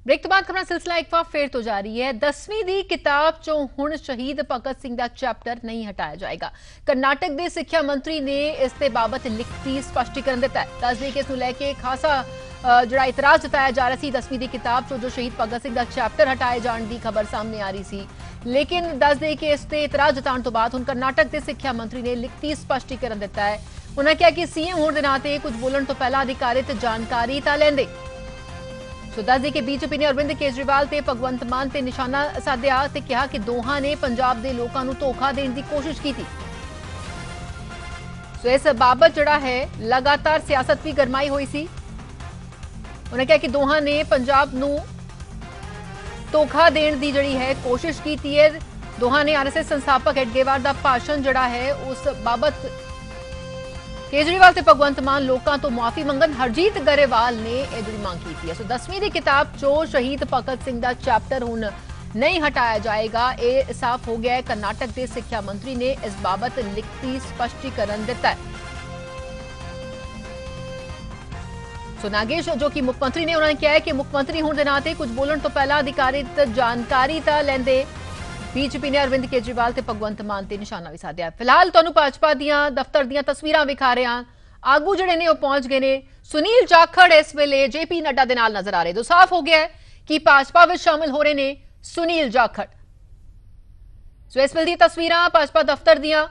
Break तो बाद खबरां सिलसिला एक बार फिर तो जारी है। 10वीं ਦੀ ਕਿਤਾਬ ਚੋਂ ਹੁਣ ਸ਼ਹੀਦ ਭਗਤ ਸਿੰਘ ਦਾ ਚੈਪਟਰ ਨਹੀਂ ਹਟਾਇਆ ਜਾਏਗਾ। ਕਰਨਾਟਕ ਦੇ ਸਿੱਖਿਆ ਮੰਤਰੀ ਨੇ ਇਸ ਦੇ ਬਾਬਤ ਲਿਖਤੀ ਸਪਸ਼ਟੀਕਰਨ ਦਿੱਤਾ ਹੈ। ਦੱਸਦੇ ਕਿ ਇਸ ਨੂੰ ਲੈ ਕੇ ਖਾਸਾ ਜਿਹੜਾ ਇਤਰਾਜ਼ ਜਤਾਇਆ ਜਾ ਰਿਹਾ ਸੀ। 10वीं ਦੀ ਕਿਤਾਬ ਚੋਂ ਜੋ ਸ਼ਹੀਦ ਭਗਤ ਸਿੰਘ ਦਾ ਚੈਪਟਰ ਹਟਾਏ ਜਾਣ ਦੀ ਖਬਰ ਸਾਹਮਣੇ ਆ ਰਹੀ ਸੀ, ਲੇਕਿਨ ਦੱਸਦੇ ਕਿ ਇਸ ਤੇ ਇਤਰਾਜ਼ ਜਤਾਉਣ ਤੋਂ ਬਾਅਦ ਹੁਣ ਕਰਨਾਟਕ ਦੇ ਸਿੱਖਿਆ ਮੰਤਰੀ ਨੇ ਲਿਖਤੀ ਸਪਸ਼ਟੀਕਰਨ ਦਿੱਤਾ ਹੈ। ਉਹਨਾਂ ਕਿਹਾ ਕਿ ਸੀਐਮ ਹੋਣ ਦੇ ਨਾਤੇ ਕੁਝ ਬੋਲਣ ਤੋਂ ਪਹਿਲਾਂ ਅਧਿਕਾਰਿਤ ਜਾਣਕਾਰੀ ਤਾਂ ਲੈਂਦੇ। ਸੋ ਦੱਸਦੇ ਕਿ ਬੀਜੇਪੀ ਨੇ ਅਰਵਿੰਦ ਕੇਜਰੀਵਾਲ ਤੇ ਭਗਵੰਤ ਮਾਨ ਤੇ ਨਿਸ਼ਾਨਾ ਸਾਧਿਆ ਤੇ ਕਿਹਾ ਕਿ ਦੋਹਾਂ ਨੇ ਪੰਜਾਬ ਦੇ ਲੋਕਾਂ ਨੂੰ ਧੋਖਾ ਦੇਣ ਦੀ ਕੋਸ਼ਿਸ਼ ਕੀਤੀ। ਸੋ ਇਸ ਬਾਬਤ ਜਿਹੜਾ ਹੈ ਲਗਾਤਾਰ ਸਿਆਸਤ ਵੀ ਗਰਮਾਈ ਹੋਈ ਸੀ। ਉਹਨੇ ਕਿਹਾ ਕਿ ਦੋਹਾਂ ਨੇ ਪੰਜਾਬ ਨੂੰ ਧੋਖਾ ਦੇਣ ਦੀ ਜਿਹੜੀ ਹੈ ਕੋਸ਼ਿਸ਼ ਕੀਤੀ ਹੈ। ਦੋਹਾਂ ਨੇ ਆਰਐਸਐਸ ਸੰਸਥਾਪਕ ਹੈਡਗੇਵਾਰ ਦਾ ਭਾਸ਼ਣ ਜਿਹੜਾ ਹੈ ਉਸ ਬਾਬਤ ਕੇਜਰੀਵਾਲ ਤੇ ਭਗਵੰਤ ਮਾਨ ਲੋਕਾਂ ਤੋਂ ਮੁਆਫੀ ਮੰਗਣ। ਹਰਜੀਤ ਗਰੇਵਾਲ ਨੇ ਇਹ ਜਿਹੜੀ ਮੰਗ ਕੀਤੀ ਹੈ। ਸੋ 10ਵੀਂ ਦੀ ਕਿਤਾਬ ਚੋਂ ਸ਼ਹੀਦ ਭਗਤ ਸਿੰਘ ਦਾ ਚੈਪਟਰ ਹੁਣ ਨਹੀਂ ਹਟਾਇਆ ਜਾਏਗਾ, ਇਹ ਸਾਫ਼ ਹੋ ਗਿਆ ਹੈ। ਕਰਨਾਟਕ ਦੇ ਸਿੱਖਿਆ ਮੰਤਰੀ ਨੇ ਇਸ ਬਾਬਤ ਲਿਖਤੀ ਸਪਸ਼ਟੀਕਰਨ ਦਿੱਤਾ ਹੈ। ਸੋ ਨਾਗੇਸ਼ ਜੋ ਕਿ ਮੁੱਖ ਮੰਤਰੀ ਨੇ, ਉਹਨਾਂ ਨੇ ਕਿਹਾ ਹੈ ਕਿ ਮੁੱਖ ਮੰਤਰੀ ਹੋਣ ਦੇ ਨਾਤੇ ਕੁਝ ਬੋਲਣ ਤੋਂ ਪਹਿਲਾਂ ਅਧਿਕਾਰਿਤ ਜਾਣਕਾਰੀ ਤਾਂ ਲੈਂਦੇ। बीजेपी ने अरविंद केजरीवाल ते भगवंत मान ते निशाना भी साधिया। फिलहाल तुहानू भाजपा दियां दफ्तर दियां तस्वीरां विखा रहे हैं। आगू जिहड़े ने पहुंच गए ने। सुनील जाखड़ इस वेले जेपी नड्डा दे नाल नजर आ रहे। तो साफ हो गया है कि भाजपा विच शामिल हो रहे ने सुनील जाखड़। सो इस वेले दी तस्वीरां भाजपा दफ्तर दियां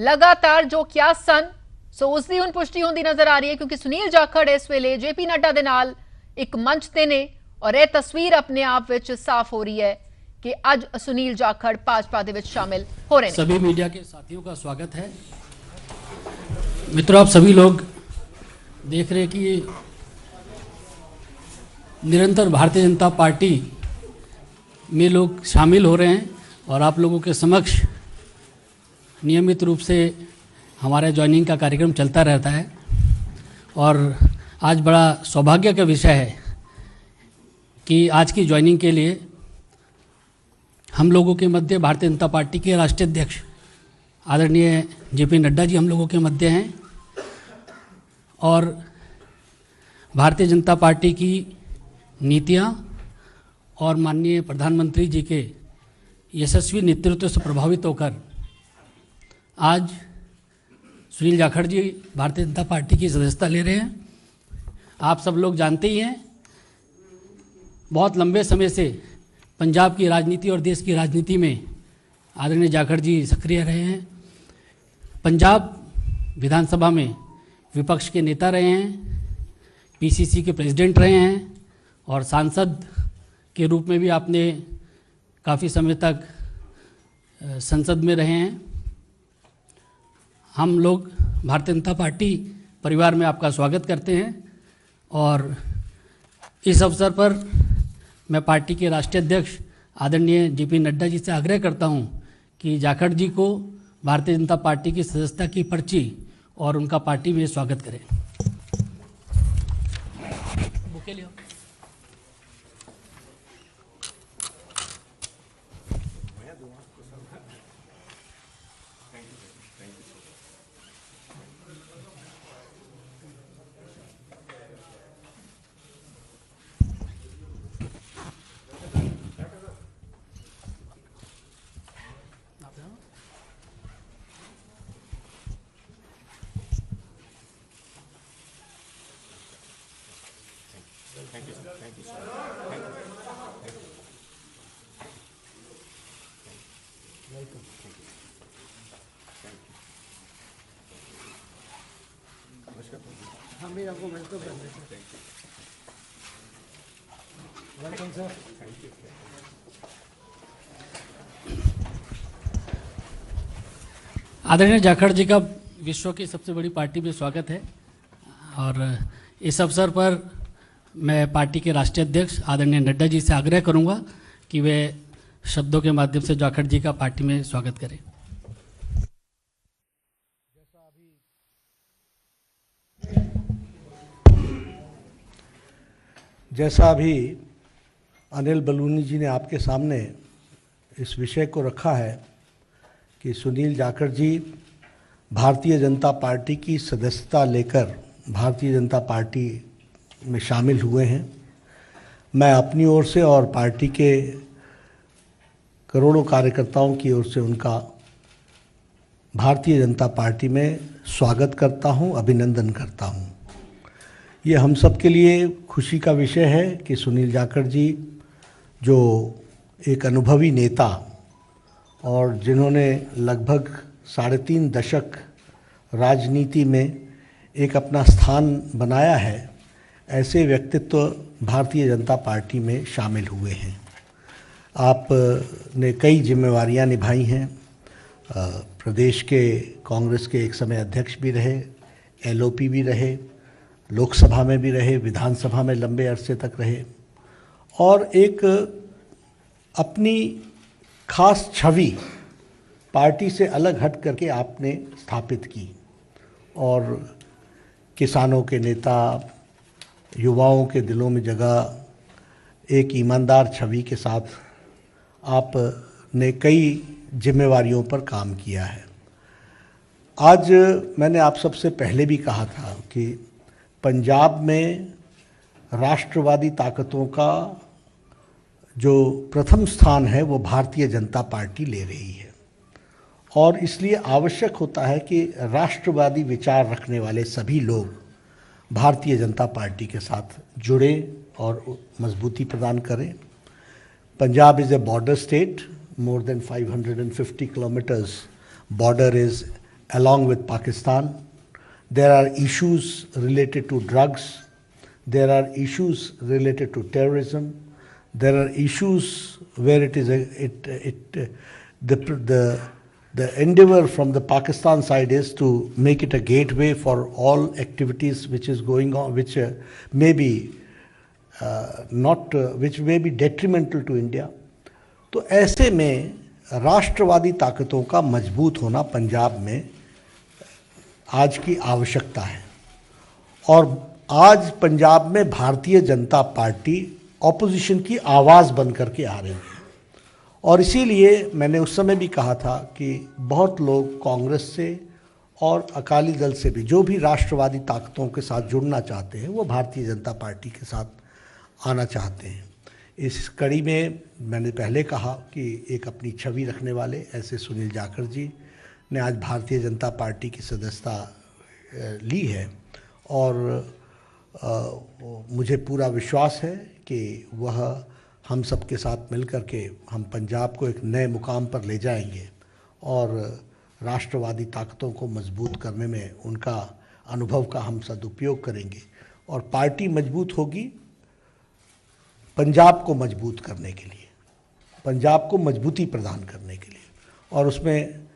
लगातार जो क्या सन, सो उसकी हुण पुष्टि होंदी नजर आ रही है, क्योंकि सुनील जाखड़ इस वेले जेपी नड्डा दे नाल एक मंच ते ने और यह तस्वीर अपने आप विच साफ हो रही है कि आज सुनील जाखड़ भाजपा दे विच शामिल हो रहे हैं। सभी मीडिया के साथियों का स्वागत है। मित्रों, आप सभी लोग देख रहे हैं कि निरंतर भारतीय जनता पार्टी में लोग शामिल हो रहे हैं और आप लोगों के समक्ष नियमित रूप से हमारा ज्वाइनिंग का कार्यक्रम चलता रहता है। और आज बड़ा सौभाग्य का विषय है कि आज की ज्वाइनिंग के लिए हम लोगों के मध्य भारतीय जनता पार्टी के राष्ट्रीय अध्यक्ष आदरणीय जेपी नड्डा जी हम लोगों के मध्य हैं और भारतीय जनता पार्टी की नीतियां और माननीय प्रधानमंत्री जी के यशस्वी नेतृत्व से प्रभावित होकर आज सुनील जाखड़ जी भारतीय जनता पार्टी की सदस्यता ले रहे हैं। आप सब लोग जानते ही हैं, बहुत लंबे समय से पंजाब की राजनीति और देश की राजनीति में आदरणीय जाखड़ जी सक्रिय रहे हैं। पंजाब विधानसभा में विपक्ष के नेता रहे हैं, पीसीसी के प्रेसिडेंट रहे हैं और सांसद के रूप में भी आपने काफ़ी समय तक संसद में रहे हैं। हम लोग भारतीय जनता पार्टी परिवार में आपका स्वागत करते हैं और इस अवसर पर मैं पार्टी के राष्ट्रीय अध्यक्ष आदरणीय जेपी नड्डा जी से आग्रह करता हूं कि जाखड़ जी को भारतीय जनता पार्टी की सदस्यता की पर्ची और उनका पार्टी में स्वागत करें। Bouquet Leo. Thank you, sir. Thank you, sir. Thank you. Welcome. Thank you. Namaskar. हम भी आपको वेलकम करते हैं। Thank you. Welcome, sir. Thank you. आदरणीय जाखड़ जी का विश्व की सबसे बड़ी पार्टी में स्वागत है और इस अवसर पर मैं पार्टी के राष्ट्रीय अध्यक्ष आदरणीय नड्डा जी से आग्रह करूंगा कि वे शब्दों के माध्यम से जाखड़ जी का पार्टी में स्वागत करें। जैसा अभी अनिल बलूनी जी ने आपके सामने इस विषय को रखा है कि सुनील जाखड़ जी भारतीय जनता पार्टी की सदस्यता लेकर भारतीय जनता पार्टी में शामिल हुए हैं। मैं अपनी ओर से और पार्टी के करोड़ों कार्यकर्ताओं की ओर से उनका भारतीय जनता पार्टी में स्वागत करता हूं, अभिनंदन करता हूं। ये हम सब के लिए खुशी का विषय है कि सुनील जाखड़ जी, जो एक अनुभवी नेता और जिन्होंने लगभग 3.5 दशक राजनीति में एक अपना स्थान बनाया है, ऐसे व्यक्तित्व भारतीय जनता पार्टी में शामिल हुए हैं। आपने कई जिम्मेवारियां निभाई हैं। प्रदेश के कांग्रेस के एक समय अध्यक्ष भी रहे, एलओपी भी रहे, लोकसभा में भी रहे, विधानसभा में लंबे अरसे तक रहे और एक अपनी खास छवि पार्टी से अलग हट करके आपने स्थापित की और किसानों के नेता, युवाओं के दिलों में जगह एक ईमानदार छवि के साथ आपने कई जिम्मेवारियों पर काम किया है। आज मैंने आप सबसे पहले भी कहा था कि पंजाब में राष्ट्रवादी ताकतों का जो प्रथम स्थान है वो भारतीय जनता पार्टी ले रही है और इसलिए आवश्यक होता है कि राष्ट्रवादी विचार रखने वाले सभी लोग भारतीय जनता पार्टी के साथ जुड़े और मजबूती प्रदान करें। Punjab is a border state, more than 550 kilometers border is along with Pakistan. There are issues related to drugs, there are issues related to terrorism, there are issues where it is the endeavor from the Pakistan side is to make it a gateway for all activities which is going on, which may be which may be detrimental to India. तो ऐसे में राष्ट्रवादी ताकतों का मजबूत होना पंजाब में आज की आवश्यकता है और आज पंजाब में भारतीय जनता पार्टी ऑपोजिशन की आवाज़ बन करके आ रही है और इसीलिए मैंने उस समय भी कहा था कि बहुत लोग कांग्रेस से और अकाली दल से भी जो भी राष्ट्रवादी ताकतों के साथ जुड़ना चाहते हैं वो भारतीय जनता पार्टी के साथ आना चाहते हैं। इस कड़ी में मैंने पहले कहा कि एक अपनी छवि रखने वाले ऐसे सुनील जाखड़ जी ने आज भारतीय जनता पार्टी की सदस्यता ली है और मुझे पूरा विश्वास है कि वह हम सब के साथ मिलकर के हम पंजाब को एक नए मुकाम पर ले जाएंगे और राष्ट्रवादी ताकतों को मजबूत करने में उनका अनुभव का हम सदुपयोग करेंगे और पार्टी मजबूत होगी पंजाब को मजबूत करने के लिए, पंजाब को मजबूती प्रदान करने के लिए और उसमें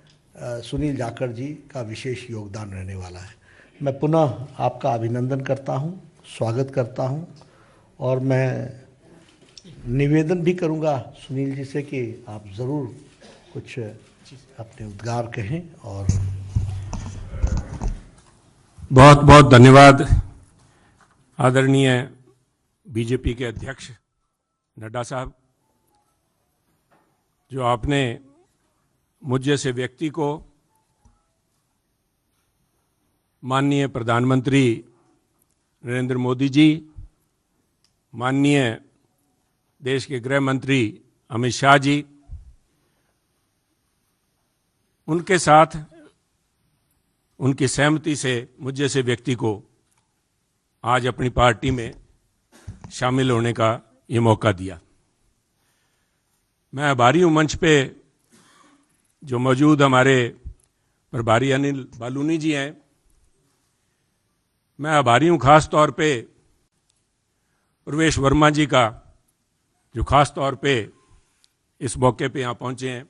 सुनील जाखड़ जी का विशेष योगदान रहने वाला है। मैं पुनः आपका अभिनंदन करता हूं, स्वागत करता हूं और मैं निवेदन भी करूंगा सुनील जी से कि आप ज़रूर कुछ अपने उद्गार कहें। और बहुत बहुत धन्यवाद आदरणीय बीजेपी के अध्यक्ष नड्डा साहब, जो आपने मुझ जैसे व्यक्ति को माननीय प्रधानमंत्री नरेंद्र मोदी जी, माननीय देश के गृह मंत्री अमित शाह जी, उनके साथ उनकी सहमति से मुझ जैसे व्यक्ति को आज अपनी पार्टी में शामिल होने का ये मौका दिया। मैं आभारी हूँ मंच पे जो मौजूद हमारे प्रभारी अनिल बालूनी जी हैं। मैं आभारी हूँ खास तौर पे प्रवेश वर्मा जी का, जो खास तौर पे इस मौके पे यहाँ पहुँचे हैं।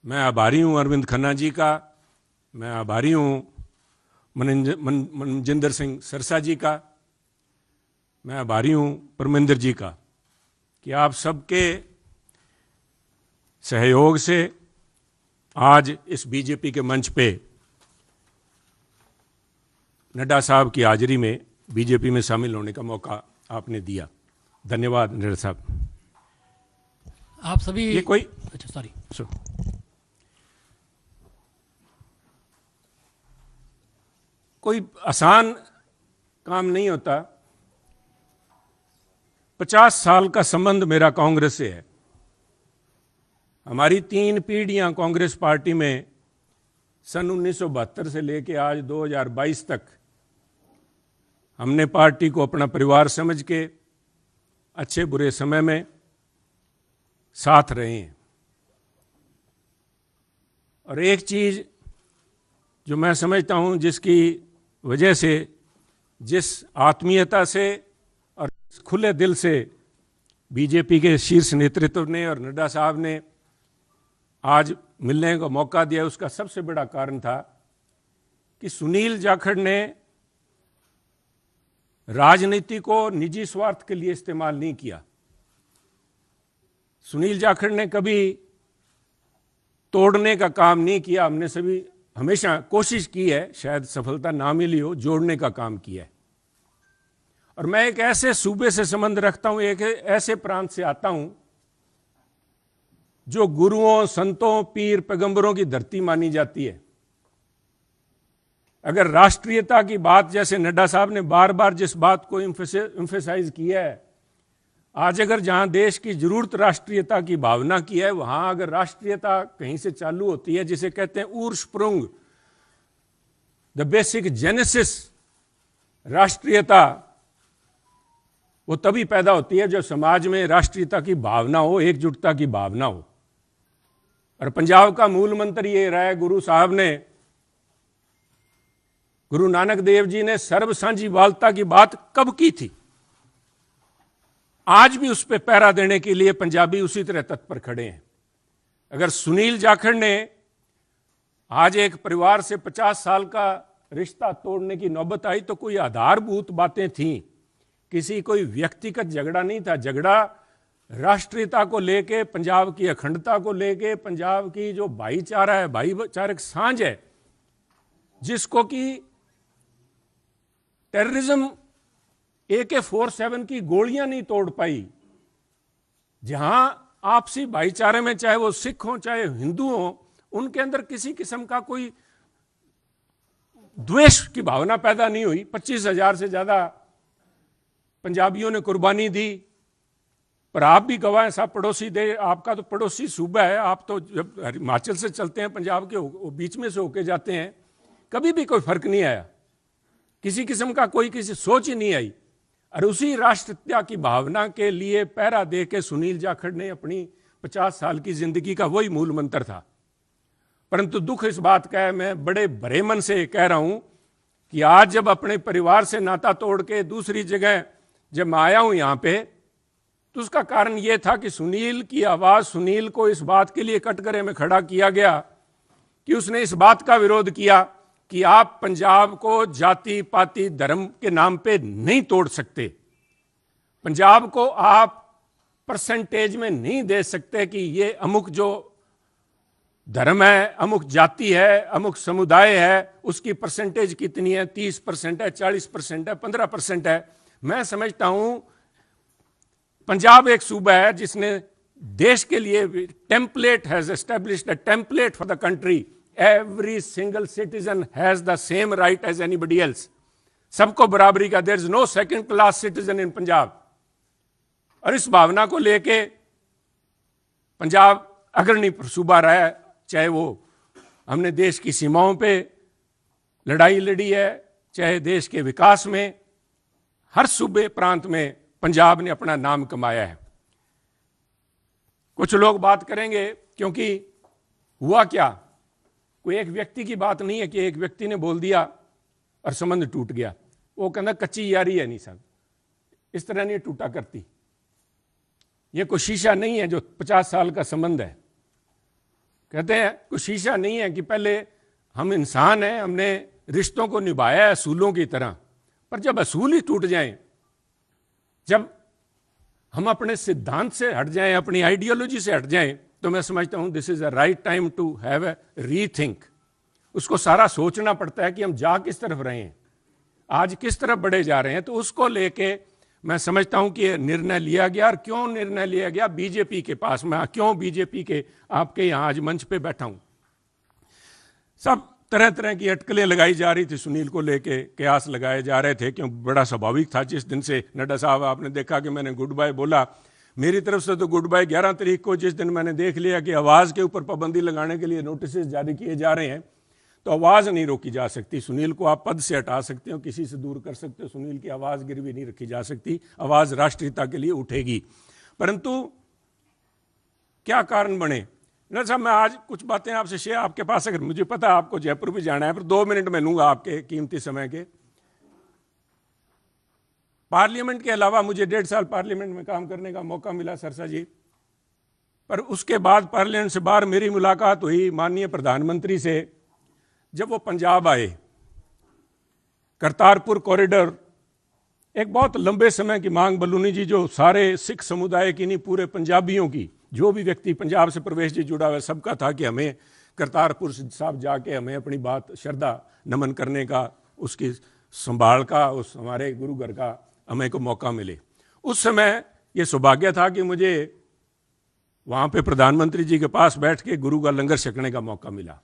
मैं आभारी हूँ अरविंद खन्ना जी का, मैं आभारी हूँ मनजिंदर सिंह सरसा जी का, मैं आभारी हूँ परमिंदर जी का कि आप सबके सहयोग से आज इस बीजेपी के मंच पे नड्डा साहब की हाजिरी में बीजेपी में शामिल होने का मौका आपने दिया। धन्यवाद नड्डा साहब। आप सभी ये कोई अच्छा सॉरी कोई आसान काम नहीं होता 50 साल का संबंध मेरा कांग्रेस से है। हमारी 3 पीढ़ियां कांग्रेस पार्टी में सन 1972 से लेकर आज 2022 तक हमने पार्टी को अपना परिवार समझ के अच्छे बुरे समय में साथ रहे हैं। और एक चीज जो मैं समझता हूं, जिसकी वजह से, जिस आत्मीयता से और खुले दिल से बीजेपी के शीर्ष नेतृत्व ने और नड्डा साहब ने आज मिलने का मौका दिया, उसका सबसे बड़ा कारण था कि सुनील जाखड़ ने राजनीति को निजी स्वार्थ के लिए इस्तेमाल नहीं किया। सुनील जाखड़ ने कभी तोड़ने का काम नहीं किया। हमने सभी हमेशा कोशिश की है, शायद सफलता ना मिली हो, जोड़ने का काम किया है। और मैं एक ऐसे सूबे से संबंध रखता हूं, एक ऐसे प्रांत से आता हूं जो गुरुओं, संतों, पीर, पैगंबरों की धरती मानी जाती है। अगर राष्ट्रीयता की बात, जैसे नड्डा साहब ने बार बार जिस बात को एम्फेसाइज किया है, आज अगर जहां देश की जरूरत राष्ट्रीयता की भावना की है, वहां अगर राष्ट्रीयता कहीं से चालू होती है, जिसे कहते हैं उर्स्प्रुंग, द बेसिक जेनेसिस, राष्ट्रीयता, वो तभी पैदा होती है जब समाज में राष्ट्रीयता की भावना हो, एकजुटता की भावना हो। और पंजाब का मूल मंत्र ये रहा है, गुरु साहब ने, गुरु नानक देव जी ने सर्व साझीवालता की बात कब की थी? आज भी उस पर पहरा देने के लिए पंजाबी उसी तरह तत्पर खड़े हैं। अगर सुनील जाखड़ ने आज एक परिवार से 50 साल का रिश्ता तोड़ने की नौबत आई तो कोई आधारभूत बातें थीं, किसी कोई व्यक्तिगत झगड़ा नहीं था। झगड़ा राष्ट्रीयता को लेके, पंजाब की अखंडता को लेके, पंजाब की जो भाईचारा है, भाईचारक सांझ है, जिसको कि टेररिज्म AK-47 की गोलियां नहीं तोड़ पाई। जहां आपसी भाईचारे में, चाहे वो सिख हो चाहे हिंदू हो, उनके अंदर किसी किस्म का कोई द्वेष की भावना पैदा नहीं हुई। 25,000 से ज्यादा पंजाबियों ने कुर्बानी दी। पर आप भी गवाह हैं, साहब पड़ोसी दे, आपका तो पड़ोसी सूबा है, आप तो जब हिमाचल से चलते हैं, पंजाब के बीच में से होके जाते हैं, कभी भी कोई फर्क नहीं आया, किसी किस्म का कोई किसी सोच ही नहीं आई। और उसी राष्ट्रीयता की भावना के लिए पहरा दे के सुनील जाखड़ ने अपनी 50 साल की जिंदगी का वही मूल मंत्र था। परंतु दुख इस बात का है, मैं बड़े भरे मन से कह रहा हूं कि आज जब अपने परिवार से नाता तोड़ के दूसरी जगह जब मैं आया हूं यहां पे, तो उसका कारण यह था कि सुनील की आवाज, सुनील को इस बात के लिए कटघरे में खड़ा किया गया कि उसने इस बात का विरोध किया कि आप पंजाब को जाति पाति धर्म के नाम पे नहीं तोड़ सकते। पंजाब को आप परसेंटेज में नहीं दे सकते कि ये अमुक जो धर्म है, अमुक जाति है, अमुक समुदाय है, उसकी परसेंटेज कितनी है, 30% है, 40% है, 15% है। मैं समझता हूं पंजाब एक सूबा है जिसने देश के लिए template has established a template for the country. Every single citizen has the same right as anybody else. सबको बराबरी का, there is no second class citizen in Punjab. और इस भावना को लेके पंजाब अग्रणी सूबा रहा है, चाहे वो हमने देश की सीमाओं पे लड़ाई लड़ी है, चाहे देश के विकास में, हर सूबे प्रांत में पंजाब ने अपना नाम कमाया है। कुछ लोग बात करेंगे, क्योंकि हुआ क्या, कोई एक व्यक्ति की बात नहीं है कि एक व्यक्ति ने बोल दिया और संबंध टूट गया। वो कहना कच्ची यारी है, नहीं साहब, इस तरह नहीं टूटा करती। ये कोई शीशा नहीं है जो 50 साल का संबंध है। कहते हैं कोई शीशा नहीं है कि पहले हम इंसान हैं, हमने रिश्तों को निभाया है असूलों की तरह, पर जब असूल ही टूट जाएं, जब हम अपने सिद्धांत से हट जाएं, अपनी आइडियोलॉजी से हट जाएं, तो मैं समझता हूं this is a right time to have a rethink. उसको सारा सोचना पड़ता है कि हम जा किस तरफ रहे हैं, आज किस तरफ बढ़े जा रहे हैं। तो उसको लेके मैं समझता हूं कि निर्णय लिया गया। और क्यों निर्णय लिया गया, बीजेपी के पास, मैं क्यों बीजेपी के आपके यहां आज मंच पे बैठा हूं। सब तरह तरह की अटकलें लगाई जा रही थी सुनील को लेके, कयास लगाए जा रहे थे, क्यों बड़ा स्वाभाविक था। जिस दिन से नड्डा साहब आपने देखा कि मैंने गुड बाय बोला, मेरी तरफ से तो गुड बाय 11 तारीख को, जिस दिन मैंने देख लिया कि आवाज़ के ऊपर पाबंदी लगाने के लिए नोटिस जारी किए जा रहे हैं, तो आवाज़ नहीं रोकी जा सकती। सुनील को आप पद से हटा सकते हो, किसी से दूर कर सकते हो, सुनील की आवाज़ गिरवी नहीं रखी जा सकती। आवाज़ राष्ट्रीयता के लिए उठेगी। परंतु क्या कारण बने ना साहब, मैं आज कुछ बातें आपसे शेयर, आपके पास अगर, मुझे पता है आपको जयपुर भी जाना है, पर 2 मिनट में लूंगा आपके कीमती समय के। पार्लियामेंट के अलावा मुझे 1.5 साल पार्लियामेंट में काम करने का मौका मिला सरसा जी, पर उसके बाद पार्लियामेंट से बाहर मेरी मुलाकात हुई माननीय प्रधानमंत्री से जब वो पंजाब आए। करतारपुर कॉरिडोर एक बहुत लंबे समय की मांग, बलूनी जी, जो सारे सिख समुदाय की नहीं, पूरे पंजाबियों की, जो भी व्यक्ति पंजाब से प्रवेश जी जुड़ा हुआ है, सबका था कि हमें करतारपुर साहब जाके हमें अपनी बात श्रद्धा नमन करने का, उसकी संभाल का, उस हमारे गुरु घर का हमें को मौका मिले। उस समय ये सौभाग्य था कि मुझे वहाँ पे प्रधानमंत्री जी के पास बैठ के गुरु का लंगर छकने का मौका मिला,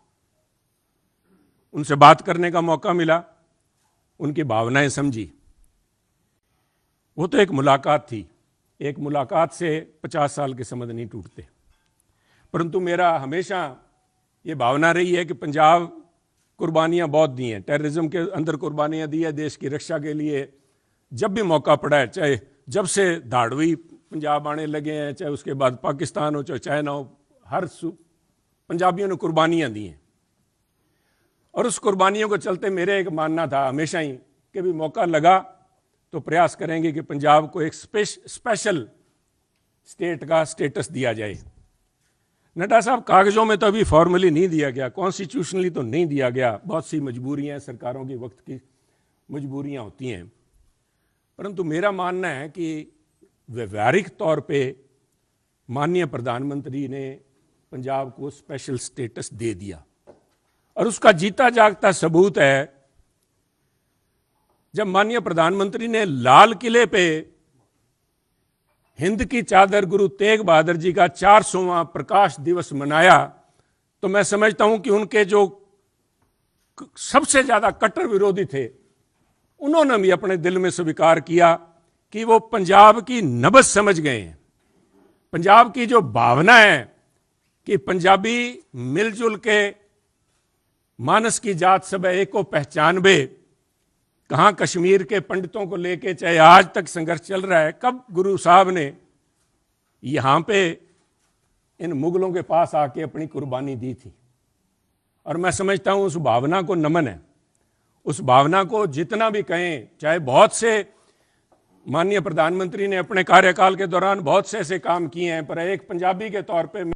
उनसे बात करने का मौका मिला, उनकी भावनाएं समझी। वो तो एक मुलाकात थी, एक मुलाकात से 50 साल के संबंध नहीं टूटते। परंतु मेरा हमेशा ये भावना रही है कि पंजाब कुर्बानियां बहुत दी हैं, टेररिज्म के अंदर कुर्बानियां दी है, देश की रक्षा के लिए जब भी मौका पड़ा है, चाहे जब से धाड़वी पंजाब आने लगे हैं, चाहे उसके बाद पाकिस्तान हो, चाहे चाइना हो, हर पंजाबियों ने कुर्बानियां दी हैं। और उस कुर्बानियों को चलते मेरे एक मानना था हमेशा ही कि भी मौका लगा तो प्रयास करेंगे कि पंजाब को एक स्पेशल स्टेट का स्टेटस दिया जाए। नड्डा साहब, कागजों में तो अभी फॉर्मली नहीं दिया गया, कॉन्स्टिट्यूशनली तो नहीं दिया गया, बहुत सी मजबूरियां, सरकारों की वक्त की मजबूरियां होती हैं। परंतु मेरा मानना है कि व्यवहारिक तौर पे माननीय प्रधानमंत्री ने पंजाब को स्पेशल स्टेटस दे दिया। और उसका जीता जागता सबूत है जब माननीय प्रधानमंत्री ने लाल किले पे हिंद की चादर गुरु तेग बहादुर जी का 400वां प्रकाश दिवस मनाया, तो मैं समझता हूं कि उनके जो सबसे ज्यादा कट्टर विरोधी थे, उन्होंने भी अपने दिल में स्वीकार किया कि वो पंजाब की नब्ज समझ गए हैं। पंजाब की जो भावना है कि पंजाबी मिलजुल के मानस की जात सब एक को पहचान बे, कहाँ कश्मीर के पंडितों को लेके चाहे आज तक संघर्ष चल रहा है, कब गुरु साहब ने यहाँ पे इन मुगलों के पास आके अपनी कुर्बानी दी थी। और मैं समझता हूँ उस भावना को नमन है, उस भावना को जितना भी कहें, चाहे बहुत से माननीय प्रधानमंत्री ने अपने कार्यकाल के दौरान बहुत से ऐसे काम किए हैं, पर एक पंजाबी के तौर पे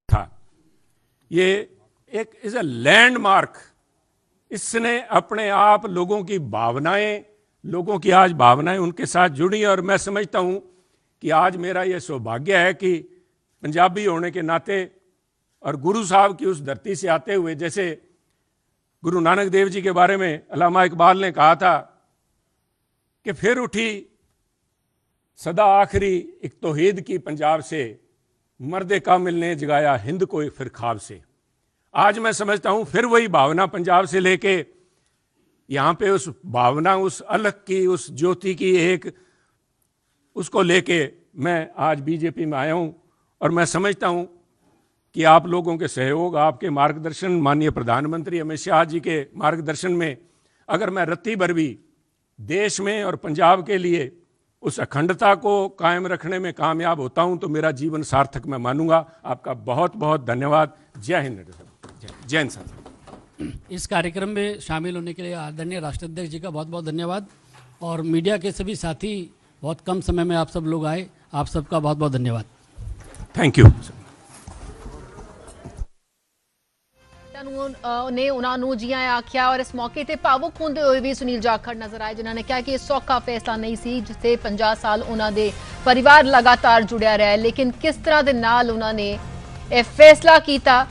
था ये एक इज अ लैंडमार्क। इसने अपने आप लोगों की भावनाएं, लोगों की आज भावनाएं उनके साथ जुड़ी। और मैं समझता हूं कि आज मेरा यह सौभाग्य है कि पंजाबी होने के नाते और गुरु साहब की उस धरती से आते हुए, जैसे गुरु नानक देव जी के बारे में अल्लामा इकबाल ने कहा था कि फिर उठी सदा आखिरी एक तौहीद की पंजाब से, मर्दे कामिल ने जगाया हिंद को फिर ख्वाब से। आज मैं समझता हूं फिर वही भावना पंजाब से लेके यहाँ पे उस भावना, उस अलग की, उस ज्योति की एक, उसको लेके मैं आज बीजेपी में आया हूं। और मैं समझता हूं कि आप लोगों के सहयोग, आपके मार्गदर्शन, माननीय प्रधानमंत्री अमित शाह जी के मार्गदर्शन में अगर मैं रत्ती भर भी देश में और पंजाब के लिए उस अखंडता को कायम रखने में कामयाब होता हूं तो मेरा जीवन सार्थक मैं मानूंगा। आपका बहुत बहुत धन्यवाद। जय हिंद, जय हिंद साहब। इस कार्यक्रम में शामिल होने के लिए आदरणीय राष्ट्राध्यक्ष जी का बहुत बहुत धन्यवाद। और मीडिया के सभी साथी, बहुत कम समय में आप सब लोग आए, आप सबका बहुत बहुत धन्यवाद। Thank you. ने उन्होंने जियां आख्या और इस मौके ते भावुक होंदे हुए भी सुनील जाखड़ नजर आए, जिन्होंने कहा कि सौखा फैसला नहीं सी जिथे 50 साल उन्होंने परिवार लगातार जुड़िया रहा, लेकिन किस तरह दे नाल उन्होंने यह फैसला किया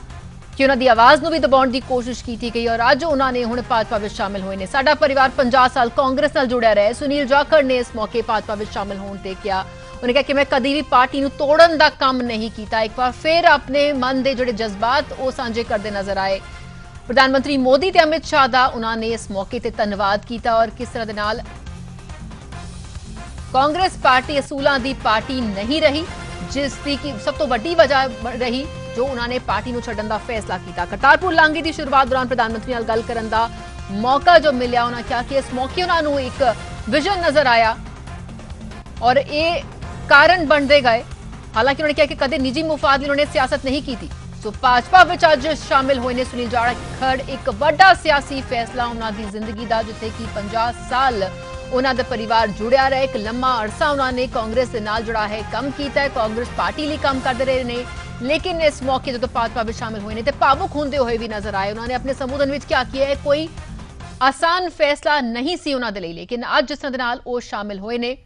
कि उन्होंने आवाज़ भी दबाने की कोशिश की गई और अज उन्होंने हुण भाजपा में शामिल हुए ने। साडा परिवार 50 साल कांग्रेस नाल जुड़िया रहा। सुनील जाखड़ ने इस मौके भाजपा में शामिल होने ते कहा ਉਹਨੇ ਕਿਹਾ ਕਿ ਮੈਂ ਕਦੀ ਵੀ ਪਾਰਟੀ ਨੂੰ ਤੋੜਨ ਦਾ ਕੰਮ ਨਹੀਂ ਕੀਤਾ। ਇੱਕ ਵਾਰ ਫਿਰ ਆਪਣੇ ਮਨ ਦੇ ਜਿਹੜੇ ਜਜ਼ਬਾਤ ਉਹ ਸਾਂਝੇ ਕਰਦੇ ਨਜ਼ਰ ਆਏ। ਪ੍ਰਧਾਨ ਮੰਤਰੀ ਮੋਦੀ ਤੇ ਅਮਿਤ ਸ਼ਾਹ ਦਾ ਉਹਨਾਂ ਨੇ ਇਸ ਮੌਕੇ ਤੇ ਧੰਨਵਾਦ ਕੀਤਾ ਔਰ ਕਿਸ ਤਰ੍ਹਾਂ ਦੇ ਨਾਲ ਕਾਂਗਰਸ ਪਾਰਟੀ ਅਸੂਲਾਂ ਦੀ ਪਾਰਟੀ ਨਹੀਂ ਰਹੀ, ਜਿਸ ਦੀ ਕਿ ਸਭ ਤੋਂ ਵੱਡੀ ਵਜ੍ਹਾ ਰਹੀ ਜੋ ਉਹਨਾਂ ਨੇ ਪਾਰਟੀ ਨੂੰ ਛੱਡਣ ਦਾ ਫੈਸਲਾ ਕੀਤਾ। ਕਰਤਾਰਪੁਰ ਲਾਂਘੇ ਦੀ ਸ਼ੁਰੂਆਤ ਦੌਰਾਨ ਪ੍ਰਧਾਨ ਮੰਤਰੀ ਨਾਲ ਗੱਲ ਕਰਨ ਦਾ ਮੌਕਾ ਜੋ ਮਿਲਿਆ, ਉਹਨਾਂ ਕਿਹਾ ਕਿ ਇਸ ਮੌਕੇ ਉਹਨਾਂ ਨੂੰ ਇੱਕ ਵਿਜ਼ਨ ਨਜ਼ਰ ਆਇਆ ਔਰ ਇਹ ਕਾਰਨ ਬਣਦੇ ਗਏ। ਹਾਲਾਂਕਿ ਉਹਨਾਂ ਨੇ ਕਿਹਾ ਕਿ ਕਦੇ ਨਿੱਜੀ ਮੁਫਾਦ ਲਈ ਉਹਨਾਂ ਨੇ ਸਿਆਸਤ ਨਹੀਂ ਕੀਤੀ। ਸੋ ਭਾਜਪਾ ਵਿੱਚ ਅੱਜ ਸ਼ਾਮਿਲ ਹੋਏ ਨੇ ਸੁਨੀਲ ਜਾਖੜ, ਇੱਕ ਵੱਡਾ ਸਿਆਸੀ ਫੈਸਲਾ ਉਹਨਾਂ ਦੀ ਜ਼ਿੰਦਗੀ ਦਾ, ਜਿੱਥੇ ਕਿ 50 ਸਾਲ ਉਹਨਾਂ ਦਾ ਪਰਿਵਾਰ ਜੁੜਿਆ ਰਿਹਾ। ਇੱਕ ਲੰਮਾ ਅਰਸਾ ਉਹਨਾਂ ਨੇ ਕਾਂਗਰਸ ਦੇ ਨਾਲ ਜੁੜਾ ਹੈ ਕੰਮ ਕੀਤਾ ਹੈ, ਕਾਂਗਰਸ ਪਾਰਟੀ ਲਈ ਕੰਮ ਕਰਦੇ ਰਹੇ ਨੇ, ਲੇਕਿਨ ਇਸ ਮੌਕੇ ਜਦੋਂ ਭਾਜਪਾ ਵਿੱਚ ਸ਼ਾਮਿਲ ਹੋਏ ਨੇ ਤੇ ਭਾਵੁਕ ਹੁੰਦੇ ਹੋਏ ਵੀ ਨਜ਼ਰ ਆਏ। ਉਹਨਾਂ ਨੇ ਆਪਣੇ ਸੰਬੋਧਨ ਵਿੱਚ ਕਿਹਾ ਕਿ ਇਹ ਕੋਈ ਆਸਾਨ ਫੈਸਲਾ ਨਹੀਂ ਸੀ ਉਹਨਾਂ ਦੇ ਲਈ, ਲੇਕਿਨ ਅੱਜ ਜਿਸ ਤਰ੍ਹਾਂ ਦੇ ਨਾਲ ਉਹ ਸ਼ਾਮਿਲ ਹੋਏ ਨੇ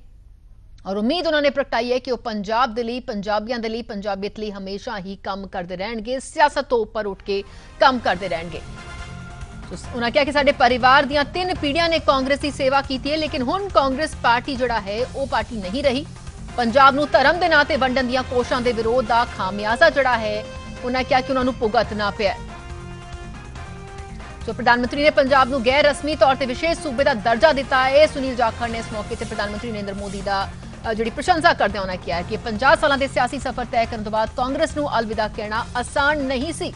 ਔਰ ਉਮੀਦ ਉਹਨਾਂ ਨੇ ਪ੍ਰਗਟਾਈ ਹੈ ਕਿ ਉਹ ਪੰਜਾਬ ਦੇ ਲਈ, ਪੰਜਾਬੀਆਂ ਦੇ ਲਈ, ਪੰਜਾਬੀਅਤ ਲਈ ਹਮੇਸ਼ਾ ਹੀ ਕੰਮ ਕਰਦੇ ਰਹਿਣਗੇ, ਸਿਆਸਤ ਤੋਂ ਉੱਪਰ ਉੱਠ ਕੇ ਕੰਮ ਕਰਦੇ ਰਹਿਣਗੇ। ਉਹਨਾਂ ਕਿਹਾ ਕਿ ਸਾਡੇ ਪਰਿਵਾਰ ਦੀਆਂ 3 ਪੀੜ੍ਹੀਆਂ ਨੇ ਕਾਂਗਰਸ ਦੀ ਸੇਵਾ ਕੀਤੀ ਹੈ, ਲੇਕਿਨ ਹੁਣ ਕਾਂਗਰਸ ਪਾਰਟੀ ਜਿਹੜਾ ਹੈ ਉਹ ਪਾਰਟੀ ਨਹੀਂ ਰਹੀ। ਪੰਜਾਬ ਨੂੰ ਧਰਮ ਦੇ ਨਾਂ ਤੇ ਵੰਡਣ ਦੀਆਂ ਕੋਸ਼ਿਸ਼ਾਂ ਦੇ ਵਿਰੋਧ ਦਾ ਖਾਮਿਆਜ਼ਾ ਜਿਹੜਾ ਹੈ ਉਹਨਾਂ ਕਿਹਾ ਕਿ ਉਹਨਾਂ ਨੂੰ ਭੁਗਤਣਾ ਪਿਆ। ਸੋ ਪ੍ਰਧਾਨ ਮੰਤਰੀ ਨੇ ਪੰਜਾਬ ਨੂੰ ਗੈਰ ਰਸਮੀ ਤੌਰ ਤੇ ਵਿਸ਼ੇਸ਼ ਸੂਬੇ ਦਾ ਦਰਜਾ ਦਿੱਤਾ ਹੈ। ਸੁਨੀਲ ਜਾਖੜ ਨੇ ਇਸ ਮੌਕੇ ਤੇ ਪ੍ਰਧਾਨ ਮੰਤਰੀ ਨਰਿੰਦਰ ਮੋਦੀ ਦਾ ਜਿਹੜੀ ਪ੍ਰਸ਼ੰਸਾ ਕਰਦੇ ਉਹਨਾਂ ਕਿਹਾ ਕਿ 50 ਸਾਲਾਂ ਦੇ ਸਿਆਸੀ ਸਫ਼ਰ ਤੈਅ ਕਰਨ ਤੋਂ ਬਾਅਦ ਕਾਂਗਰਸ ਨੂੰ ਅਲਵਿਦਾ ਕਹਿਣਾ ਆਸਾਨ ਨਹੀਂ ਸੀ।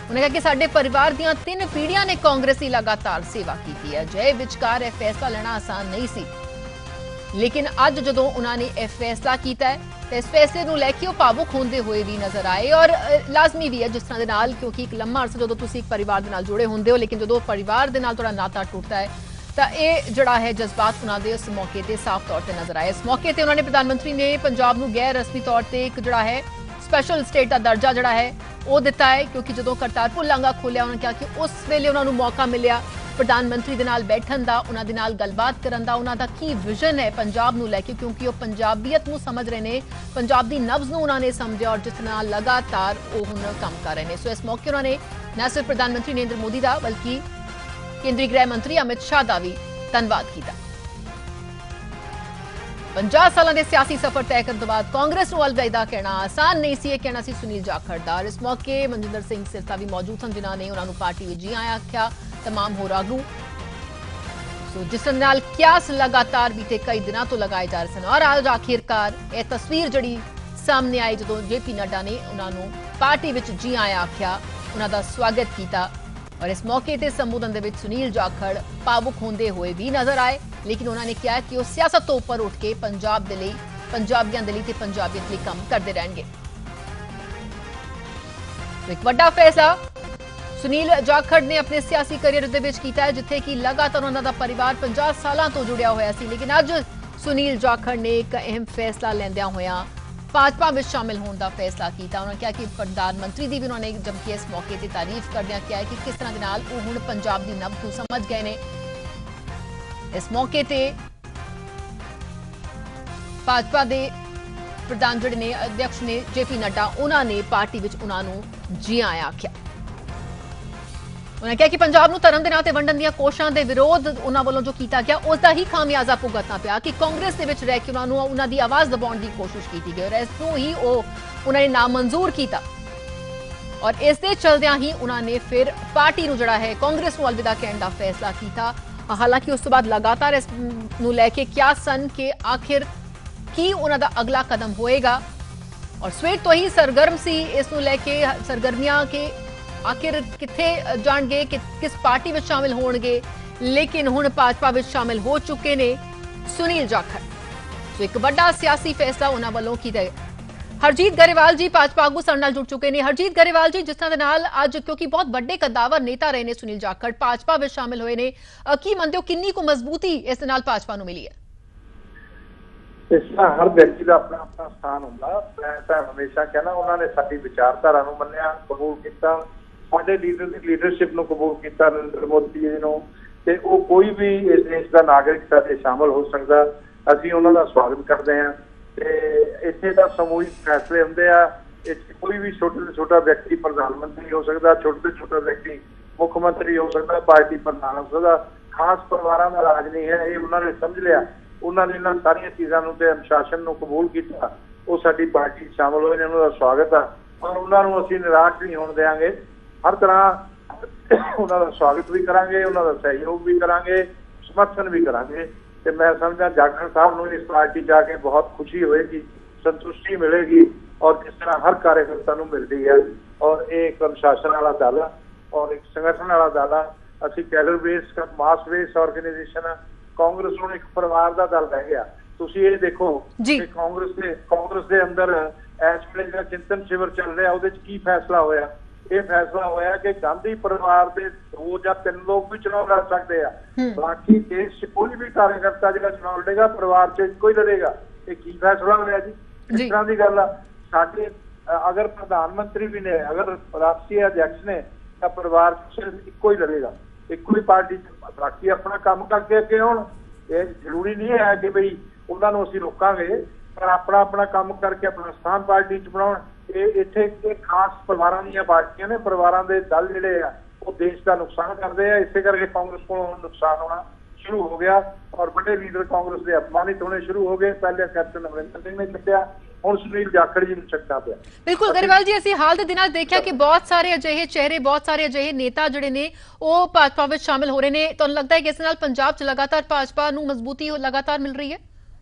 ਉਹਨੇ ਕਿਹਾ ਕਿ ਸਾਡੇ ਪਰਿਵਾਰ ਦੀਆਂ 3 ਪੀੜ੍ਹੀਆਂ ਨੇ ਕਾਂਗਰਸ ਦੀ ਲਗਾਤਾਰ ਸੇਵਾ ਕੀਤੀ ਹੈ। ਜੈ ਵਿਚਕਾਰ ਇਹ ਫੈਸਲਾ ਲੈਣਾ ਆਸਾਨ ਨਹੀਂ ਸੀ, ਲੇਕਿਨ ਅੱਜ ਜਦੋਂ ਉਹਨਾਂ ਨੇ ਇਹ ਫੈਸਲਾ ਕੀਤਾ ਹੈ ਤੇ ਇਸ ਫੈਸਲੇ ਨੂੰ ਲੈ ਕੇ ਉਹ ਭਾਵੁਕ ਹੁੰਦੇ ਹੋਏ ਵੀ ਨਜ਼ਰ ਆਏ ਔਰ ਲਾਜ਼ਮੀ ਵੀ ਹੈ ਜਿਸ ਤਰ੍ਹਾਂ ਦੇ ਨਾਲ, ਕਿਉਂਕਿ ਇੱਕ ਲੰਮਾ ਅਰਸਾ ਜਦੋਂ ਤੁਸੀਂ ਇੱਕ ਪਰਿਵਾਰ ਦੇ ਨਾਲ ਜੁੜੇ ਹੁੰਦੇ ਹੋ, ਲੇਕਿਨ ਜਦੋਂ ਪਰਿਵਾਰ ਦੇ ਨਾਲ ਤੁਹਾਡਾ ਨਾਤਾ ਟੁੱਟਦਾ ਹੈ ਤਾਂ ਇਹ ਜਿਹੜਾ ਹੈ ਜਜ਼ਬਾਤ ਉਹਨਾਂ ਦੇ ਉਸ ਮੌਕੇ ਤੇ ਸਾਫ਼ ਤੌਰ ਤੇ ਨਜ਼ਰ ਆਏ। ਇਸ ਮੌਕੇ ਤੇ ਉਹਨਾਂ ਨੇ ਪ੍ਰਧਾਨ ਮੰਤਰੀ ਨੇ ਪੰਜਾਬ ਨੂੰ ਗੈਰ ਰਸਮੀ ਤੌਰ ਤੇ ਇੱਕ ਜਿਹੜਾ ਹੈ ਸਪੈਸ਼ਲ ਸਟੇਟ ਦਾ ਦਰਜਾ ਜਿਹੜਾ ਹੈ ਉਹ ਦਿੱਤਾ ਹੈ, ਕਿਉਂਕਿ ਜਦੋਂ ਕਰਤਾਰਪੁਰ ਲਾਂਘਾ ਖੋਲਿਆ ਉਹਨਾਂ ਨੇ ਕਿਹਾ ਕਿ ਉਸ ਵੇਲੇ ਉਹਨਾਂ ਨੂੰ ਮੌਕਾ ਮਿਲਿਆ ਪ੍ਰਧਾਨ ਮੰਤਰੀ ਦੇ ਨਾਲ ਬੈਠਣ ਦਾ, ਉਹਨਾਂ ਦੇ ਨਾਲ ਗੱਲਬਾਤ ਕਰਨ ਦਾ, ਉਹਨਾਂ ਦਾ ਕੀ ਵਿਜ਼ਨ ਹੈ ਪੰਜਾਬ ਨੂੰ ਲੈ ਕੇ, ਕਿਉਂਕਿ ਉਹ ਪੰਜਾਬੀਅਤ ਨੂੰ ਸਮਝ ਰਹੇ ਨੇ, ਪੰਜਾਬ ਦੀ ਨਬਜ਼ ਨੂੰ ਉਹਨਾਂ ਨੇ ਸਮਝਿਆ ਔਰ ਜਿਸ ਨਾਲ ਲਗਾਤਾਰ ਉਹ ਹੁਣ ਕੰਮ ਕਰ ਰਹੇ ਨੇ। ਸੋ ਇਸ ਮੌਕੇ ਉਹਨਾਂ ਨੇ ਨਾ ਸਿਰਫ ਪ੍ਰਧਾਨ ਮੰਤਰੀ ਨਰਿੰਦਰ ਮੋਦੀ ਦਾ ਬਲਕਿ ਕੇਂਦਰੀ ਗ੍ਰਹਿ ਮੰਤਰੀ ਅਮਿਤ ਸ਼ਾਹ ਦਾ ਵੀ ਧੰਨਵਾਦ ਕੀਤਾ। 50 ਸਾਲਾਂ ਦੇ ਸਿਆਸੀ ਸਫ਼ਰ ਤੈਅ ਕਰਨ ਤੋਂ ਬਾਅਦ ਕਾਂਗਰਸ ਨੂੰ ਅਲਵਿਦਾ ਕਹਿਣਾ ਆਸਾਨ ਨਹੀਂ ਸੀ, ਇਹ ਕਹਿਣਾ ਸੀ ਸੁਨੀਲ ਜਾਖੜ ਦਾ। ਇਸ ਮੌਕੇ ਮਨਜਿੰਦਰ ਸਿੰਘ ਸਿਰਸਾ ਵੀ ਮੌਜੂਦ ਸਨ, ਜਿਨ੍ਹਾਂ ਨੇ ਉਹਨਾਂ ਨੂੰ ਪਾਰਟੀ ਵਿੱਚ ਜੀ ਆਇਆਂ ਆਖਿਆ। तमाम हो आगू सो जिस नाल क्यास लगातार बीते कई दिनों तो लगाए जा रहे सन और आज आखिरकार यह तस्वीर जी सामने आई जो JP नड्डा ने उन्होंने पार्टी विच जी आया आख्या, उन्होंने स्वागत किया और इस मौके ते संबोधन दे विच सुनील जाखड़ भावुक होंदे हुए भी नजर आए, लेकिन उन्होंने कहा कि वह सियासत तो उपर उठ के पंजाब दे लई, पंजाबियों दे लई ते पंजाबियत लई काम करते रहेंगे। तो एक वड्डा फैसला सुनील जाखड़ ने अपने सियासी करियर दे विच कीता है, जिथे कि लगातार उन्हां दा परिवार 50 सालां तो जुड़िया होया सी, लेकिन अज सुनील जाखड़ ने एक अहम फैसला लैंदियां होया भाजपा में शामिल होने का फैसला किया। उन्होंने कहा कि प्रधानमंत्री की भी उन्होंने जबकि इस मौके पर तारीफ करदे किया है कि किस तरह के नाल वो हुण पंजाब की नब्ज को समझ गए ने। इस मौके पर भाजपा के प्रधान जिहड़े ने अध्यक्ष ने JP नड्डा उन्होंने पार्टी विच उन्होंने जी आया आख्या। उन्होंने कहा कि पंजाब नूं धर्म के नां ते वंडण दीआं कोशिशां दे विरोध उन्हां वल्लों जो कीता गया उसका ही खामियाजा भुगतना पिया कि कांग्रेस दे विच रह के उन्हां दी आवाज़ दबाउण दी कोशिश की गई और इसनूं ही उन्होंने नामंजूर किया और इस दे चलदिआं ही उन्होंने फिर पार्टी नूं जिहड़ा है कांग्रेस नूं अलविदा कहण दा फैसला किया। हालांकि उस तो बाद लगातार इस नूं लैके क्या सन कि आखिर की उन्हां दा अगला कदम होएगा और स्वेट तो ही सरगर्म सी इस नूं लैके सरगर्मियां के आखिर किथे जाणगे कि किस पार्टी में शामिल होणगे, लेकिन हुण भाजपा में शामिल हो चुके ने सुनील जाखड़। तो एक बड़ा सियासी फैसला उन्हां वल्लों कीता है। हरजीत गरेवाल जी भाजपा आगू साडे नाल जुड़ चुके हैं। हरजीत गरेवाल जी, जिस तरह दे नाल अज क्योंकि बहुत बड़े कद्दावर नेता रहे ने सुनील जाखड़, भाजपा में शामिल होए ने, की मनदे हो किन्नी को मजबूती इस दे नाल भाजपा नूं मिली है? इस हर व्यक्ति का अपना अपना स्थान होंदा। मैं तो हमेशा कहना उन्होंने साडी विचारधारा नूं मन्निया, कबूल किया, साडे लीडर की लीडरशिप नूं कबूल किया नरेंद्र मोदी जी नूं, ते वो कोई भी इस देश का नागरिक साडे शामिल हो सकता। असीं उन्हां दा स्वागत करते हैं। ते इत्थे तां समूहिक फैसले हुंदे आ, इत्थे कोई भी छोटे तो छोटा व्यक्ति प्रधानमंत्री हो सकता, छोटे तो छोटा व्यक्ति मुख्यमंत्री हो सकता, पार्टी प्रधान हो सकता। खास परिवारां दा राज नहीं है, ये उन्होंने समझ लिया ਉਹਨਾਂ ਨੇ ਇਹਨਾਂ ਸਾਰੀਆਂ ਚੀਜ਼ਾਂ ਨੂੰ ਤੇ ਅਨੁਸ਼ਾਸਨ ਨੂੰ ਕਬੂਲ ਕੀਤਾ, ਉਹ ਸਾਡੀ ਪਾਰਟੀ 'ਚ ਸ਼ਾਮਲ ਹੋਏ ਨੇ, ਉਹਨਾਂ ਦਾ ਸਵਾਗਤ ਆ ਔਰ ਉਹਨਾਂ ਨੂੰ ਅਸੀਂ ਨਿਰਾਸ਼ ਨਹੀਂ ਹੋਣ ਦੇਵਾਂਗੇ। ਹਰ ਤਰ੍ਹਾਂ ਉਹਨਾਂ ਦਾ ਸਵਾਗਤ ਵੀ ਕਰਾਂਗੇ, ਉਹਨਾਂ ਦਾ ਸਹਿਯੋਗ ਵੀ ਕਰਾਂਗੇ, ਸਮਰਥਨ ਵੀ ਕਰਾਂਗੇ। ਤੇ ਮੈਂ ਸਮਝਦਾ ਜਾਖੜ ਸਾਹਿਬ ਨੂੰ ਇਸ ਪਾਰਟੀ 'ਚ ਆ ਕੇ ਬਹੁਤ ਖੁਸ਼ੀ ਹੋਏਗੀ, ਸੰਤੁਸ਼ਟੀ ਮਿਲੇਗੀ ਔਰ ਜਿਸ ਤਰ੍ਹਾਂ ਹਰ ਕਾਰਜਕਰਤਾ ਨੂੰ ਮਿਲਦੀ ਹੈ। ਔਰ ਇਹ ਇੱਕ ਅਨੁਸ਼ਾਸਨ ਵਾਲਾ ਦਲ ਆ ਔਰ ਇੱਕ ਸੰਗਠਨ ਵਾਲਾ ਦਲ ਆ। ਅਸੀਂ ਕੈਡਰ ਬੇਸ ਮਾਸ ਬੇਸ ਆਰਗੇਨਾਈਜੇਸ਼ਨ ਆ। ਕਾਂਗਰਸ ਹੁਣ ਇੱਕ ਪਰਿਵਾਰ ਦਾ ਦਲ ਰਹਿ ਗਿਆ। ਤੁਸੀਂ ਇਹ ਦੇਖੋ ਕਿ ਕਾਂਗਰਸ ਦੇ ਅੰਦਰ ਇਸ ਵੇਲੇ ਜਿਹੜਾ ਚਿੰਤਨ ਸ਼ਿਵਰ ਚੱਲ ਰਿਹਾ, ਉਹਦੇ 'ਚ ਕੀ ਫੈਸਲਾ ਹੋਇਆ? ਇਹ ਫੈਸਲਾ ਹੋਇਆ ਕਿ ਗਾਂਧੀ ਪਰਿਵਾਰ ਦੇ 2 ਜਾਂ 3 ਲੋਕ ਵੀ ਚੁਣਾਵ ਲੜ ਸਕਦੇ ਆ, ਬਾਕੀ ਦੇਸ਼ 'ਚ ਕੋਈ ਵੀ ਕਾਰਜਕਰਤਾ ਜਿਹੜਾ ਚੁਣਾਵ ਲੜੇਗਾ ਪਰਿਵਾਰ 'ਚ ਇੱਕੋ ਹੀ ਲੜੇਗਾ। ਇਹ ਕੀ ਫੈਸਲਾ ਹੋਇਆ ਜੀ? ਇਸ ਤਰ੍ਹਾਂ ਦੀ ਗੱਲ ਆ। ਸਾਡੇ ਅਗਰ ਪ੍ਰਧਾਨ ਮੰਤਰੀ ਵੀ ਨੇ, ਅਗਰ ਰਾਸ਼ਟਰੀ ਅਧਿਕਸ਼ ਨੇ, ਤਾਂ ਪਰਿਵਾਰ 'ਚ ਸਿਰਫ ਇੱਕੋ ਹੀ ਲੜੇਗਾ, ਇੱਕੋ ਹੀ ਪਾਰਟੀ 'ਚ। ਬਾਕੀ ਆਪਣਾ ਕੰਮ ਕਰਕੇ ਅੱਗੇ ਆਉਣ। ਇਹ ਜ਼ਰੂਰੀ ਨਹੀਂ ਹੈ ਕਿ ਬਈ ਉਹਨਾਂ ਨੂੰ ਅਸੀਂ ਰੋਕਾਂਗੇ, ਪਰ ਆਪਣਾ ਆਪਣਾ ਕੰਮ ਕਰਕੇ ਆਪਣਾ ਸਥਾਨ ਪਾਰਟੀ 'ਚ ਬਣਾਉਣ। ਇਹ ਇੱਥੇ ਇਹ ਖਾਸ ਪਰਿਵਾਰਾਂ ਦੀਆਂ ਪਾਰਟੀਆਂ ਨੇ, ਪਰਿਵਾਰਾਂ ਦੇ ਦਲ ਜਿਹੜੇ ਆ ਉਹ ਦੇਸ਼ ਦਾ ਨੁਕਸਾਨ ਕਰਦੇ ਆ। ਇਸੇ ਕਰਕੇ ਕਾਂਗਰਸ ਕੋਲੋਂ ਨੁਕਸਾਨ ਹੋਣਾ ਸ਼ੁਰੂ ਹੋ ਗਿਆ ਔਰ ਵੱਡੇ ਲੀਡਰ ਕਾਂਗਰਸ ਦੇ ਅਪਮਾਨਿਤ ਹੋਣੇ ਸ਼ੁਰੂ ਹੋ ਗਏ। ਪਹਿਲੇ ਕੈਪਟਨ ਅਮਰਿੰਦਰ ਸਿੰਘ ਨੇ ਛੱਡਿਆ, ਹੁਣ ਸੁਨੀਲ ਜਾਖੜ ਜੀ ਨੂੰ ਛੱਡਣਾ ਪਿਆ। ਬਿਲਕੁਲ ਗਰੇਵਾਲ ਜੀ, ਅਸੀਂ ਹਾਲ ਦੇ ਦਿਨਾਂ ਦੇਖਿਆ ਕਿ ਬਹੁਤ ਸਾਰੇ ਅਜਿਹੇ ਚਿਹਰੇ, ਬਹੁਤ ਸਾਰੇ ਅਜਿਹੇ ਨੇਤਾ ਜਿਹੜੇ ਨੇ ਉਹ ਭਾਜਪਾ ਵਿੱਚ ਸ਼ਾਮਿਲ ਹੋ ਰਹੇ ਨੇ। ਤੁਹਾਨੂੰ ਲੱਗਦਾ ਹੈ ਕਿ ਇਸ ਨਾਲ ਪੰਜਾਬ 'ਚ ਲਗਾਤਾਰ ਭਾਜਪਾ ਨੂੰ ਮਜ਼ਬੂਤੀ ਲਗਾਤਾਰ ਮਿਲ ਰਹੀ ਹੈ?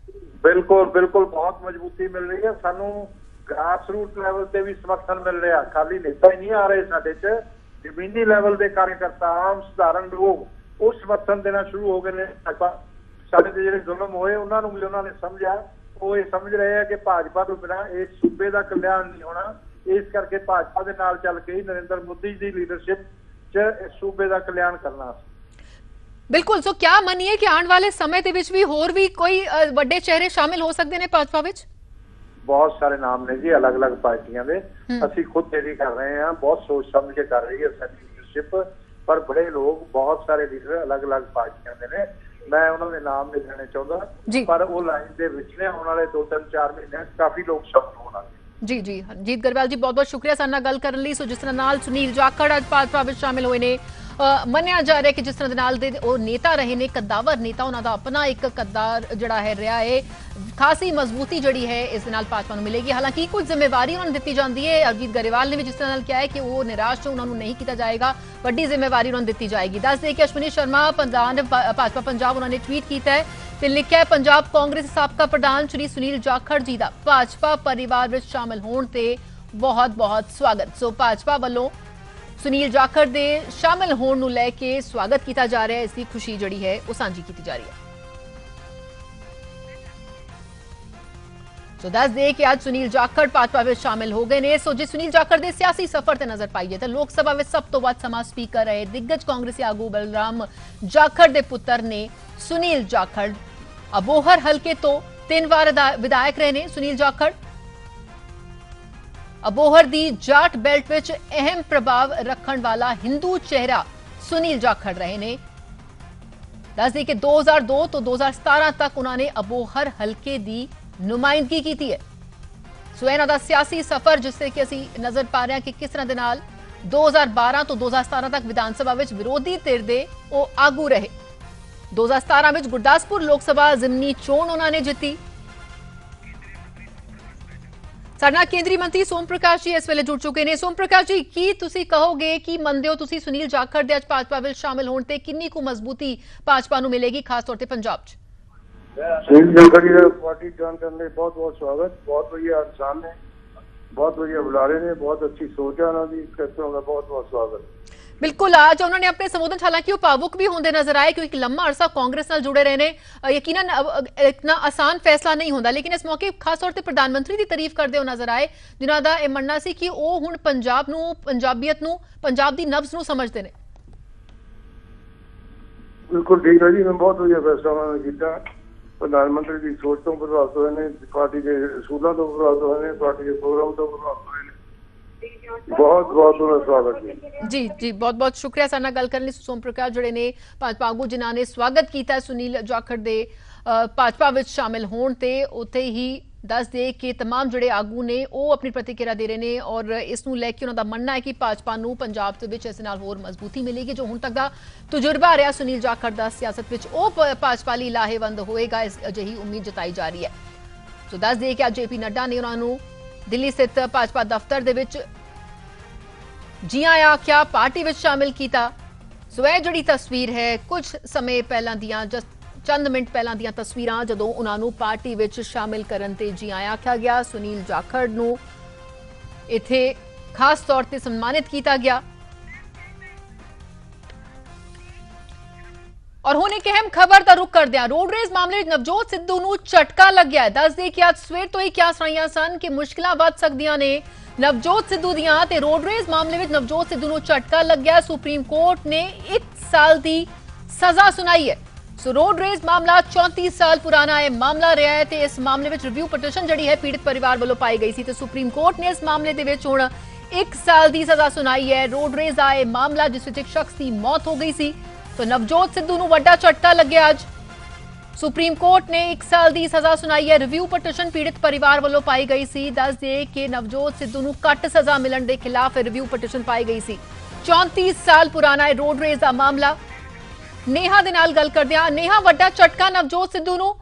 ਬਿਲਕੁਲ ਬਿਲਕੁਲ, ਬਹੁਤ ਮਜ਼ਬੂਤੀ ਮਿਲ ਰਹੀ ਹੈ। ਸਾਨੂੰ ਗ੍ਰਾਸ ਰੂਟ ਲੈਵਲ ਤੇ ਵੀ ਸਮਰਥਨ ਮਿਲ ਰਿਹਾ। ਖਾਲੀ ਨੇਤਾ ਹੀ ਨਹੀਂ ਆ ਰਹੇ ਸਾਡੇ 'ਚ, ਜ਼ਮੀਨੀ ਲੈਵਲ ਦੇ ਕਾਰਜਕਰਤਾ, ਆਮ ਸਧਾਰਨ ਲੋਕ ਉਹ ਸਮਰਥਨ ਦੇਣਾ ਸ਼ੁਰੂ ਹੋ ਗਏ ਨੇ। ਸਾਡੇ ਤੇ ਜਿਹੜੇ ਜ਼ੁਲਮ ਹੋਏ ਉਹਨਾਂ ਨੂੰ ਵੀ ਉਹਨਾਂ ਨੇ ਸਮਝਿਆ। ਉਹ ਇਹ ਸਮਝ ਰਹੇ ਆ ਕਿ ਭਾਜਪਾ ਤੋਂ ਬਿਨਾਂ ਇਸ ਸੂਬੇ ਦਾ ਕਲਿਆਣ ਨਹੀਂ ਹੋਣਾ। ਇਸ ਕਰਕੇ ਭਾਜਪਾ ਦੇ ਨਾਲ ਚੱਲ ਕੇ ਨਰਿੰਦਰ ਮੋਦੀ ਦੀ ਲੀਡਰਸ਼ਿਪ 'ਚ ਇਸ ਸੂਬੇ ਦਾ ਕਲਿਆਣ ਕਰਨਾ। ਬਿਲਕੁਲ। ਸੋ ਕਿਆ ਮੰਨੀਏ ਕਿ ਆਉਣ ਵਾਲੇ ਸਮੇਂ ਦੇ ਵਿੱਚ ਵੀ ਹੋਰ ਵੀ ਕੋਈ ਵੱਡੇ ਚਿਹਰੇ ਸ਼ਾਮਿਲ ਹੋ ਸਕਦੇ ਨੇ ਭਾਜਪਾ ਵਿੱਚ? ਬਹੁਤ ਸਾਰੇ ਨਾਮ ਨੇ ਜੀ ਅਲੱਗ-ਅਲੱਗ ਪਾਰਟੀਆਂ ਦੇ। ਅਸੀਂ ਖੁਦ ਤੇਰੀ ਕਰ ਰਹੇ ਹਾਂ, ਬਹੁਤ ਸੋਚ ਸਮਝ ਕੇ ਕਰ ਰਹੀ ਹੈ ਸਾਡੀ ਲੀਡਰਸ਼ਿਪ। ਪਰ ਬੜੇ ਲੋਕ, ਬਹੁਤ ਸਾਰੇ ਲੀਡਰ ਅਲੱਗ-ਅਲੱਗ ਪਾਰਟੀਆਂ ਦੇ ਨੇ। ਮੈਂ ਉਹਨਾਂ ਦੇ ਨਾਮ ਨਹੀਂ ਲੈਣੇ ਚਾਹੁੰਦਾ, ਪਰ ਉਹ ਲਾਈਨ ਦੇ ਵਿੱਚ ਨੇ। ਆਉਣ ਵਾਲੇ 2-3-4 ਮਹੀਨਿਆਂ ਕਾਫੀ ਲੋਕ ਸ਼ਾਮਲ ਹੋਣਗੇ। ਜੀ ਜੀ, ਹਰਜੀਤ ਗਰੇਵਾਲ ਜੀ ਬਹੁਤ ਬਹੁਤ ਸ਼ੁਕਰੀਆ ਸਾਡੇ ਨਾਲ ਗੱਲ ਕਰਨ ਲਈ। ਸੋ ਜਿਸ ਤਰ੍ਹਾਂ ਨਾਲ ਸੁਨੀਲ ਜਾਖੜ ਅੱਜ ਭਾਜਪਾ ਵਿੱਚ ਸ਼ਾਮਿਲ ਹੋਏ ਨੇ, ਮੰਨਿਆ ਜਾ ਰਿਹਾ ਕਿ ਜਿਸ ਤਰ੍ਹਾਂ ਦੇ ਨਾਲ ਦੇ ਉਹ ਨੇਤਾ ਰਹੇ ਨੇ, ਕੱਦਾਵਰ ਨੇਤਾ, ਉਹਨਾਂ ਦਾ ਆਪਣਾ ਇੱਕ ਕੱਦਾਰ ਜਿਹੜਾ ਹੈ ਰਿਹਾ ਹੈ। ਖਾਸੀ ਮਜ਼ਬੂਤੀ ਜਿਹੜੀ ਹੈ ਇਸ ਦੇ ਨਾਲ ਭਾਜਪਾ ਨੂੰ ਮਿਲੇਗੀ। ਹਾਲਾਂਕਿ ਕੁਝ ਜ਼ਿੰਮੇਵਾਰੀ ਉਹਨਾਂ ਨੂੰ ਦਿੱਤੀ ਜਾਂਦੀ ਹੈ। ਹਰਜੀਤ ਗਰੇਵਾਲ ਨੇ ਵੀ ਜਿਸ ਤਰ੍ਹਾਂ ਨਾਲ ਕਿਹਾ ਹੈ ਕਿ ਉਹ ਨਿਰਾਸ਼ ਉਹਨਾਂ ਨੂੰ ਨਹੀਂ ਕੀਤਾ ਜਾਏਗਾ, ਵੱਡੀ ਜ਼ਿੰਮੇਵਾਰੀ ਉਹਨਾਂ ਨੂੰ ਦਿੱਤੀ ਜਾਏਗੀ। ਦੱਸ ਦੇ ਕਿ ਅਸ਼ਵਨੀ ਸ਼ਰਮਾ ਭਾਜਪਾ ਪੰਜਾਬ ਉਹਨਾਂ ਨੇ ਟਵੀਟ ਕੀਤਾ ਹੈ ਤੇ ਲਿਖਿਆ ਹੈ, ਪੰਜਾਬ ਕਾਂਗਰਸ ਸਾਬਕਾ ਪ੍ਰਧਾਨ ਸ਼੍ਰੀ ਸੁਨੀਲ ਜਾਖੜ ਜੀ ਦਾ ਭਾਜਪਾ ਪਰਿਵਾਰ ਵਿੱਚ ਸ਼ਾਮਲ ਹੋਣ ਤੇ ਬਹੁਤ ਬਹੁਤ ਸਵਾਗਤ। ਸੋ ਭਾਜਪਾ ਵੱਲੋਂ ਸੁਨੀਲ ਜਾਖੜ ਦੇ ਸ਼ਾਮਿਲ ਹੋਣ ਨੂੰ ਲੈ ਕੇ ਸਵਾਗਤ ਕੀਤਾ ਜਾ ਰਿਹਾ ਹੈ। ਇਸ ਦੀ ਖੁਸ਼ੀ ਜਿਹੜੀ ਹੈ ਉਹ ਸਾਂਝੀ ਕੀਤੀ ਜਾ ਰਹੀ ਹੈ। ਸੋ ਦੱਸ ਦੇ ਕਿ ਅੱਜ ਸੁਨੀਲ ਜਾਖੜ ਭਾਜਪਾ ਵਿੱਚ ਸ਼ਾਮਿਲ ਹੋ ਗਏ ਨੇ। ਸੋ ਜੇ ਸੁਨੀਲ ਜਾਖੜ ਦੇ ਸਿਆਸੀ ਸਫ਼ਰ ਤੇ ਨਜ਼ਰ ਪਾਈਏ ਤਾਂ ਲੋਕ ਸਭਾ ਵਿੱਚ ਸਭ ਤੋਂ ਵੱਧ ਸਮਾਂ ਸਪੀਕਰ ਰਹੇ ਦਿੱਗਜ ਕਾਂਗਰਸੀ ਆਗੂ ਬਲਰਾਮ ਜਾਖੜ ਦੇ ਪੁੱਤਰ ਨੇ ਸੁਨੀਲ ਜਾਖੜ। ਅਬੋਹਰ ਹਲਕੇ ਤੋਂ 3 ਵਾਰ ਵਿਧਾਇਕ ਰਹੇ ਨੇ ਸੁਨੀਲ ਜਾਖੜ। ਅਬੋਹਰ ਦੀ ਜਾਟ ਬੈਲਟ ਵਿੱਚ ਅਹਿਮ ਪ੍ਰਭਾਵ ਰੱਖਣ ਵਾਲਾ ਹਿੰਦੂ ਚਿਹਰਾ ਸੁਨੀਲ ਜਾਖੜ ਰਹੇ ਨੇ। ਦੱਸਦੇ ਕਿ 2002 ਤੋਂ 2017 ਤੱਕ ਉਹਨਾਂ ਨੇ ਅਬੋਹਰ ਹਲਕੇ ਦੀ ਨੁਮਾਇੰਦਗੀ ਕੀਤੀ ਹੈ। ਸੋ ਇਹਨਾਂ ਦਾ ਸਿਆਸੀ ਸਫ਼ਰ ਜਿਸ ਤੇ ਕਿ ਅਸੀਂ ਨਜ਼ਰ ਪਾ ਰਹੇ ਹਾਂ ਕਿ ਕਿਸ ਤਰ੍ਹਾਂ ਦੇ ਨਾਲ 2012 ਤੋਂ 2017 ਤੱਕ ਵਿਧਾਨ ਸਭਾ ਵਿੱਚ ਵਿਰੋਧੀ ਧਿਰ ਦੇ ਉਹ ਆਗੂ ਰਹੇ। 2017 ਵਿੱਚ ਗੁਰਦਾਸਪੁਰ ਲੋਕ ਸਭਾ ਜ਼ਿਮਨੀ ਚੋਣ ਉਹਨਾਂ ਨੇ ਜਿੱਤੀ। ਸਾਡੇ ਨਾਲ ਕੇਂਦਰੀ ਮੰਤਰੀ ਸੋਮ ਪ੍ਰਕਾਸ਼ ਜੀ ਇਸ ਵੇਲੇ ਜੁੜ ਚੁੱਕੇ ਨੇ। ਸੋਮ ਪ੍ਰਕਾਸ਼ ਜੀ, ਕੀ ਤੁਸੀਂ ਕਹੋਗੇ, ਕੀ ਮੰਨਦੇ ਹੋ ਤੁਸੀਂ ਸੁਨੀਲ ਜਾਖੜ ਦੇ ਅੱਜ ਭਾਜਪਾ ਵਿੱਚ ਸ਼ਾਮਿਲ ਹੋਣ ਤੇ ਕਿੰਨੀ ਕੁ ਮਜ਼ਬੂਤੀ ਭਾਜਪਾ ਨੂੰ ਮਿਲੇਗੀ, ਖਾਸ ਤੌਰ ਤੇ ਪੰਜਾਬ 'ਚ? ਸੁਨੀਲ ਜਾਖੜ ਜੀ ਦਾ ਪਾਰਟੀ ਜੁਆਇਨ ਕਰਨ ਲਈ ਬਹੁਤ ਬਹੁਤ ਸਵਾਗਤ। ਬਹੁਤ ਵਧੀਆ ਇਨਸਾਨ ਨੇ, ਬਹੁਤ ਵਧੀਆ ਬੁਲਾਰੇ ਨੇ, ਬਹੁਤ ਅੱਛੀ ਸੋਚ ਹੈ ਉਹਨਾਂ ਦੀ। ਇਸ ਕਰਕੇ ਉਹਦਾ ਬਹੁਤ ਬਹੁਤ ਸਵਾਗਤ। ਬਿਲकुल, आज उन्होंने अपने संबोधन हालांकि वो भावुक भी होंगे नजर आए क्योंकि लंबा अरसा कांग्रेस नाल जुड़े रहे ने। यकीनन इतना आसान फैसला नहीं होता, लेकिन इस मौके खास तौर पर प्रधानमंत्री की तारीफ करते हुए नजर आए जिन्हां दा यह मनना सी कि वो हुण पंजाब नूं, पंजाबियत नूं, पंजाब दी नब्ज नूं समझदे ने। बिल्कुल ठीक है जी, मैं बहुत वधिया फैसला उन्होंने किया। प्रधानमंत्री की सोच तो प्रभावित हुए ने, पार्टी के असूलों तो प्रभावित हुए ने, पार्टी के प्रोग्राम तो प्रभावित हुए ने। बहुत बहुत स्वागत जी जी, बहुत बहुत शुक्रिया साडे नाल गल करन लई। सोम प्रकाश जिहड़े ने भाजपा आगू जिन्हां ने स्वागत किया सुनील जाखड़ दे भाजपा विच शामिल होण ते, उत्थे ही दस दे कि तमाम ਜਿਹੜੇ ਆਗੂ ਨੇ ਉਹ ਆਪਣੀ ਪ੍ਰਤੀਕਿਰਿਆ ਦੇ ਰਹੇ ਨੇ ਔਰ ਇਸ ਨੂੰ ਲੈ ਕੇ ਉਹਨਾਂ ਦਾ ਮੰਨਣਾ ਹੈ ਕਿ ਭਾਜਪਾ ਨੂੰ ਪੰਜਾਬ ਦੇ ਵਿੱਚ ਇਸ ਨਾਲ ਹੋਰ ਮਜ਼ਬੂਤੀ ਮਿਲੇਗੀ। ਜੋ ਹੁਣ ਤੱਕ ਦਾ ਤਜਰਬਾ ਰਿਹਾ ਸੁਨੀਲ ਜਾਖੜ ਦਾ ਸਿਆਸਤ ਵਿੱਚ ਉਹ ਭਾਜਪਾ ਲਈ ਲਾਹੇਵੰਦ ਹੋਏਗਾ, ਇਸ ਅਜਿਹੀ ਉਮੀਦ ਜਤਾਈ ਜਾ ਰਹੀ ਹੈ। ਸੋ ਦੱਸ ਦੇ ਕਿ ਅੱਜ ਜੇਪੀ ਨੱਡਾ ਨੇ ਉਹਨਾਂ ਨੂੰ ਦਿੱਲੀ ਸਥਿਤ ਭਾਜਪਾ ਦਫ਼ਤਰ ਦੇ ਵਿੱਚ ਜੀ ਆਇਆਂ ਆਖਿਆ, ਪਾਰਟੀ ਵਿੱਚ ਸ਼ਾਮਿਲ ਕੀਤਾ। ਸੋ ਇਹ ਜਿਹੜੀ ਤਸਵੀਰ ਹੈ ਕੁਝ ਸਮੇਂ ਪਹਿਲਾਂ ਦੀਆਂ ਚੰਦ ਮਿੰਟ ਪਹਿਲਾਂ ਦੀਆਂ ਤਸਵੀਰਾਂ ਜਦੋਂ ਉਹਨਾਂ ਨੂੰ ਪਾਰਟੀ ਵਿੱਚ ਸ਼ਾਮਿਲ ਕਰਨ ਤੇ ਜੀ ਆਇਆਂ ਆਖਿਆ ਗਿਆ। ਸੁਨੀਲ ਜਾਖੜ ਨੂੰ ਇੱਥੇ ਖਾਸ ਤੌਰ ਤੇ ਸਨਮਾਨਿਤ ਕੀਤਾ ਗਿਆ। और हुण एक अहम खबर का रुख करदे हां। रोड रेज मामले नवजोत सिद्धू नूं झटका लग्या है। दस दे कि अज सवेर तो ही क्या सुनाईयां सन कि मुश्किलां वध सकदियां ने नवजोत सिद्धू दियां ते रोड रेज मामले विच नवजोत सिद्धू नूं झटका लग्या। सुप्रीम कोर्ट ने 1 साल दी सजा सुनाई है। सो रोड रेज मामला 34 साल पुराना है मामला रहा है ते इस मामले विच रिव्यू पटिशन जिहड़ी है पीड़ित परिवार वालों पाई गई सी ते सुप्रीम कोर्ट ने इस मामले दे विच हुण 1 साल दी सजा सुनाई है। रोड रेज आए मामला जिस विच एक शख्स की मौत हो गई सी तो नवजोत सिद्धू नूं वड्डा झटका लग्या। अज सुप्रीम कोर्ट ने 1 साल दी सजा सुनाई है। रिव्यू पटिशन पीड़ित परिवार वालों पाई गई सी। दस दे कि नवजोत सिद्धू नूं घट सजा मिलण दे खिलाफ रिव्यू पटिशन पाई गई सी। 34 साल पुराना है रोड रेज दा मामला। नेहा दे नाल गल करदे हां। नेहा, वड्डा झटका नवजोत सिद्धू नूं?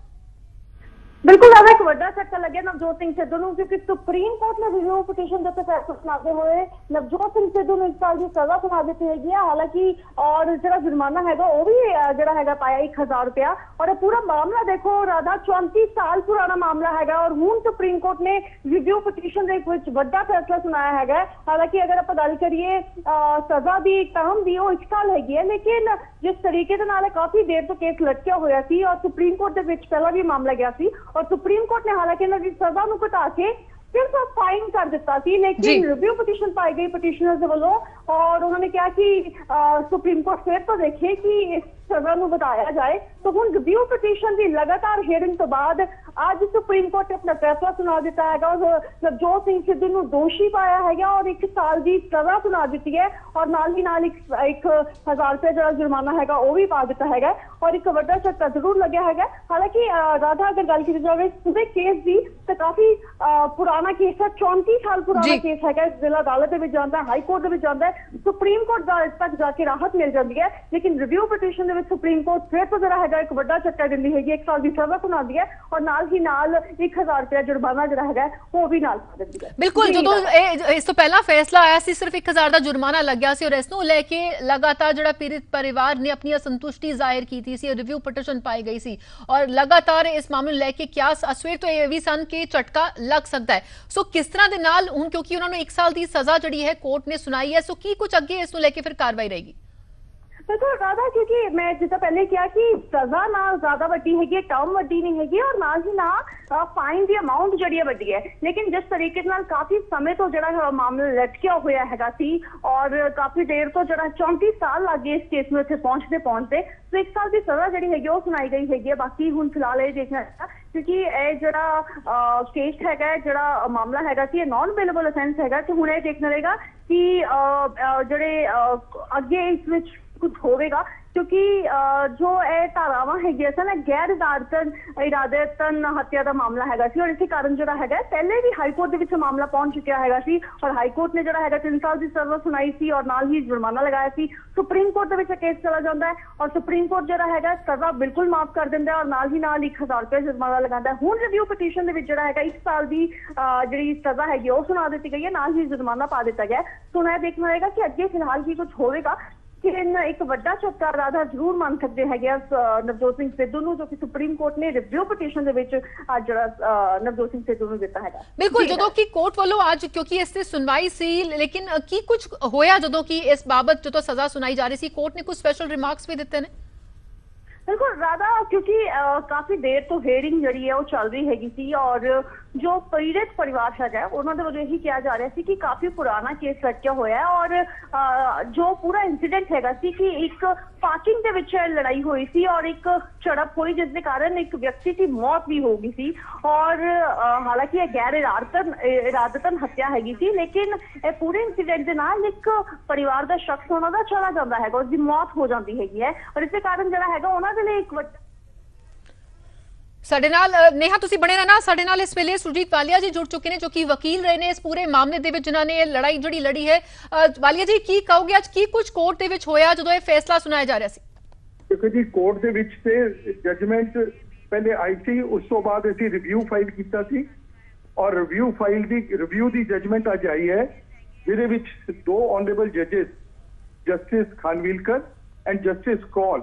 बिल्कुल दादा, एक वड्डा झटका लगे नवजोत सिंह सिद्धू नूं क्योंकि सुप्रीम कोर्ट ने रिव्यू पिटीशन के फैसला सुनाते हुए नवजोत सिंह सिद्धू नूं 1 साल की सजा सुना दी है। हालांकि और जो जुर्माना है वो भी जो पाया 1000 रुपया। और पूरा मामला देखो राधा 34 साल पुराना मामला है और हुण सुप्रीम कोर्ट ने रिव्यू पिटीशन के वड्डा फैसला सुनाया है। हालांकि अगर आप गल करिए सजा की टर्म की 1 साल है, लेकिन जिस तरीके के नाल काफी देर तो केस लटकिया होया सी और सुप्रीम कोर्ट के विच पहला भी मामला गया सी और सुप्रीम कोर्ट ने हालांकि इन्हां दी सजा नूं घटा के सिर्फ फाइन कर दिता सी। लेकिन रिव्यू पिटीशन पाई गई पिटीशनर्स वालों और उन्होंने कहा कि सुप्रीम कोर्ट फिर तो देखे कि इस सजा नूं बढ़ाया जाए। तो हुण रिव्यू पिटीशन की लगातार हेयरिंग तो बाद आज सुप्रीम कोर्ट ने अपना फैसला सुना दिता है और नवजोत सिंह सिद्धू नूं दोषी पाया है और 1 साल की सजा सुना दी है और नाल ही नाल 1000 रुपया जो जुर्माना है वो भी पा दिता है और एक वड्डा झटका जरूर लग्या है। हालांकि राधा अगर गल की जाए पूरे केस की तो काफी पुराना केस है, 34 साल पुराना केस है। जिला अदालत में जाता है, हाई कोर्ट में जाता है, सुप्रीम कोर्ट तक जाके राहत मिल जाती है। लेकिन रिव्यू पिटीशन सुप्रीम कोर्ट फिर तो जरा है एक वड्डा झटका दिंदी है, 1 साल की सजा सुना दी है और नाल ही नाल 1000 रुपया जुर्माना जरा है वो भी नाल पा दिंदी है। बिल्कुल, जो इस तो पहला फैसला आया सी सिर्फ 1000 का जुर्माना लग गया सी और इस नूं लेके लगातार जिहड़ा पीड़ित परिवार ने अपनी असंतुष्टि जाहिर की थी सी, रिव्यू पटिशन पाई गई सी और लगातार इस मामले लेके क्या असवेर तो ये भी सन कि झटका लग सकता है। सो किस तरह दे नाल हुण क्योंकि उन्होंने 1 साल की सजा जिहड़ी है कोर्ट ने सुनाई है, सो की कुछ अगे इस नूं लेके फिर कार्रवाई रहेगी? देखो राधा, क्योंकि मैं जितना पहले किया कि सजा ना ज्यादा वड्डी है, टर्म वड्डी नहीं हैगी और ना ही ना फाइन की अमाउंट जी वड्डी है। लेकिन जिस तरीके नाल काफी समय तो जो मामला लटकिया होया है और काफी देर तो जो 34 साल लग गए इस केस में इतने पहुंचते तो 1 साल की सजा जी है सुनाई गई है। बाकी हुण फिलहाल ये देखना है क्योंकि यह जो केस है जो मामला है नॉन बेलेबल ऑफेंस है तो हुण ये देखना रहेगा कि जोड़े अगे इस कुछ होगा क्योंकि जो ये धारावां है गैर इरादतन हत्या का मामला है और इसी कारण जो है पहले भी हाईकोर्ट के मामला पहुंच चुका है और हाईकोर्ट ने जो है 3 साल की सजा सुनाई सी और नाल ही जुर्माना लगाया सी। सुप्रीम कोर्ट के केस चला जाता है और सुप्रीम कोर्ट जो है सजा बिल्कुल माफ कर दिंदा है और नाल ही नाल 1000 रुपया जुर्माना लगाता है। हुण रिव्यू पिटीशन जो है 1 साल की जी सजा है वो सुना दी गई है, नाल ही जुर्माना पा दिता गया। तो मैं देखना रहेगा कि अगे फिलहाल ही कुछ होगा कि एक वड्डा झटका राधा जरूर मान सकते हैं नवजोत सिंह सिद्धू नूं जो कि सुप्रीम कोर्ट ने रिव्यू पिटीशन नवजोत सिंह सिद्धू नूं दिता है। बिल्कुल, जदों कि कोर्ट वालों आज क्योंकि इससे सुनवाई सी लेकिन की कुछ होया जदों कि इस बाबत जो सजा सुनाई जा रही सी कोर्ट ने कुछ स्पेशल रिमार्क्स भी दिते ने? बिल्कुल राधा, क्योंकि काफी देर तो हेयरिंग जी है वो चल रही हैगी और जो पीड़ित परिवार है उन्होंने वालों यही कहा जा रहा है कि काफी पुराना केस लटकिया होया है और जो पूरा इंसीडेंट है कि एक पार्किंग के विच लड़ाई हुई सी और एक झड़प हुई जिसके कारण एक व्यक्ति की मौत भी हो गई सी और हालांकि यह गैर इरादतन हत्या हैगी सी। लेकिन पूरे इंसीडेंट के नाल एक परिवार का शख्स उन्होंने चला जाता है और उसकी मौत हो जाती हैगी है और इस कारण जो है उन्होंने एक ਸਾਡੇ ਨਾਲ ਨੇਹਾ ਤੁਸੀਂ ਬਣੇ ਰਹਿਣਾ। ਸਾਡੇ ਨਾਲ ਇਸ ਵੇਲੇ ਸੁਰਜੀਤ ਵਾਲੀਆ ਜੀ ਜੁੜ ਚੁੱਕੇ ਨੇ ਜੋ ਕਿ ਵਕੀਲ ਰਹੇ ਨੇ ਇਸ ਪੂਰੇ ਮਾਮਲੇ ਦੇ ਵਿੱਚ, ਜਿਨ੍ਹਾਂ ਨੇ ਇਹ ਲੜਾਈ ਜਿਹੜੀ ਲੜੀ ਹੈ। ਵਾਲੀਆ ਜੀ ਕੀ ਕਹੋਗੇ, ਅੱਜ ਕੀ ਕੁਝ ਕੋਰਟ ਦੇ ਵਿੱਚ ਹੋਇਆ ਜਦੋਂ ਇਹ ਫੈਸਲਾ ਸੁਣਾਇਆ ਜਾ ਰਿਹਾ ਸੀ? ਦੇਖੋ ਜੀ, ਕੋਰਟ ਦੇ ਵਿੱਚ ਤੇ ਜਜਮੈਂਟ ਪਹਿਲੇ ਆਈ ਸੀ, ਉਸ ਤੋਂ ਬਾਅਦ ਅਸੀਂ ਰਿਵਿਊ ਫਾਈਲ ਕੀਤਾ ਸੀ ਔਰ ਰਿਵਿਊ ਦੀ ਜਜਮੈਂਟ ਅੱਜ ਆਈ ਹੈ, ਜਿਹਦੇ ਵਿੱਚ ਦੋ ਆਨਰੇਬਲ ਜजेस justice Khanwilkar and justice Kaul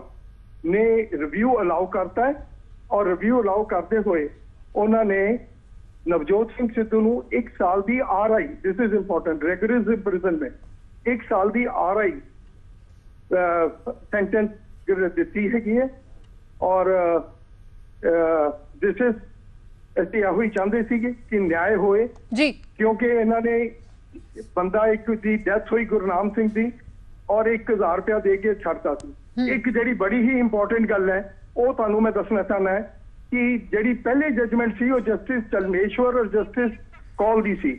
ਨੇ ਰਿਵਿਊ ਅਲਾउ ਕਰਤਾ ਹੈ ਔਰ ਰਿਵਿਊ ਅਲਾउ ਕਰਦੇ ਹੋਏ ਉਹਨਾਂ ਨੇ ਨਵਜੋਤ ਸਿੰਘ ਸਿੱਧੂ ਨੂੰ 1 ਸਾਲ ਦੀ RI, this is important, regular imprisonment 1 ਸਾਲ ਦੀ RI ਸੈਂਟੈਂਸ ਦਿੱਤੀ ਹੈਗੀ ਹੈ ਔਰ ਦਿਸ ਇਜ਼ ਅਸੀਂ ਇਹੋ ਹੀ ਚਾਹੁੰਦੇ ਸੀਗੇ ਕਿ ਨਿਆਂ ਹੋਏ ਜੀ, ਕਿਉਂਕਿ ਇਹਨਾਂ ਨੇ ਬੰਦਾ ਇੱਕ ਦੀ ਡੈਥ ਹੋਈ ਗੁਰਨਾਮ ਸਿੰਘ ਦੀ ਔਰ 1000 ਰੁਪਇਆ ਦੇ ਕੇ ਛੱਡਤਾ ਸੀ। ਇੱਕ ਜਿਹੜੀ ਬੜੀ ਹੀ ਇੰਪੋਰਟੈਂਟ ਗੱਲ ਹੈ ਉਹ ਤੁਹਾਨੂੰ ਮੈਂ ਦੱਸਣਾ ਚਾਹੁੰਦਾ ਹੈ ਕਿ ਜਿਹੜੀ ਪਹਿਲੇ ਜਜਮੈਂਟ ਸੀ ਉਹ ਜਸਟਿਸ ਚਲਮੇਸ਼ਵਰ ਔਰ ਜਸਟਿਸ ਕੌਲ ਦੀ ਸੀ।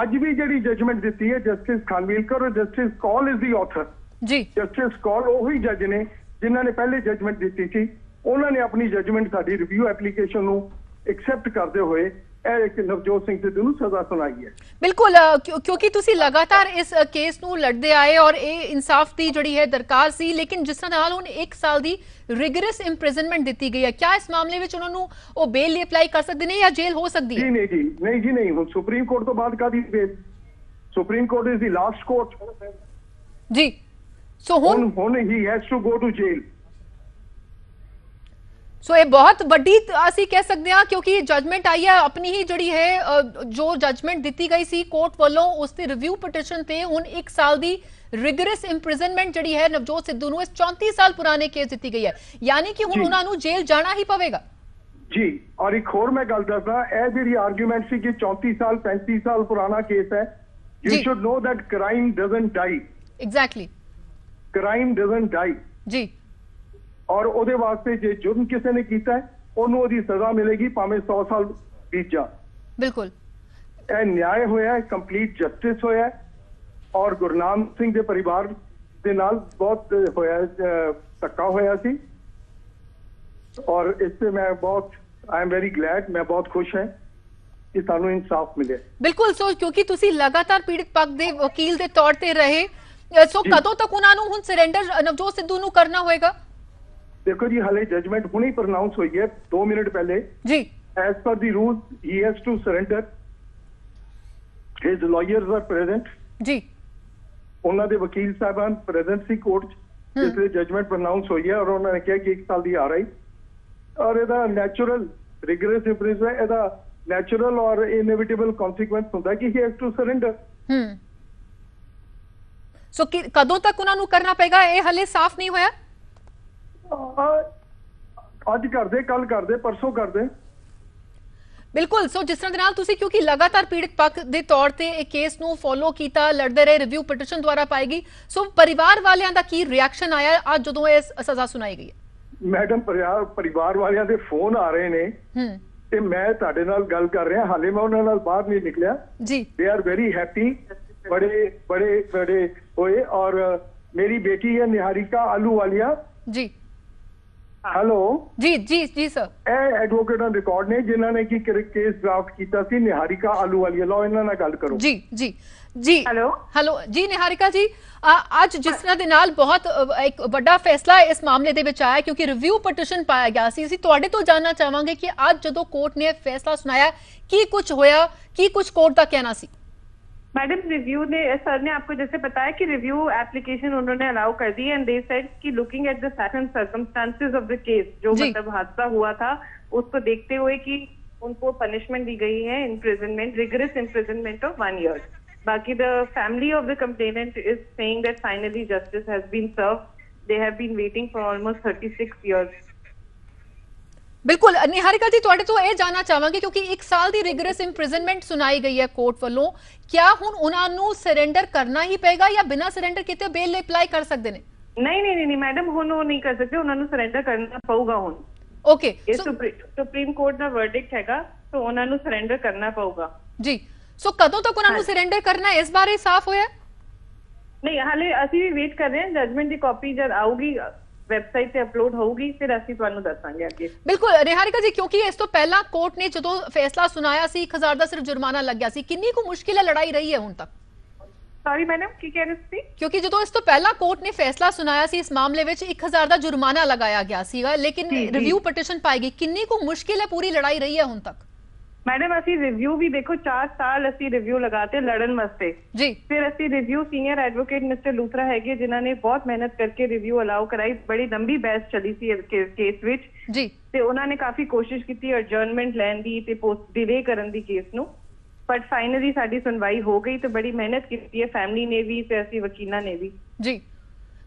ਅੱਜ ਵੀ ਜਿਹੜੀ ਜਜਮੈਂਟ ਦਿੱਤੀ ਹੈ ਜਸਟਿਸ ਖਾਨਵਿਲਕਰ ਔਰ justice call is the author ਜੀ। ਜਸਟਿਸ ਕੌਲ ਉਹੀ ਜੱਜ ਨੇ ਜਿਨ੍ਹਾਂ ਨੇ ਪਹਿਲੇ ਜਜਮੈਂਟ ਦਿੱਤੀ ਸੀ। ਉਹਨਾਂ ਨੇ ਆਪਣੀ ਜਜਮੈਂਟ ਸਾਡੀ ਰਿਵਿਊ ਐਪਲੀਕੇਸ਼ਨ ਨੂੰ ਐਕਸੈਪਟ ਕਰਦੇ ਹੋਏ ਇਹ ਇੱਕ ਨਵਜੋਤ ਸਿੰਘ ਸਿੱਧੂ ਨੂੰ ਸਜ਼ਾ ਸੁਣਾਈ ਹੈ। ਬਿਲਕੁਲ, ਕਿਉਂਕਿ ਤੁਸੀਂ ਲਗਾਤਾਰ ਇਸ ਕੇਸ ਨੂੰ ਲੜਦੇ ਆਏ ਔਰ ਇਹ ਇਨਸਾਫ ਦੀ ਜਿਹੜੀ ਹੈ ਦਰਕਾਰ ਸੀ, ਲੇਕਿਨ ਜਿਸ ਤਰ੍ਹਾਂ ਨਾਲ ਹੁਣ 1 ਸਾਲ ਦੀ ਰਿਗਰਸ ਇੰਪ੍ਰਿਜ਼ਨਮੈਂਟ ਦਿੱਤੀ ਗਈ ਹੈ, ਕਿਆ ਇਸ ਮਾਮਲੇ ਵਿੱਚ ਉਹਨਾਂ ਨੂੰ ਉਹ ਬੇਲ ਲਈ ਅਪਲਾਈ ਕਰ ਸਕਦੇ ਨੇ ਜਾਂ ਜੇਲ੍ਹ ਹੋ ਸਕਦੀ ਹੈ? ਨਹੀਂ, ਹੁਣ ਸੁਪਰੀਮ ਕੋਰਟ ਤੋਂ ਬਾਅਦ ਕਾਦੀ bail? Supreme court is the last court ਜੀ। ਸੋ ਹੁਣ he has to go to jail. So ਇਹ ਬਹੁਤ ਵੱਡੀ ਅਸੀਂ ਕਹਿ ਸਕਦੇ ਹਾਂ, ਕਿਉਂਕਿ ਜਜਮੈਂਟ ਆਈ ਹੈ ਆਪਣੀ ਹੀ ਜਿਹੜੀ ਹੈ ਜੋ ਜਜਮੈਂਟ ਦਿੱਤੀ ਗਈ ਸੀ ਕੋਰਟ ਵੱਲੋਂ ਉਸ ਦੀ ਰਿਵਿਊ ਪਟੀਸ਼ਨ ਤੇ ਹੁਣ 1 ਸਾਲ ਦੀ ਰਿਗਰਸ ਇੰਪ੍ਰਿਜ਼ਨਮੈਂਟ ਜਿਹੜੀ ਹੈ ਨਵਜੋਤ ਸਿੱਧੂ ਨੂੰ ਇਸ 34 ਸਾਲ ਪੁਰਾਣੇ ਕੇਸ ਦਿੱਤੀ ਗਈ ਹੈ, ਯਾਨੀ ਕਿ ਹੁਣ ਉਹਨਾਂ ਨੂੰ ਜੇਲ੍ਹ ਜਾਣਾ ਹੀ ਪਵੇਗਾ ਜੀ। ਔਰ ਇੱਕ ਹੋਰ ਮੈਂ ਗੱਲ ਦੱਸਦਾ, ਇਹ ਜਿਹੜੀ ਆਰਗੂਮੈਂਟ ਸੀ ਕਿ 34 ਸਾਲ 35 ਸਾਲ ਪੁਰਾਣਾ ਕੇਸ ਹੈ, you should know that crime doesn't die. Exactly, crime doesn't die ਜੀ। ਔਰ ਉਹਦੇ ਵਾਸਤੇ ਜੇ ਜੁਰਮ ਕਿਸੇ ਨੇ ਕੀਤਾ ਹੈ ਉਹਨੂੰ ਉਹਦੀ ਸਜ਼ਾ ਮਿਲੇਗੀ ਭਾਵੇਂ 100 ਸਾਲ ਬੀਤ ਜਾ। ਬਿਲਕੁਲ, ਇਹ ਨਿਆਂ ਹੋਇਆ ਹੈ, ਕੰਪਲੀਟ ਜਸਟਿਸ ਹੋਇਆ ਹੈ ਔਰ ਗੁਰਨਾਮ ਸਿੰਘ ਦੇ ਪਰਿਵਾਰ ਦੇ ਨਾਲ ਬਹੁਤ ਹੋਇਆ, ਧੱਕਾ ਹੋਇਆ ਸੀ ਔਰ ਇਸ ਤੇ ਮੈਂ ਬਹੁਤ ਆਈ ਐਮ ਵੈਰੀ ਗਲੈਡ, ਮੈਂ ਬਹੁਤ ਖੁਸ਼ ਹਾਂ ਕਿ ਸਾਨੂੰ ਇਨਸਾਫ ਮਿਲਿਆ। ਬਿਲਕੁਲ। ਸੋ ਕਿਉਂਕਿ ਤੁਸੀਂ ਲਗਾਤਾਰ ਪੀੜਤ ਪੱਖ ਦੇ ਵਕੀਲ ਦੇ ਤੌਰ ਤੇ ਰਹੇ, ਸੋ ਕਦੋਂ ਤੱਕ ਉਹਨਾਂ ਨੂੰ ਹੁਣ ਸਰੈਂਡਰ ਨਵਜੋਤ ਸਿੱਧੂ ਨੂੰ ਕਰਨਾ ਹੋਏਗਾ? ਦੇਖੋ ਜੀ, ਹਾਲੇ ਜਜਮੈਂਟ ਹੁਣੇ ਪ੍ਰਨਾਉਂਸ ਹੋਈ ਹੈ 2 ਮਿੰਟ ਪਹਿਲੇ ਜੀ। As per the rule he has to surrender, his lawyers are present ਜੀ। ਉਹਨਾਂ ਦੇ ਵਕੀਲ ਸਾਹਿਬਾਨ ਪ੍ਰੈਜ਼ੈਂਟ ਸੀ ਕੋਰਟ 'ਚ ਜਿਸ ਲਈ ਜਜਮੈਂਟ ਪ੍ਰਨਾਉਂਸ ਹੋਈ ਹੈ ਔਰ ਉਹਨਾਂ ਨੇ ਕਿਹਾ ਕਿ 1 ਸਾਲ ਦੀ RI ਔਰ ਇਹਦਾ ਨੈਚੁਰਲ ਰਿਗਰਸ ਇੰਪ੍ਰਿਜ਼ਨਮੈਂਟ, ਇਹਦਾ ਨੈਚੁਰਲ ਔਰ ਇਨਐਵਿਟੇਬਲ ਕਨਸੀਕੁਐਂਸ ਹੁੰਦਾ ਕਿ ਹੀ ਹੈਜ਼ ਟੂ ਸਰੈਂਡਰ। ਸੋ ਕਦੋਂ ਤੱਕ ਉਹਨਾਂ ਨੂੰ ਕਰਨਾ ਪਏਗਾ ਇਹ ਹਲੇ ਸਾਫ਼ ਨਹੀਂ ਹੋਇਆ? ਅੱਜ ਕਰਦੇ, ਕੱਲ ਕਰਦੇ, ਪਰਸੋਂ ਕਰਦੇ। ਬਿਲਕੁਲ। ਸੋ ਜਿਸ ਤਰ੍ਹਾਂ ਦੇ ਨਾਲ ਤੁਸੀਂ ਕਿਉਂਕਿ ਲਗਾਤਾਰ ਪੀੜਤ ਪੱਖ ਦੇ ਤੌਰ ਤੇ ਇਹ ਕੇਸ ਨੂੰ ਫੋਲੋ ਕੀਤਾ, ਲੜਦੇ ਰਹੇ, ਰਿਵਿਊ ਪਟੀਸ਼ਨ ਦੁਆਰਾ ਪਾਏਗੀ, ਸੋ ਪਰਿਵਾਰ ਵਾਲਿਆਂ ਦਾ ਕੀ ਰਿਐਕਸ਼ਨ ਆਇਆ ਅੱਜ ਜਦੋਂ ਇਹ ਸਜ਼ਾ ਸੁਣਾਈ ਗਈ ਹੈ? ਮੈਡਮ, ਪਰਿਵਾਰ ਵਾਲਿਆਂ ਦੇ ਫੋਨ ਆ ਰਹੇ ਨੇ ਤੇ ਮੈਂ ਤੁਹਾਡੇ ਨਾਲ ਗੱਲ ਕਰ ਰਿਹਾ, ਹਾਲੇ ਮੈਂ ਉਹਨਾਂ ਨਾਲ ਬਾਹਰ ਨਹੀਂ ਨਿਕਲਿਆ ਜੀ। ਦੇ ਆਰ ਵੈਰੀ ਹੈਪੀ, ਬੜੇ ਹੋਏ। ਔਰ ਮੇਰੀ ਬੇਟੀ ਹੈ ਨਿਹਾਰਿਕਾ ਆਲੂਵਾਲੀਆ ਜੀ। ਹੈਲੋ ਜੀ ਸਰ। ਇਹ ਐਡਵੋਕੇਟ ਔਨ ਰਿਕਾਰਡ ਨੇ ਜਿਨ੍ਹਾਂ ਨੇ ਕੀ ਕੇਸ ਡਰਾਫਟ ਕੀਤਾ ਸੀ, ਨਿਹਾਰਿਕਾ ਆਲੂਵਾਲੀਆ। ਲਓ ਇਹਨਾਂ ਨਾਲ ਗੱਲ ਕਰੋ। ਜੀ ਹੈਲੋ ਜੀ ਨਿਹਾਰਿਕਾ ਜੀ, ਅੱਜ ਜਿਸ ਤਰ੍ਹਾਂ ਦੇ ਨਾਲ ਬਹੁਤ ਇੱਕ ਵੱਡਾ ਫੈਸਲਾ ਇਸ ਮਾਮਲੇ ਦੇ ਵਿੱਚ ਆਇਆ ਕਿਉਂਕਿ ਰਿਵਿਊ ਪਟੀਸ਼ਨ ਪਾਇਆ ਗਿਆ ਸੀ, ਅਸੀਂ ਤੁਹਾਡੇ ਤੋਂ ਜਾਨਣਾ ਚਾਹਾਂਗੇ ਕਿ ਅੱਜ ਜਦੋਂ ਕੋਰਟ ਨੇ फैसला सुनाया ਕੀ ਕੁਝ ਹੋਇਆ, ਕੀ ਕੁਝ ਕੋਰਟ ਦਾ ਕਹਿਣਾ ਸੀ? मैडम, रिव्यू ने सर ने आपको जैसे बताया कि रिव्यू एप्लीकेशन उन्होंने अलाउ कर दी एंड दे सेड कि looking at the facts and circumstances of the case, जो मतलब हादसा हुआ था उसको देखते हुए कि उनको पनिशमेंट दी गई है imprisonment, rigorous imprisonment of 1 year। बाकी the family of the complainant is saying that finally justice has been served. They have been waiting for almost 36 years। बिल्कुल निहारिका जी, ਤੁਹਾਡੇ ਤੋਂ ਇਹ ਜਾਨਣਾ ਚਾਹਾਂਗੇ ਕਿਉਂਕਿ 1 ਸਾਲ ਦੀ ਰਿਗਰਸ ਇੰਪ੍ਰਿਜ਼ਨਮੈਂਟ ਸੁਣਾਈ ਗਈ ਹੈ ਕੋਰਟ ਵੱਲੋਂ, ਕਿਆ ਹੁਣ ਉਹਨਾਂ ਨੂੰ ਸਰੈਂਡਰ ਕਰਨਾ ਹੀ ਪਏਗਾ ਜਾਂ ਬਿਨਾਂ ਸਰੈਂਡਰ ਕੀਤੇ ਬੇਲ ਲਈ ਅਪਲਾਈ ਕਰ ਸਕਦੇ ਨੇ? ਨਹੀਂ ਮੈਡਮ, ਹੁਣ ਉਹ ਨਹੀਂ ਕਰ ਸਕਦੇ, ਉਹਨਾਂ ਨੂੰ ਸਰੈਂਡਰ ਕਰਨਾ ਪਊਗਾ ਹੁਣ। ਓਕੇ, ਇਹ ਸੁਪਰੀਮ ਕੋਰਟ ਦਾ ਵਰਡਿਕਟ ਹੈਗਾ, ਤਾਂ ਉਹਨਾਂ ਨੂੰ ਸਰੈਂਡਰ ਕਰਨਾ ਪਊਗਾ ਜੀ। ਸੋ ਕਦੋਂ ਤੱਕ ਉਹਨਾਂ ਨੂੰ ਸਰੈਂਡਰ ਕਰਨਾ ਹੈ ਇਸ ਬਾਰੇ ਸਾਫ਼ ਹੋਇਆ? ਨਹੀਂ, ਹਾਲੇ ਅਸੀਂ ਵੀ ਵੇਟ ਕਰ ਰਹੇ ਹਾਂ, ਜਜਮੈਂਟ ਦੀ ਕਾਪੀ ਜਦ ਆਊਗੀ ਵੈਬਸਾਈਟ ਤੇ ਅਪਲੋਡ ਹੋਊਗੀ, ਫਿਰ ਅਸੀਂ ਤੁਹਾਨੂੰ ਦੱਸਾਂਗੇ ਅੱਗੇ। ਬਿਲਕੁਲ ਨਿਹਾਰਿਕਾ ਜੀ, ਕਿਉਂਕਿ ਇਸ ਤੋਂ ਪਹਿਲਾਂ ਕੋਰਟ ਨੇ ਜਦੋਂ ਫੈਸਲਾ ਸੁਣਾਇਆ ਸੀ 1000 ਦਾ ਸਿਰਫ ਜੁਰਮਾਨਾ ਲੱਗਿਆ ਸੀ, ਕਿੰਨੀ ਕੁ ਮੁਸ਼ਕਿਲ ਹੈ ਲੜਾਈ ਰਹੀ ਹੈ ਹੁਣ ਤੱਕ? ਸੌਰੀ ਮੈਡਮ, ਕੀ ਕਹਿ ਰਹੇ ਸੀ? ਕਿਉਂਕਿ ਜਦੋਂ ਇਸ ਤੋਂ ਪਹਿਲਾਂ ਕੋਰਟ ਨੇ ਫੈਸਲਾ ਸੁਣਾਇਆ ਸੀ ਇਸ ਮਾਮਲੇ ਵਿੱਚ 1000 ਦਾ ਜੁਰਮਾਨਾ ਲਗਾਇਆ ਗਿਆ ਸੀਗਾ, ਲੇਕਿਨ ਰਿਵਿਊ ਪਟੀਸ਼ਨ ਪਾਈ ਗਈ, ਕਿੰਨੀ ਕੁ ਮੁਸ਼ਕਿਲ ਹੈ ਪੂਰੀ ਲੜਾਈ ਰਹੀ ਹੈ ਹੁਣ ਤੱਕ? ਮੈਡਮ ਅਸੀਂ ਰਿਵਿਊ ਵੀ ਦੇਖੋ 4 ਸਾਲ ਅਸੀਂ ਰਿਵਿਊ ਲਗਾਤੇ ਲੜਨ ਵਾਸਤੇ ਜੀ, ਫਿਰ ਅਸੀਂ review senior advocate mister Luthra ਹੈਗੇ ਜਿਨ੍ਹਾਂ ਨੇ ਬਹੁਤ ਮਿਹਨਤ ਕਰਕੇ ਰਿਵਿਊ ਅਲਾਉ ਕਰਾਈ, ਬੜੀ ਲੰਬੀ ਬਹਿਸ ਚੱਲੀ ਸੀ ਇਸ ਕੇਸ ਵਿੱਚ ਜੀ, ਤੇ ਉਹਨਾਂ ਨੇ ਕਾਫੀ ਕੋਸ਼ਿਸ਼ ਕੀਤੀ ਅਡਜਰਨਮੈਂਟ ਲੈਣ ਦੀ ਤੇ ਪੋਸਟ ਡਿਲੇ ਕਰਨ ਦੀ ਕੇਸ ਨੂੰ, ਬਟ ਫਾਈਨਲੀ ਸਾਡੀ ਸੁਣਵਾਈ ਹੋ ਗਈ ਤੇ ਬੜੀ ਮਿਹਨਤ ਕੀਤੀ ਹੈ ਫੈਮਿਲੀ ਨੇ ਵੀ ਤੇ ਅਸੀਂ ਵਕੀਲਾਂ ਨੇ ਵੀ। ਜੀ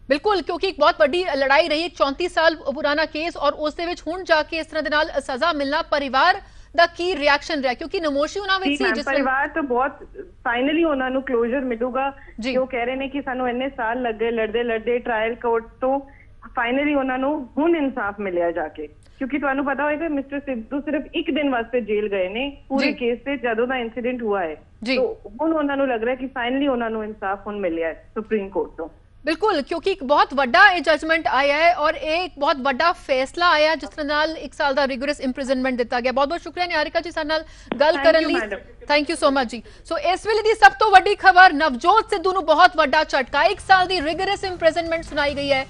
ਬਿਲकुल, क्योंकि एक बहुत बड़ी लड़ाई रही है, 34 साल पुराना केस और उस दे विच हुण जाके इस तरह दे नाल सजा मिलना, परिवार ਦਾ ਕੀ ਰਿਐਕਸ਼ਨ ਰਿਹਾ? ਕਿਉਂਕਿ ਨਮੋਸ਼ੀ ਉਹਨਾਂ ਵਿੱਚ ਸੀ ਜਿਸ ਪਰਿਵਾਰ ਤੋਂ ਬਹੁਤ ਫਾਈਨਲੀ ਉਹਨਾਂ ਨੂੰ ਕਲੋਜ਼ਰ ਮਿਲੂਗਾ, ਜੋ ਕਹਿ ਰਹੇ ਨੇ ਕਿ ਸਾਨੂੰ ਇੰਨੇ ਸਾਲ ਲੱਗ ਗਏ ਲੜਦੇ ਲੜਦੇ ਟ੍ਰਾਇਲ ਕੋਰਟ ਤੋਂ, ਫਾਈਨਲੀ ਉਹਨਾਂ ਨੂੰ ਹੁਣ ਇਨਸਾਫ ਮਿਲਿਆ ਜਾ ਕੇ। ਕਿਉਂਕਿ ਤੁਹਾਨੂੰ ਪਤਾ ਹੋਏਗਾ ਮਿਸਟਰ ਸਿੱਧੂ ਸਿਰਫ 1 ਦਿਨ ਵਾਸਤੇ ਜੇਲ੍ਹ ਗਏ ਨੇ ਪੂਰੇ ਕੇਸ ਤੇ ਜਦੋਂ ਦਾ ਇਨਸੀਡੈਂਟ ਹੋਇਆ ਹੈ, तो ਹੁਣ ਉਹਨਾਂ ਨੂੰ ਲੱਗ ਰਿਹਾ ਕਿ ਫਾਈਨਲੀ ਉਹਨਾਂ ਨੂੰ ਇਨਸਾਫ ਹੁਣ ਮਿਲਿਆ ਹੈ ਸੁਪਰੀਮ ਕੋਰਟ ਤੋਂ। बिल्कुल, क्योंकि एक बहुत बड़ा जजमेंट आया है और एक बहुत बड़ा फैसला आया जिस तरह नाल 1 साल का रिगरस इंप्रिजनमेंट दिता गया। बहुत बहुत शुक्रिया निहारिका जी साडे नाल गल करन लई, थैंक यू सो मच जी। सो इस वेले दी सब तो वड्डी खबर, नवजोत सिद्धू नूं बहुत बड़ा झटका, 1 साल की रिगरस इंप्रिजनमेंट सुनाई गई है,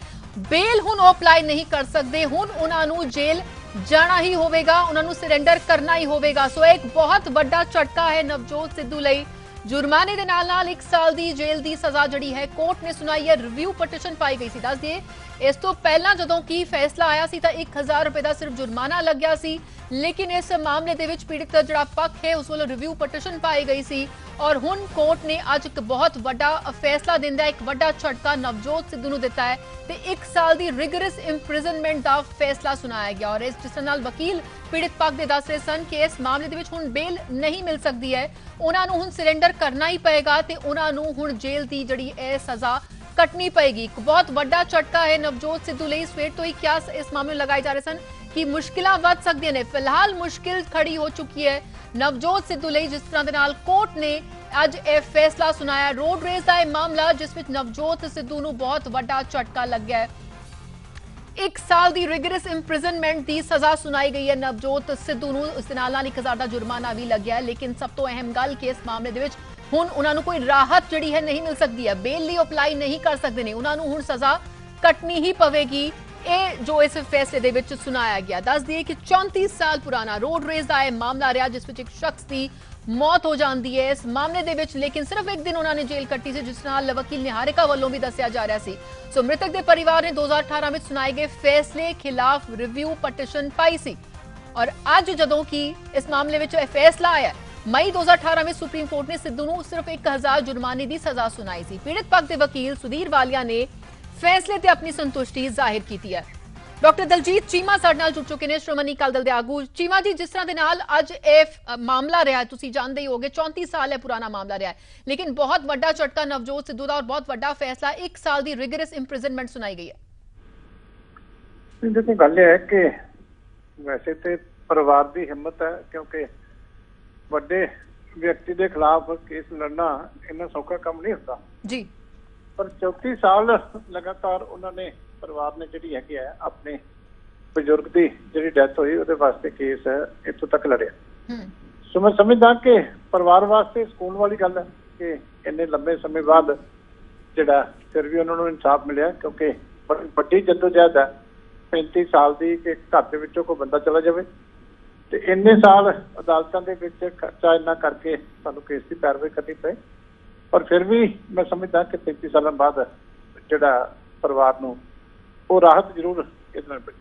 बेल हुण अप्लाई नहीं कर सकते, हुण उन्हां नूं जेल जाना ही होवेगा, उन्हां नूं सरेंडर करना ही होवेगा। सो एक बहुत बड़ा झटका है नवजोत सिद्धू लई। जुर्माने के नाल 1 साल की जेल की सजा जड़ी है कोर्ट ने सुनाई है, रिव्यू पटिशन पाई गई सी। दस दिए इस तो पहला जदों की फैसला आया सी तां 1000 रुपए का सिर्फ जुर्माना लग गया सी, लेकिन इस मामले दे विच पीड़ित दा जिहड़ा पक्ष है उस वालों रिव्यू पटिशन पाई गई सी और हुण कोर्ट ने अज एक बहुत बड़ा फैसला दिंदा, एक बड़ा झटका नवजोत सिद्धू नूं दिता है ते 1 साल की रिगरस इंप्रिजनमेंट का फैसला सुनाया गया। और इस जिस नाल वकील पीड़ित पक्ष दे दस रहे सन कि इस मामले दे विच हुण बेल नहीं मिल सकती है, उन्हां नूं हुण सरेंडर करना ही पएगा ते उन्हां नूं हुण जेल की जिहड़ी है सजा कटनी पएगी। एक बहुत बड़ा झटका है नवजोत सिद्धू लई। सवेर तो ही क्या इस मामले लगाए जा रहे सन कि मुश्किलां वध सकदियां ने, फिलहाल मुश्किल खड़ी हो चुकी है नवजोत सिद्धू लई जिस तरह दे नाल कोर्ट ने अज यह फैसला सुनाया। रोड रेस का यह मामला जिस विच नवजोत सिद्धू नूं बहुत बड़ा झटका लग गया है। 1 साल की रिगरस इंप्रिजनमेंट की सजा सुनाई गई है नवजोत सिद्धू नूं, उस दे नाल 1000 का जुर्माना भी लग गया है, लेकिन सब तो अहम गल कि इस मामले दे विच हुण उन्हां नूं कोई राहत जिहड़ी है नहीं मिल सकती है, बेल लई अप्लाई नहीं कर सकते ने, उन्हां नूं हुण सजा कटनी ही पवेगी। ये जो इस फैसले दे विच सुनाया गया। दस दिए कि 34 साल पुराना रोड रेस का यह मामला रहा जिस विच एक शख्स की मौत हो जाती है इस मामले दे विच, लेकिन सिर्फ 1 दिन उन्होंने जेल कट्टी सी, जिस नाल वकील निहारिका वालों भी दस्सिया जा रहा सी। सो मृतक के परिवार ने 2018 में सुनाए गए फैसले खिलाफ रिव्यू पटिशन पाई सी और अज जदों की इस मामले में फैसला आया मई 2018 में सुप्रीम कोर्ट ने सिद्धू नूं सिर्फ 1000 जुर्माने की सजा सुनाई सी। पीड़ित पक्ष के वकील सुधीर वालिया ने फैसले ते अपनी संतुष्टि जाहिर की है। डॉक्टर दलजीत चीमा साडे नाल जुड़ चुके हैं, श्रोमणी अकाली दल दे आगू। चीमा जी, जिस तरह दे नाल अज यह मामला रहा है, तुसीं जानदे ही होगे 34 साल है पुराना मामला रहा है, लेकिन बहुत बड़ा झटका नवजोत सिद्धू दा और बहुत बड़ा फैसला 1 साल की रिगरस इंप्रिजनमेंट सुनाई गई है। देखो गल है कि वैसे तो परिवार की हिम्मत है, क्योंकि ਵੱਡੇ ਵਿਅਕਤੀ ਦੇ ਖਿਲਾਫ ਕੇਸ ਲੜਨਾ ਇੰਨਾ ਸੌਖਾ ਕੰਮ ਨਹੀਂ ਹੁੰਦਾ ਜੀ, ਪਰ 34 ਸਾਲ ਲਗਾਤਾਰ ਉਹਨਾਂ ਨੇ ਪਰਿਵਾਰ ਨੇ ਜਿਹੜੀ ਹੈਗੀ ਹੈ ਆਪਣੇ ਬਜ਼ੁਰਗ ਦੀ ਜਿਹੜੀ ਡੈਥ ਹੋਈ ਉਹਦੇ ਵਾਸਤੇ ਕੇਸ ਇੱਥੋਂ ਤੱਕ ਲੜਿਆ। ਸੋ ਮੈਂ ਸਮਝਦਾ ਕਿ ਪਰਿਵਾਰ ਵਾਸਤੇ ਸਕੂਨ ਵਾਲੀ ਗੱਲ ਹੈ ਕਿ ਇੰਨੇ ਲੰਬੇ ਸਮੇਂ ਬਾਅਦ ਜਿਹੜਾ ਫਿਰ ਵੀ ਉਹਨਾਂ ਨੂੰ ਇਨਸਾਫ ਮਿਲਿਆ, ਕਿਉਂਕਿ ਬੜੀ ਵੱਡੀ ਜੱਦੋਜਹਿਦ ਹੈ 35 ਸਾਲ ਦੀ ਕਿ ਘਰ ਦੇ ਵਿੱਚੋਂ ਕੋਈ ਬੰਦਾ ਚਲਾ ਜਾਵੇ ਤੇ ਇੰਨੇ ਸਾਲ ਅਦਾਲਤਾਂ ਦੇ ਵਿੱਚ ਖਰਚਾ ਇੰਨਾ ਕਰਕੇ ਸਾਨੂੰ ਕੇਸ ਦੀ ਪੈਰਵਾਈ ਕਰਨੀ ਪਏ, ਪਰ ਫਿਰ ਵੀ ਮੈਂ ਸਮਝਦਾ ਕਿ 35 ਸਾਲਾਂ ਬਾਅਦ ਜਿਹੜਾ ਪਰਿਵਾਰ ਨੂੰ ਉਹ ਰਾਹਤ ਜ਼ਰੂਰ ਇਹਦੇ ਨਾਲ ਮਿਲੀ।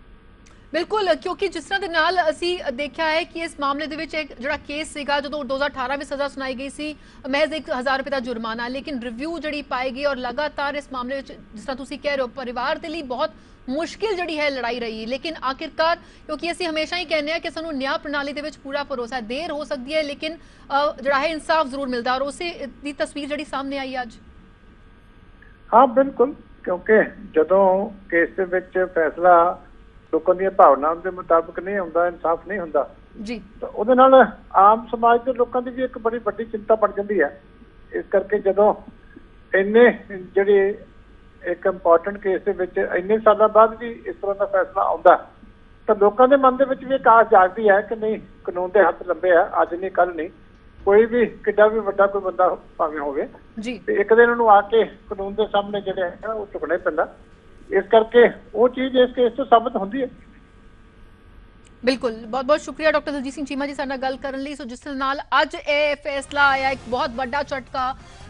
बिल्कुल, क्योंकि जिस तरह दे नाल असी देखा है कि इस मामले दे विच एक जिहड़ा केस सीगा जदों 2018 में सजा सुनाई गई सी महज 1000 रुपए का जुर्माना, लेकिन रिव्यू जिहड़ी पाएगी और लगातार इस मामले विच जिस तरह तुसीं कह रहे हो परिवार दे लई बहुत मुश्किल जिहड़ी है लड़ाई रही, लेकिन आखिरकार क्योंकि असी हमेशा ही कहने हैं कि सानू न्याय प्रणाली दे विच पूरा भरोसा है, देर हो सकती है लेकिन जिहड़ा है इंसाफ जरूर मिलदा और उसे दी तस्वीर जिहड़ी सामने आई अज। हाँ बिल्कुल, क्योंकि जदों केस दे विच फैसला ਲੋਕਾਂ ਦੀਆਂ ਭਾਵਨਾਵਾਂ ਦੇ ਮੁਤਾਬਕ ਨਹੀਂ ਹੁੰਦਾ, ਇਨਸਾਫ ਨਹੀਂ ਹੁੰਦਾ ਜੀ, ਤਾਂ ਉਹਦੇ ਨਾਲ ਆਮ ਸਮਾਜ ਦੇ ਲੋਕਾਂ ਦੀ ਵੀ ਇੱਕ ਬੜੀ ਵੱਡੀ ਚਿੰਤਾ ਬਣ ਜਾਂਦੀ ਹੈ। ਇਸ ਕਰਕੇ ਜਦੋਂ ਇੰਨੇ ਜਿਹੜੇ ਇੱਕ ਇੰਪੋਰਟੈਂਟ ਕੇਸ ਦੇ ਵਿੱਚ ਇੰਨੇ ਸਾਲਾਂ ਬਾਅਦ ਵੀ ਇਸ ਤਰ੍ਹਾਂ ਦਾ ਫੈਸਲਾ ਆਉਂਦਾ ਤਾਂ ਲੋਕਾਂ ਦੇ ਮਨ ਦੇ ਵਿੱਚ ਵੀ ਇੱਕ ਆਸ ਜਾਗਦੀ ਹੈ ਕਿ ਨਹੀਂ, ਕਾਨੂੰਨ ਦੇ ਹੱਥ ਲੰਬੇ ਆ, ਅੱਜ ਨਹੀਂ ਕੱਲ ਨਹੀਂ, ਕੋਈ ਵੀ ਕਿੱਡਾ ਵੀ ਵੱਡਾ ਕੋਈ ਬੰਦਾ ਭਾਵੇਂ ਹੋਵੇ ਜੀ ਤੇ ਇੱਕ ਦਿਨ ਉਹਨੂੰ ਆ ਕੇ ਕਾਨੂੰਨ ਦੇ ਸਾਹਮਣੇ ਜਿਹੜੇ ਹੈ ਉਹ ਝੁਕਣਾ ਹੀ ਪੈਂਦਾ। ਇਸ ਕਰਕੇ ਉਹ ਚੀਜ਼ ਇਸ ਕੇਸ ਤੋਂ ਸਾਬਤ ਹੁੰਦੀ ਹੈ। बिल्कुल, बहुत बहुत शुक्रिया डॉक्टर दलजीत सिंह चीमा जी साडे नाल गल करन लई। सो जिस नाल अज ये फैसला आया, एक बहुत बड़ा झटका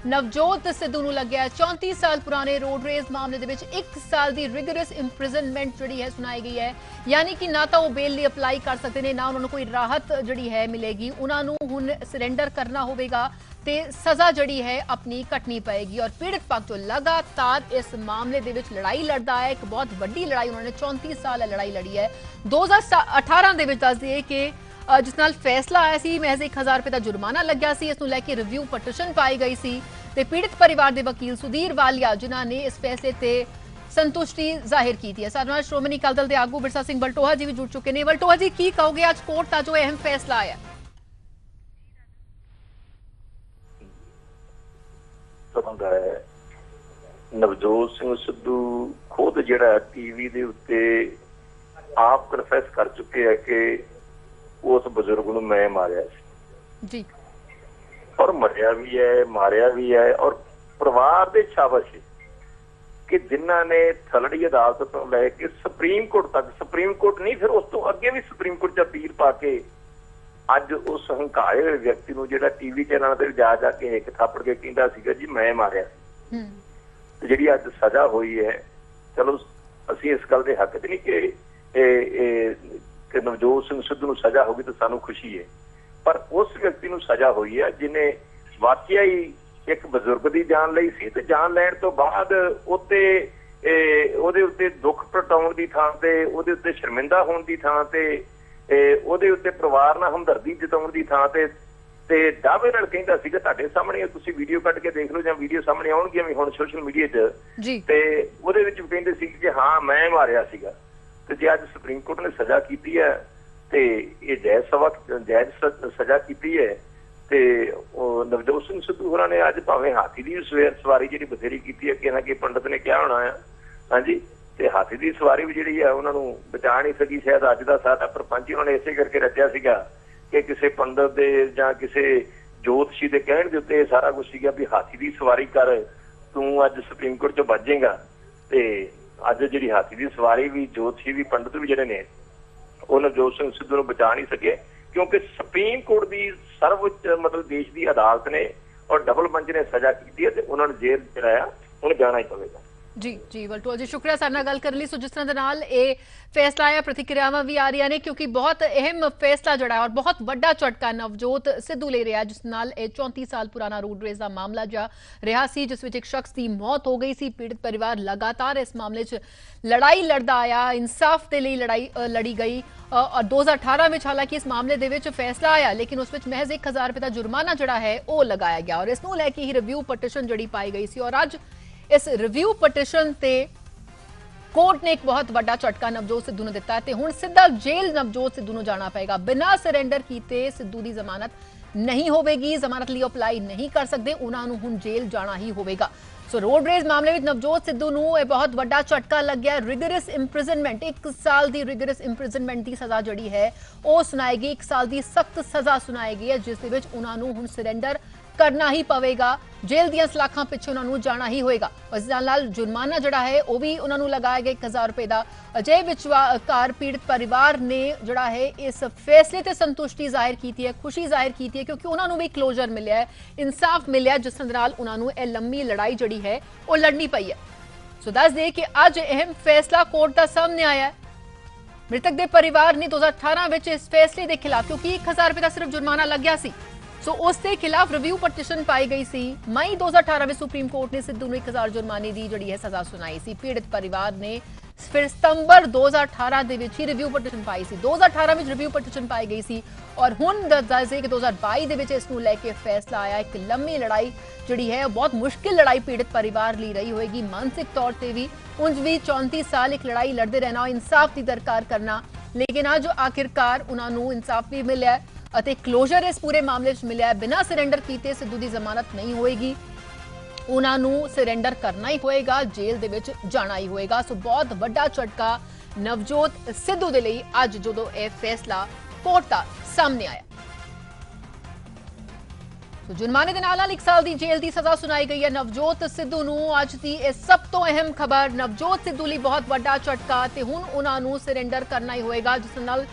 नवजोत सिद्धू नूं लग्या। 34 साल पुराने रोड रेज मामले दे विच 1 साल दी रिगरस इंप्रिजनमेंट जिहड़ी है सुनाई गई है, यानी कि ना तो वो बेल लई अपलाई कर सकते ने, ना उन्हां नूं कोई राहत जिहड़ी है मिलेगी, उन्हां नूं हुण सरेंडर करना होवेगा ते सज़ा जिहड़ी है अपनी कटनी पएगी। और पीड़ित पक्ष जो लगातार इस मामले दे विच लड़ाई लड़दा है, एक बहुत वड्डी लड़ाई उन्होंने 34 साल लड़ाई लड़ी है। 2018 दे विच दस दिए कि जिस नाल फैसला आया सी, महज 1000 रुपए का जुर्माना लग्या सी, इस नूं लैके रिव्यू पटिशन पाई गई सी ते पीड़ित परिवार के वकील सुधीर वालिया जिन्हां ने इस फैसले ते संतुष्टि जाहिर की थी। साडे नाल श्रोमणी अकाली दल के आगू बिरसा सिंह बलटोहा जी भी जुड़ चुके हैं। बलटोहा जी, की कहोगे आज कोर्ट का जो अहम फैसला आया? नवजोत सिंह सिद्धू खुद जिहड़ा टीवी दे उत्ते आप कन्फेस कर चुके हैं कि उस बजुर्ग नूं मैं मारिया जी, और मरिया भी है, मारिया भी है। और परिवार दे शाबाश कि जिन्हां ने थलड़ी अदालत तो लैके सुप्रीम कोर्ट तक, सुप्रीम कोर्ट नहीं फिर उस तो अगे भी सुप्रीम कोर्ट च अपील पा के अज उस हंकारे हुए व्यक्ति नूं जिहड़ा टीवी चैनल ते जा के एक थप्पड़ के कहंदा सीगा जी मैं मारिया, जिहड़ी अज सजा हुई है। चलो असीं इस गल दे हक च नहीं कि नवजोत सिंह सिद्धू नूं सजा होगी तो सानूं खुशी है, पर उस व्यक्ति नूं सजा हुई है जिन्हें वाकई ही एक बजुर्ग की जान लई सी ते जान लैण तो बाद उत्ते ਉਹਦੇ ਉੱਤੇ ਦੁੱਖ ਪ੍ਰਗਟਾਉਣ ਦੀ ਥਾਂ ਤੇ, ਉਹਦੇ ਉੱਤੇ ਸ਼ਰਮਿੰਦਾ ਹੋਣ ਦੀ ਥਾਂ ਤੇ, ਉਹਦੇ ਉੱਤੇ ਪਰਿਵਾਰ ਨਾਲ ਹਮਦਰਦੀ ਜਤਾਉਣ ਦੀ ਥਾਂ ਤੇ ਦਾਅਵੇ ਨਾਲ ਕਹਿੰਦਾ ਸੀਗਾ, ਤੁਹਾਡੇ ਸਾਹਮਣੇ ਤੁਸੀਂ ਵੀਡੀਓ ਕੱਢ ਕੇ ਦੇਖ ਲਓ ਜਾਂ ਵੀਡੀਓ ਸਾਹਮਣੇ ਆਉਣਗੀਆਂ ਵੀ ਹੁਣ ਸੋਸ਼ਲ ਮੀਡੀਆ 'ਚ, ਤੇ ਉਹਦੇ ਵਿੱਚ ਕਹਿੰਦੇ ਸੀ ਕਿ ਹਾਂ ਮੈਂ ਮਾਰਿਆ ਸੀਗਾ। ਤੇ ਜੇ ਅੱਜ ਸੁਪਰੀਮ ਕੋਰਟ ਨੇ ਸਜ਼ਾ ਕੀਤੀ ਹੈ ਤੇ ਇਹ ਜਾਇਜ਼ ਸਜ਼ਾ ਕੀਤੀ ਹੈ ਤੇ ਉਹ ਨਵਜੋਤ ਸਿੰਘ ਸਿੱਧੂ ਹੋਰਾਂ ਨੇ ਅੱਜ ਭਾਵੇਂ ਹਾਥੀ ਦੀ ਸਵਾਰੀ ਜਿਹੜੀ ਬਥੇਰੀ ਕੀਤੀ ਹੈ, ਕਿ ਨਾ ਕਿ ਪੰਡਤ ਨੇ ਕਿਹਾ ਹੋਣਾ ਆ, ਹਾਂਜੀ, ਤੇ ਹਾਥੀ ਦੀ ਸਵਾਰੀ ਵੀ ਜਿਹੜੀ ਆ ਉਹਨਾਂ ਨੂੰ ਬਚਾ ਨਹੀਂ ਸਕੀ ਸ਼ਾਇਦ ਅੱਜ ਦਾ ਸਾਡਾ ਪ੍ਰਪੰਚ ਹੀ ਉਹਨਾਂ ਨੇ ਇਸੇ ਕਰਕੇ ਰਚਿਆ ਸੀਗਾ ਕਿ ਕਿਸੇ ਪੰਡਤ ਦੇ ਜਾਂ ਕਿਸੇ ਜੋਤਸ਼ੀ ਦੇ ਕਹਿਣ ਦੇ ਉੱਤੇ ਇਹ ਸਾਰਾ ਕੁਝ ਸੀਗਾ ਵੀ ਹਾਥੀ ਦੀ ਸਵਾਰੀ ਕਰ, ਤੂੰ ਅੱਜ ਸੁਪਰੀਮ ਕੋਰਟ 'ਚ ਵੱਜੇਗਾ। ਤੇ ਅੱਜ ਜਿਹੜੀ ਹਾਥੀ ਦੀ ਸਵਾਰੀ ਵੀ ਜੋਤਸ਼ੀ ਵੀ ਪੰਡਤ ਵੀ ਜਿਹੜੇ ਨੇ ਉਹ ਨਵਜੋਤ ਸਿੰਘ ਸਿੱਧੂ ਨੂੰ ਬਚਾ ਨਹੀਂ ਸਕੇ, ਕਿਉਂਕਿ ਸੁਪਰੀਮ ਕੋਰਟ ਦੀ ਸਰਵਉੱਚ ਮਤਲਬ ਦੇਸ਼ ਦੀ ਅਦਾਲਤ ਨੇ ਔਰ ਡਬਲ ਬੰਚ ਨੇ ਸਜ਼ਾ ਕੀਤੀ ਹੈ ਤੇ ਉਹਨਾਂ ਨੂੰ ਜੇਲ੍ਹ ਚੜਾਇਆ, ਹੁਣ ਜਾਣਾ ਹੀ ਪਵੇਗਾ। जी जी बलटोहा जी, शुक्रिया साडे नाल गल करन लई। सो जिस तरह दे नाल ये फैसला आया, प्रतिक्रियावां भी आ रही ने, क्योंकि बहुत अहम फैसला जड़ा है और बहुत वड्डा झटका नवजोत सिद्धू ले रहा, जिस नाल 34 साल पुराना रोड रेज का मामला जा रहा सी, जिस विच एक शख्स की मौत हो गई सी। पीड़ित परिवार लगातार इस मामले च लड़ाई लड़दा आया, इंसाफ दे लई लड़ाई लड़ी गई और 2018 में हालांकि इस मामले दे विच फैसला आया, लेकिन उस विच महज 1000 रुपए का जुर्माना जड़ा है वो लगाया गया और इसनूं लैके ही रिव्यू पटिशन जड़ी पाई गई सी। और अज इस रिव्यू पटिशन ते कोर्ट ने एक बहुत बड़ा झटका नवजोत सिद्धू ने दिता है ते हुण सीधा जेल नवजोत सिद्धू नूं जाना पएगा। बिना सरेंडर कीते सिद्धू दी जमानत नहीं होवेगी, जमानत लई अपलाई नहीं कर सकते, उन्हां नूं हुण जेल जाना ही होवेगा। सो रोड रेज मामले में नवजोत सिद्धू नूं यह बहुत बड़ा झटका लग गया। रिगरस इंप्रिजनमेंट, 1 साल की रिगरस इंप्रिजनमेंट की सज़ा जिहड़ी है वो सुनाएगी, 1 साल की सख्त सज़ा सुनाएगी है, जिस दे विच उन्हां नूं हुण सरेंडर करना ही पवेगा, जेल दियां सलाखां पिछे उन्होंने जाना ही होएगा। इस नाल जुर्माना जड़ा है वह भी उन्होंने लगाया गया 1000 रुपए का। अजय विचकार पीड़ित परिवार ने जड़ा है इस फैसले ते संतुष्टि जाहिर की है, खुशी जाहिर की है, क्योंकि उन्होंने भी क्लोजर मिले है, इंसाफ मिले, जिस नाल उन्होंने यह लंबी लड़ाई जड़ी है वो लड़नी पई है। सो दस दे कि अज अहम फैसला कोर्ट का सामने आया है। मृतक के परिवार ने 2018 में इस फैसले के खिलाफ, क्योंकि 1000 रुपए का सिर्फ जुर्माना लग गया सी, सो उसके खिलाफ रिव्यू पटिशन पाई गई सी। मई 2018 में सुप्रीम कोर्ट ने सिद्धू नूं 1000 जुर्माने की जड़ी है सजा सुनाई सी। पीड़ित परिवार ने फिर सितंबर 2018 दे विच ही रिव्यू पटिशन पाई सी, 2018 में रिव्यू पटिशन पाई गई सी और हुण दस कि 2022 दे विच इस नूं लैके फैसला आया। एक लंबी लड़ाई जिहड़ी है बहुत मुश्किल लड़ाई पीड़ित परिवार ली रही होएगी, मानसिक तौर पर भी। उंज भी 34 साल एक लड़ाई लड़ते रहना, इंसाफ की दरकार करना, लेकिन अज आखिरकार उन्होंने इंसाफ भी मिले क्लोजर इस पूरे मामले में मिले। बिना सरेंडर किए सिद्धू की जमानत नहीं होएगी, ਉਹਨਾਂ ਨੂੰ ਸਰੈਂਡਰ ਕਰਨਾ ਹੀ ਹੋਏਗਾ, ਜੇਲ੍ਹ ਦੇ ਵਿੱਚ ਜਾਣਾ ਹੀ ਹੋਏਗਾ। ਸੋ ਬਹੁਤ ਵੱਡਾ ਝਟਕਾ ਨਵਜੋਤ ਸਿੱਧੂ ਦੇ ਲਈ ਅੱਜ ਜਦੋਂ ਇਹ ਫੈਸਲਾ ਕੋਰਟ ਦਾ ਸਾਹਮਣੇ ਆਇਆ। ਸੋ ਜੁਰਮਾਨੇ ਦੇ ਨਾਲ 1 ਸਾਲ ਦੀ ਜੇਲ੍ਹ ਦੀ ਸਜ਼ਾ ਸੁਣਾਈ ਗਈ ਹੈ ਨਵਜੋਤ ਸਿੱਧੂ ਨੂੰ। ਅੱਜ ਦੀ ਇਹ ਸਭ ਤੋਂ ਅਹਿਮ ਖਬਰ, ਨਵਜੋਤ ਸਿੱਧੂ ਲਈ ਬਹੁਤ ਵੱਡਾ ਝਟਕਾ ਤੇ ਹੁਣ ਉਹਨਾਂ ਨੂੰ ਸਰੈਂਡਰ ਕਰਨਾ ਹੀ ਹੋਏਗਾ। ਜਿਸ ਨਾਲ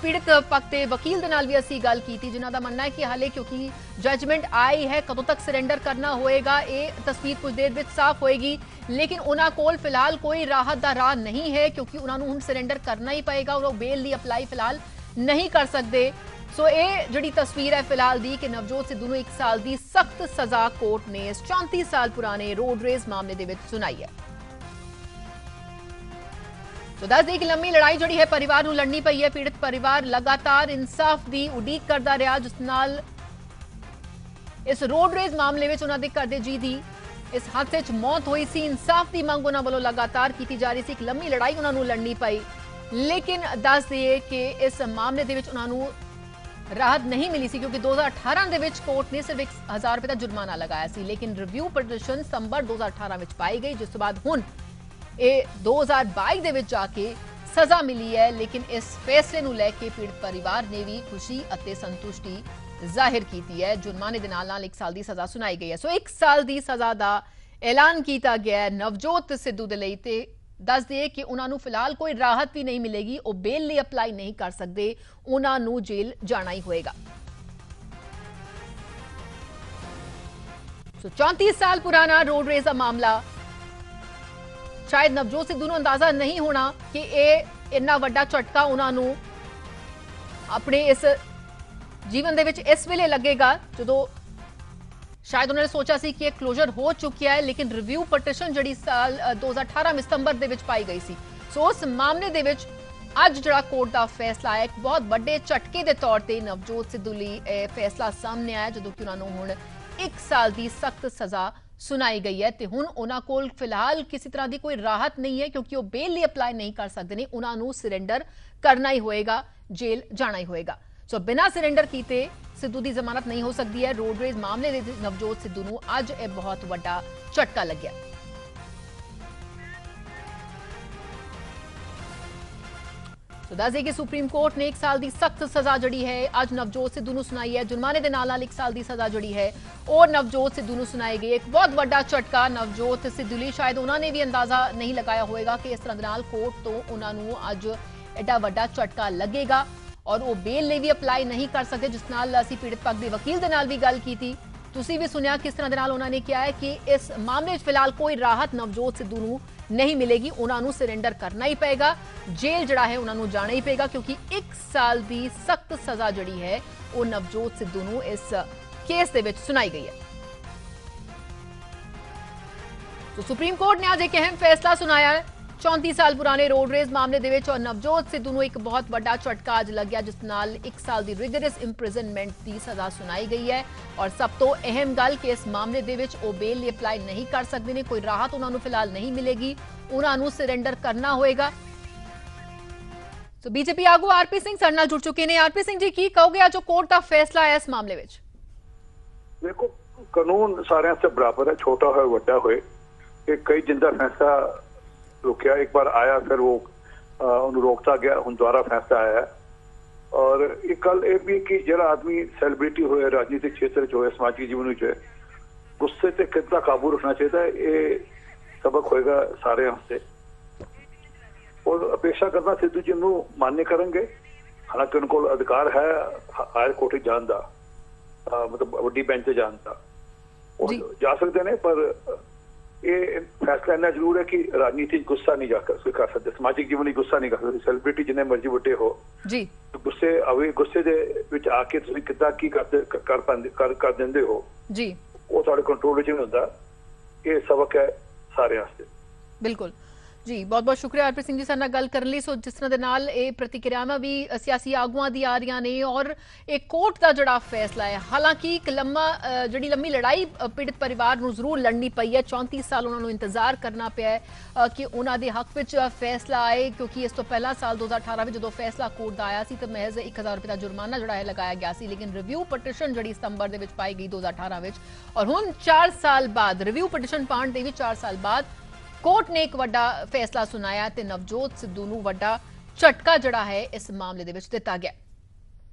ਪੀੜਤ ਪੱਖ ਦੇ ਵਕੀਲ ਦੇ ਨਾਲ ਵੀ ਅਸੀਂ ਗੱਲ ਕੀਤੀ, ਜਿਨ੍ਹਾਂ ਦਾ ਮੰਨਣਾ ਹੈ ਕਿ ਹਾਲੇ ਕਿਉਂਕਿ ਜਜਮੈਂਟ ਆਈ ਹੈ, ਕਦੋਂ ਤੱਕ ਸਰੈਂਡਰ ਕਰਨਾ ਹੋਏਗਾ ਇਹ ਤਸਵੀਰ ਕੁਝ ਦੇਰ ਵਿੱਚ ਸਾਫ਼ ਹੋਏਗੀ। ਲੇਕਿਨ ਉਹਨਾਂ ਕੋਲ ਫਿਲਹਾਲ ਕੋਈ ਰਾਹਤ ਦਾ ਰਾਹ ਨਹੀਂ ਹੈ, ਕਿਉਂਕਿ ਉਹਨਾਂ ਨੂੰ ਹੁਣ ਸਰੈਂਡਰ ਕਰਨਾ ਹੀ ਪਏਗਾ। ਉਹ ਬੇਲ ਲਈ ਅਪਲਾਈ ਫਿਲਹਾਲ ਨਹੀਂ ਕਰ ਸਕਦੇ। ਸੋ ਇਹ ਜਿਹੜੀ ਤਸਵੀਰ ਹੈ ਫਿਲਹਾਲ ਦੀ ਕਿ ਨਵਜੋਤ ਸਿੱਧੂ ਨੂੰ 1 ਸਾਲ ਦੀ ਸਖਤ ਸਜ਼ਾ ਕੋਰਟ ਨੇ ਇਸ 34 ਸਾਲ ਪੁਰਾਣੇ ਰੋਡ ਰੇਸ ਮਾਮਲੇ ਦੇ ਵਿੱਚ ਸੁਣਾਈ ਹੈ। ਸੋ ਦੱਸ ਦੇਈਏ ਕਿ ਲੰਮੀ ਲੜਾਈ ਜਿਹੜੀ ਹੈ ਪਰਿਵਾਰ ਨੂੰ ਲੜਨੀ ਪਈ ਹੈ। ਪੀੜਤ ਪਰਿਵਾਰ ਲਗਾਤਾਰ ਇਨਸਾਫ ਦੀ ਉਡੀਕ ਕਰਦਾ ਰਿਹਾ, ਜਿਸ ਨਾਲ ਇਸ ਰੋਡ ਰੇਸ ਮਾਮਲੇ ਵਿੱਚ ਉਹਨਾਂ ਦੇ ਘਰ ਦੇ ਜੀ ਦੀ ਇਸ ਹਾਦਸੇ 'ਚ ਮੌਤ ਹੋਈ ਸੀ। ਇਨਸਾਫ ਦੀ ਮੰਗ ਉਹਨਾਂ ਵੱਲੋਂ ਲਗਾਤਾਰ ਕੀਤੀ ਜਾ ਰਹੀ ਸੀ। ਇੱਕ ਲੰਮੀ ਲੜਾਈ ਉਹਨਾਂ ਨੂੰ ਲੜਨੀ ਪਈ, ਲੇਕਿਨ ਦੱਸ ਦਈਏ ਕਿ ਇਸ ਮਾਮਲੇ ਦੇ ਵਿੱਚ ਉਹਨਾਂ ਨੂੰ ਰਾਹਤ ਨਹੀਂ ਮਿਲੀ ਸੀ, ਕਿਉਂਕਿ 2018 ਦੇ ਵਿੱਚ ਕੋਰਟ ਨੇ ਸਿਰਫ 1000 ਰੁਪਏ ਦਾ ਜੁਰਮਾਨਾ ਲਗਾਇਆ ਸੀ। ਲੇਕਿਨ ਰਿਵਿਊ ਪਟੀਸ਼ਨ ਸਤੰਬਰ 2018 ਵਿੱਚ ਪਾਈ ਗਈ, ਜਿਸ ਤੋਂ ਬਾਅਦ ਹੁਣ ਇਹ 2022 ਦੇ ਵਿੱਚ ਜਾ ਕੇ ਸਜ਼ਾ ਮਿਲੀ ਹੈ। ਲੇਕਿਨ ਇਸ ਫੈਸਲੇ ਨੂੰ ਲੈ ਕੇ ਪੀੜਤ ਪਰਿਵਾਰ ਨੇ ਵੀ ਖੁਸ਼ੀ ਅਤੇ ਸੰਤੁਸ਼ਟੀ ਜ਼ਾਹਿਰ ਕੀਤੀ ਹੈ। ਜੁਰਮਾਨੇ ਦੇ ਨਾਲ 1 ਸਾਲ ਦੀ ਸਜ਼ਾ ਸੁਣਾਈ ਗਈ ਹੈ। ਸੋ 1 ਸਾਲ ਦੀ ਸਜ਼ਾ ਦਾ ਐਲਾਨ ਕੀਤਾ ਗਿਆ ਹੈ ਨਵਜੋਤ ਸਿੱਧੂ ਦੇ ਲਈ। ਤੇ ਦੱਸ ਦਈਏ ਕਿ ਉਹਨਾਂ ਨੂੰ ਫਿਲਹਾਲ ਕੋਈ ਰਾਹਤ ਵੀ ਨਹੀਂ ਮਿਲੇਗੀ, ਉਹ ਬੇਲ ਲਈ ਅਪਲਾਈ ਨਹੀਂ ਕਰ ਸਕਦੇ, ਉਹਨਾਂ ਨੂੰ ਜੇਲ੍ਹ ਜਾਣਾ ਹੀ ਹੋਏਗਾ। ਸੋ 34 ਸਾਲ ਪੁਰਾਣਾ ਰੋਡ ਰੇਸ ਦਾ ਮਾਮਲਾ, ਸ਼ਾਇਦ ਨਵਜੋਤ ਸਿੱਧੂ ਨੂੰ ਅੰਦਾਜ਼ਾ ਨਹੀਂ ਹੋਣਾ ਕਿ ਇਹ ਇੰਨਾ ਵੱਡਾ ਝਟਕਾ ਉਹਨਾਂ ਨੂੰ ਆਪਣੇ ਇਸ ਜੀਵਨ ਦੇ ਵਿੱਚ ਇਸ ਵੇਲੇ ਲੱਗੇਗਾ, ਜਦੋਂ ਸ਼ਾਇਦ ਉਹਨਾਂ ਨੇ ਸੋਚਿਆ ਸੀ ਕਿ ਇਹ ਕਲੋਜ਼ਰ ਹੋ ਚੁੱਕਿਆ ਹੈ। ਲੇਕਿਨ ਰਿਵਿਊ ਪਟੀਸ਼ਨ ਜਿਹੜੀ ਸਾਲ 2018 ਸਤੰਬਰ ਦੇ ਵਿੱਚ ਪਾਈ ਗਈ ਸੀ, ਸੋ ਉਸ ਮਾਮਲੇ ਦੇ ਵਿੱਚ ਅੱਜ ਜਿਹੜਾ ਕੋਰਟ ਦਾ ਫੈਸਲਾ ਆਇਆ, ਇੱਕ ਬਹੁਤ ਵੱਡੇ ਝਟਕੇ ਦੇ ਤੌਰ ਤੇ ਨਵਜੋਤ ਸਿੱਧੂ ਲਈ ਇਹ ਫੈਸਲਾ ਸਾਹਮਣੇ ਆਇਆ, ਜਦੋਂ ਕਿ ਉਹਨਾਂ ਨੂੰ ਹੁਣ 1 ਸਾਲ ਦੀ ਸਖਤ ਸਜ਼ਾ ਸੁਣਾਈ ਗਈ ਹੈ। ਤੇ ਹੁਣ ਉਹਨਾਂ ਕੋਲ ਫਿਲਹਾਲ ਕਿਸੇ ਤਰ੍ਹਾਂ ਦੀ ਕੋਈ ਰਾਹਤ ਨਹੀਂ ਹੈ, ਕਿਉਂਕਿ ਉਹ ਬੇਲ ਲਈ ਅਪਲਾਈ ਨਹੀਂ ਕਰ ਸਕਦੇ ਨੇ। ਉਹਨਾਂ ਨੂੰ ਸਰੈਂਡਰ ਕਰਨਾ ਹੀ ਹੋਏਗਾ, ਜੇਲ੍ਹ ਜਾਣਾ ਹੀ ਹੋਏਗਾ। ਸੋ ਬਿਨਾਂ ਸਰੈਂਡਰ ਕੀਤੇ ਸਿੱਧੂ ਦੀ ਜ਼ਮਾਨਤ ਨਹੀਂ ਹੋ ਸਕਦੀ ਹੈ। ਰੋਡ ਰੇਸ ਮਾਮਲੇ ਦੇ ਨਵਜੋਤ ਸਿੱਧੂ ਨੂੰ ਅੱਜ ਇਹ ਬਹੁਤ ਵੱਡਾ ਝਟਕਾ ਲੱਗਿਆ। ਸੋ ਦੱਸ ਦਈਏ ਕਿ ਸੁਪਰੀਮ ਕੋਰਟ ਨੇ 1 ਸਾਲ ਦੀ ਸਖਤ ਸਜ਼ਾ ਜਿਹੜੀ ਹੈ ਅੱਜ ਨਵਜੋਤ ਸਿੱਧੂ ਨੂੰ ਸੁਣਾਈ ਹੈ। ਜੁਰਮਾਨੇ ਦੇ ਨਾਲ 1 ਸਾਲ ਦੀ ਸਜ਼ਾ ਜਿਹੜੀ ਹੈ ਉਹ ਨਵਜੋਤ ਸਿੱਧੂ ਨੂੰ ਸੁਣਾਈ ਗਈ। ਇੱਕ ਬਹੁਤ ਵੱਡਾ ਝਟਕਾ ਨਵਜੋਤ ਸਿੱਧੂ ਲਈ, ਸ਼ਾਇਦ ਉਹਨਾਂ ਨੇ ਵੀ ਅੰਦਾਜ਼ਾ ਨਹੀਂ ਲਗਾਇਆ ਹੋਵੇਗਾ ਕਿ ਇਸ ਤਰ੍ਹਾਂ ਦੇ ਨਾਲ ਕੋਰਟ ਤੋਂ ਉਹਨਾਂ ਨੂੰ ਅੱਜ ਐਡਾ ਵੱਡਾ ਝਟਕਾ ਲੱਗੇਗਾ ਔਰ ਉਹ ਬੇਲ ਲਈ ਵੀ ਅਪਲਾਈ ਨਹੀਂ ਕਰ ਸਕਦੇ। ਜਿਸ ਨਾਲ ਅਸੀਂ ਪੀੜਤ ਪੱਖ ਦੇ ਵਕੀਲ ਦੇ ਨਾਲ ਵੀ ਗੱਲ ਕੀਤੀ, ਤੁਸੀਂ ਵੀ ਸੁਣਿਆ ਕਿਸ ਤਰ੍ਹਾਂ ਦੇ ਨਾਲ ਉਹਨਾਂ ਨੇ ਕਿਹਾ ਹੈ ਕਿ ਇਸ ਮਾਮਲੇ 'ਚ ਫਿਲਹਾਲ ਕੋਈ ਰਾਹਤ ਨਵਜੋਤ ਸਿੱਧੂ ਨੂੰ ਨਹੀਂ ਮਿਲੇਗੀ, ਉਹਨਾਂ ਨੂੰ ਸਰੈਂਡਰ ਕਰਨਾ ਹੀ ਪਏਗਾ, ਜੇਲ੍ਹ ਜਿਹੜਾ ਹੈ ਉਹਨਾਂ ਨੂੰ ਜਾਣਾ ਹੀ ਪਏਗਾ, ਕਿਉਂਕਿ 1 ਸਾਲ ਦੀ ਸਖਤ ਸਜ਼ਾ ਜਿਹੜੀ ਹੈ ਉਹ ਨਵਜੋਤ ਸਿੱਧੂ ਨੂੰ ਇਸ ਕੇਸ ਦੇ ਵਿੱਚ ਸੁਣਾਈ ਗਈ ਹੈ। तो सुप्रीम कोर्ट ने आज एक अहम फैसला सुनाया है 34 साल पुराने रोड रेस मामले दे विच और नवजोत सिद्धू नूं एक बहुत बड़ा झटका अज लग्या, जिस नाल 1 साल दी रिगरस इंप्रिजनमेंट की सजा सुनाई गई है। और सब तो अहम गल कि इस मामले दे विच ओ बेल लिए अप्लाई नहीं कर सकते ने, कोई राहत उन्हां नूं फिलहाल नहीं मिलेगी, उन्हां नूं सरेंडर करना होएगा। तो बीजेपी आगू आरपी सिंह साडे नाल जुड़ चुके हैं। आरपी सिंह जी, की कहोगे आज जो कोर्ट का फैसला आया इस मामले विच? देखो, कानून सारे से बराबर है, छोटा हो वड्डा होए। कई जिंदा फैसला रुकिया, एक बार आया फिर वो उन्हें रोकता गया, हुण दोबारा फैसला आया है। और एक गल ये भी कि जो आदमी सैलीब्रिटी होए, राजनीतिक क्षेत्र च होए, समाजिक जीवन च गुस्से से कितना काबू रखना चाहिए, ये सबक होएगा सारे वास्ते। और अपेक्षा करना सिद्धू जी नूं मान्य करेंगे, हालांकि उनको अधिकार है हायर कोर्ट जाने का, मतलब वड्डी बेंच जाने का, जा सकते हैं। पर ये फैसला इतना जरूर है कि राजनीति गुस्सा नहीं कर सकते, समाजिक जीवन गुस्सा नहीं कर सकते। सैलीब्रिटी जिन्ने मर्जी वड्डे हो जी, गुस्से अवे गुस्से दे विच आके तुसीं किद्दां की कर दिंदे हो जी, वो तुहाडे कंट्रोल विच नहीं हुंदा। ये सबक है सारे वास्ते। बिल्कुल। जी बहुत बहुत शुक्रिया हरप्रीत सिंह जी साडे नाल गल करन लई। सो जिस तरह दे नाल ये प्रतिक्रियावां भी सियासी आगुआं दी आ रहीआं ने और एक कोर्ट का जिहड़ा फैसला है, हालांकि एक जिहड़ी लंबी लड़ाई पीड़ित परिवार नूं जरूर लड़नी पई है, 34 साल उन्हां नूं इंतजार करना पिया है कि उन्हां दे हक विच फैसला आए, क्योंकि इस तो पहला साल 2018 में जो फैसला कोर्ट का आया सी तो महज 1000 रुपए का जुर्माना जिहड़ा है लगाया गया सी, लेकिन रिव्यू पटिशन जिहड़ी सितंबर दे विच पाई गई 2018 विच, और हुण 4 साल बाद रिव्यू पटिशन पाउण दे भी 4 साल बाद कोर्ट ने एक वड्डा फैसला सुनाया ते नवजोत सिद्धू नूं वड्डा झटका जिहड़ा है इस मामले दे विच दिता गया।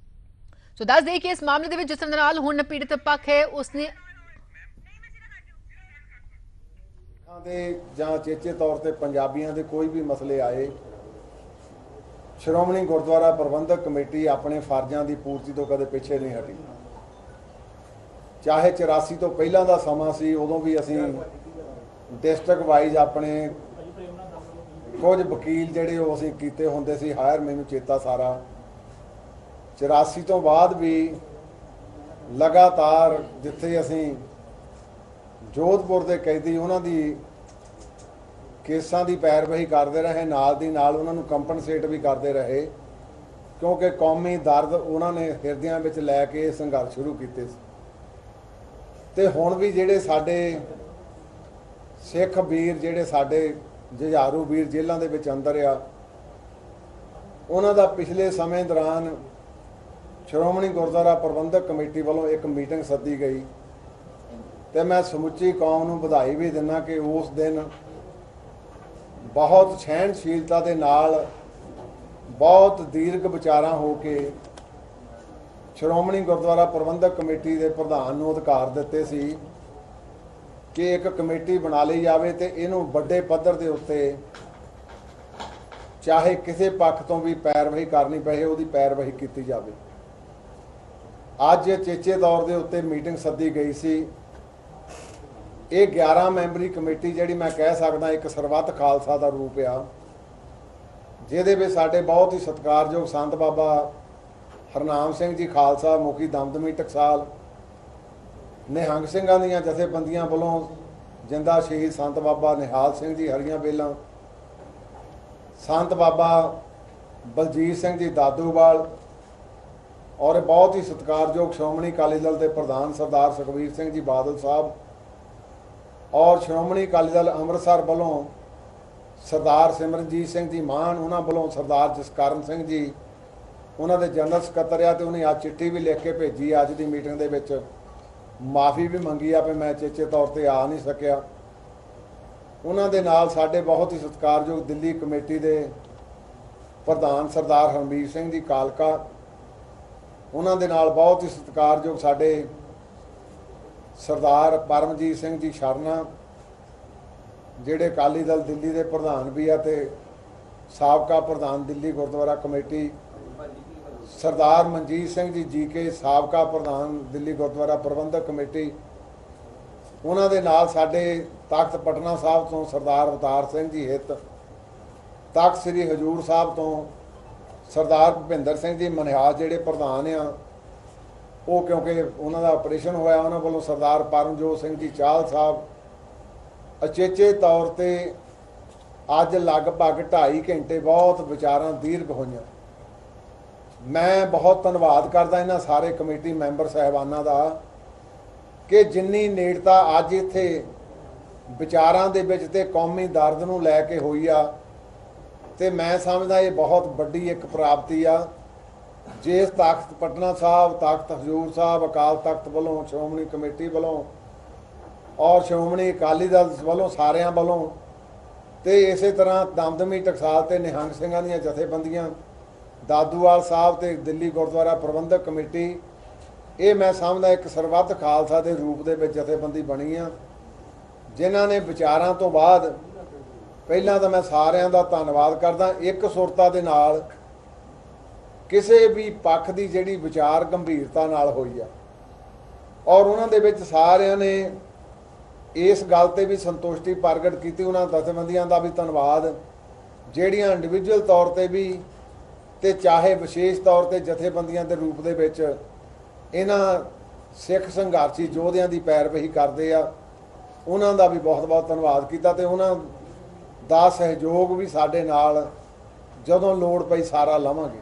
सो दस दें कि इस मामले दे विच जिस तरह नाल हुण पीड़ित पक्ष है उसने ਜਾਂ ਚੇਚੇ ਤੌਰ ਤੇ ਪੰਜਾਬੀਆਂ ਦੇ ਕੋਈ ਵੀ ਮਸਲੇ ਆਏ, ਸ਼੍ਰੋਮਣੀ ਗੁਰਦੁਆਰਾ ਪ੍ਰਬੰਧਕ ਕਮੇਟੀ ਆਪਣੇ ਫਰਜ਼ਾਂ ਦੀ ਪੂਰਤੀ ਤੋਂ ਕਦੇ ਪਿੱਛੇ ਨਹੀਂ ਹਟੀ। ਚਾਹੇ 84 ਤੋਂ ਪਹਿਲਾਂ ਦਾ ਸਮਾਂ ਸੀ, ਉਦੋਂ ਵੀ ਅਸੀਂ ਡਿਸਟ੍ਰਿਕਟ ਵਾਈਜ਼ ਆਪਣੇ ਕੁਝ ਵਕੀਲ ਜਿਹੜੇ ਉਹ ਅਸੀਂ ਕੀਤੇ ਹੁੰਦੇ ਸੀ ਹਾਇਰ, ਮੈਨੂੰ ਚੇਤਾ ਸਾਰਾ 84 ਤੋਂ ਬਾਅਦ ਵੀ ਲਗਾਤਾਰ ਜਿੱਥੇ ਅਸੀਂ जोधपुर के कैदी उन्होंने केसा की पैरवही करते रहे, नाल दी नाल उन्होंने कंपनसेट भी करते रहे, क्योंकि कौमी दर्द उन्होंने हिरदियां विच लैके संघर्ष शुरू किए। तो हुण भी जिहड़े साडे सिख वीर जिहड़े साडे जुझारू वीर जेलों के विच अंदर आ, उन्हां दा पिछले समय दौरान श्रोमणी गुरुद्वारा प्रबंधक कमेटी वालों एक मीटिंग सद्दी गई, तो मैं समुची कौम नूं बधाई भी दिना कि उस दिन बहुत सहनशीलता के नाल बहुत दीर्घ विचारां हो के श्रोमणी गुरुद्वारा प्रबंधक कमेटी के प्रधान नूं अधिकार दिते सी कि एक कमेटी बना ली जाए तो इनू बड़े पद्धर के उत्ते चाहे किसी पक्ष तो भी पैरवही करनी पए उहदी पैरवही की जाए। अज चेचे दौर के उत्ते मीटिंग सद्दी गई सी। ये 11 मैंबरी कमेटी जिहड़ी मैं कह सकदा एक सरबत खालसा का रूप आ, जिहदे विच साडे बहुत ही सत्कारयोग संत बाबा हरनाम सिंह जी खालसा मुखी दमदमी टकसाल, निहंग सिंघां दीआं जथेबंदियां वालों जिंदा शहीद संत बाबा निहाल सिंह जी हरियां बेलां, संत बाबा बलजीत सिंह जी दादूवाल और बहुत ही सत्कारयोग श्रोमणी अकाली दल के प्रधान सरदार सुखबीर सिंह जी बादल साहब और श्रोमणी अकाली दल अमृतसर वालों सरदार सिमरनजीत सिंह जी मान, उन्होंने वालों सरदार जसकरण सिंह जी उन्होंने जनरल सकत्तर आ, तो उन्हें आज चिट्ठी भी लिख के भेजी अज की मीटिंग के विच माफ़ी भी मंगी आ भी मैं चेचे तौर पर आ नहीं सकिया। उन्होंने नाल साडे बहुत ही सत्कारयोग दिल्ली कमेटी के प्रधान सरदार हरमीत सिंह जी कालका, उन्होंने नाल बहुत ही सत्कारयोग साडे सरदार परमजीत सिंह जी शरणा जिहड़े अकाली दल दिल्ली के प्रधान भी है, तो साबका प्रधान दिल्ली गुरुद्वारा कमेटी सरदार मनजीत सिंह जी जी के साबका प्रधान दिल्ली गुरुद्वारा प्रबंधक कमेटी, उन्होंने नाल साडे तख्त पटना साहब तो सरदार अवतार सिंह जी हित, तख्त श्री हजूर साहब तो सरदार भुपिंदर सिंह जी मनिहास जिहड़े प्रधान आ, वो क्योंकि उन्होंने ऑपरेशन होया उन्होंने वालों सरदार परमजोत सिंह जी चाहल साहब, अचेचे तौर पर अज लगभग 2.5 घंटे बहुत विचारां दीर्घ होईयां। मैं बहुत धन्यवाद करदा इन्हां सारे कमेटी मैंबर साहिबानां दा कि जिन्नी नेड़ता अज इत्थे विचारां दे विच ते कौमी दर्द नूं लैके होई आ, ते मैं समझदा ये बहुत वड्डी एक प्राप्ति आ। जिस तख्त पटना साहब, तख्त हजूर साहब, अकाल तख्त वालों, श्रोमणी कमेटी वालों और श्रोमणी अकाली दल वालों सारियां वालों, तो इस तरह दमदमी टकसाल ते निहंग सिंघां दीआं जथेबंदियां, दादूवाल साहब ते दिल्ली गुरुद्वारा प्रबंधक कमेटी, ये मैं समझदा एक सरबत खालसा के रूप दे विच जथेबंदी बनी आ, जिन्हां ने विचारां तो बाद पहलां तां मैं सारियां दा धन्नवाद करदा एक सुरता दे नाल किसी भी पक्ष की जिहड़ी विचार गंभीरता नाल होई आ, और उन्हां दे विच सारियां ने इस गल ते भी संतुष्टि प्रगट की। उन्हां जथेबंदियां दा भी धन्नवाद जिहड़ियां इंडिविजुअल तौर पर भी ते चाहे विशेष तौर पर जथेबंदियां के रूप दे विच इन्हां सिख संघर्षी योद्धियां की पैरवही करते आ, उन्हां दा भी बहुत बहुत धन्नवाद किया। ते उन्हां ਦਾ ਸਹਿਯੋਗ ਵੀ ਸਾਡੇ ਨਾਲ ਜਦੋਂ ਲੋੜ ਪਈ ਸਾਰਾ ਲਵਾਂਗੇ।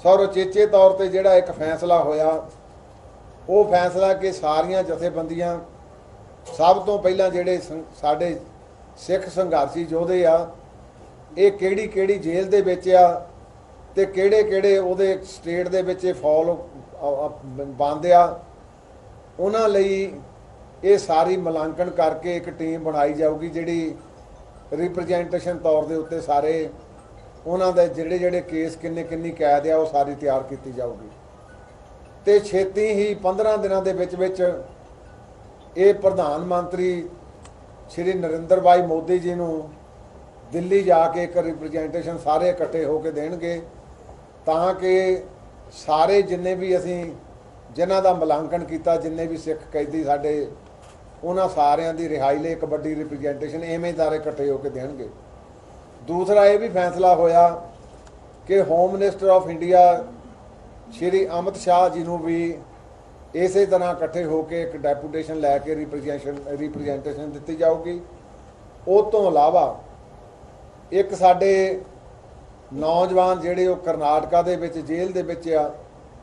ਸੋ ਉਚੇਚੇ ਤੌਰ ਤੇ ਜਿਹੜਾ ਇੱਕ ਫੈਸਲਾ ਹੋਇਆ, ਉਹ ਫੈਸਲਾ ਕਿ ਸਾਰੀਆਂ ਜਥੇਬੰਦੀਆਂ, ਸਭ ਤੋਂ ਪਹਿਲਾਂ ਜਿਹੜੇ ਸਾਡੇ ਸਿੱਖ ਸੰਘਰਸ਼ੀ ਯੋਧੇ ਆ, ਇਹ ਕਿਹੜੀ ਕਿਹੜੀ ਜੇਲ੍ਹ ਦੇ ਵਿੱਚ ਆ ਤੇ ਕਿਹੜੇ ਕਿਹੜੇ ਉਹਦੇ ਸਟੇਟ ਦੇ ਵਿੱਚ ਇਹ ਫੌਲ ਬੰਦ ਆ, ਉਹਨਾਂ ਲਈ ਇਹ ਸਾਰੀ ਮੁਲਾਂਕਣ ਕਰਕੇ ਇੱਕ ਟੀਮ ਬਣਾਈ ਜਾਊਗੀ ਜਿਹੜੀ ਰਿਪਰੈਜ਼ੈਂਟੇਸ਼ਨ ਤੌਰ ਦੇ ਉੱਤੇ ਸਾਰੇ ਉਹਨਾਂ ਦੇ ਜਿਹੜੇ ਜਿਹੜੇ ਕੇਸ ਕਿੰਨੀ ਕੈਦ ਆ ਉਹ ਸਾਰੀ ਤਿਆਰ ਕੀਤੀ ਜਾਊਗੀ। ਤੇ ਛੇਤੀ ਹੀ 15 ਦਿਨਾਂ ਦੇ ਵਿੱਚ ਇਹ ਪ੍ਰਧਾਨ ਮੰਤਰੀ ਸ਼੍ਰੀ ਨਰਿੰਦਰ ਭਾਈ ਮੋਦੀ ਜੀ ਨੂੰ ਦਿੱਲੀ ਜਾ ਕੇ ਇੱਕ ਰਿਪਰੈਜ਼ੈਂਟੇਸ਼ਨ ਸਾਰੇ ਇਕੱਠੇ ਹੋ ਕੇ ਦੇਣਗੇ, ਤਾਂ ਕਿ ਸਾਰੇ ਜਿੰਨੇ ਵੀ ਅਸੀਂ ਜਿਨ੍ਹਾਂ ਦਾ ਮੁਲਾਂਕਣ ਕੀਤਾ, ਜਿੰਨੇ ਵੀ ਸਿੱਖ ਕੈਦੀ ਸਾਡੇ, ਉਹਨਾਂ ਸਾਰਿਆਂ ਦੀ ਰਿਹਾਈ ਲਈ ਇੱਕ ਵੱਡੀ ਰਿਪਰੈਜ਼ੈਂਟੇਸ਼ਨ ਐਵੇਂ ਸਾਰੇ ਇਕੱਠੇ ਹੋ ਕੇ ਦੇਣਗੇ। ਦੂਸਰਾ ਇਹ ਵੀ ਫੈਸਲਾ ਹੋਇਆ ਕਿ home minister of India Shri Amit Shah ji ਨੂੰ ਵੀ ਇਸੇ ਤਰ੍ਹਾਂ ਇਕੱਠੇ ਹੋ ਕੇ ਇੱਕ ਡੈਪੂਟੇਸ਼ਨ ਲੈ ਕੇ ਰਿਪਰੈਜ਼ੈਂਟੇਸ਼ਨ ਦਿੱਤੀ ਜਾਊਗੀ। ਉਹ ਤੋਂ ਇਲਾਵਾ ਇੱਕ ਸਾਡੇ ਨੌਜਵਾਨ ਜਿਹੜੇ ਉਹ ਕਰਨਾਟਕਾ ਦੇ ਵਿੱਚ ਜੇਲ੍ਹ ਦੇ ਵਿੱਚ ਆ,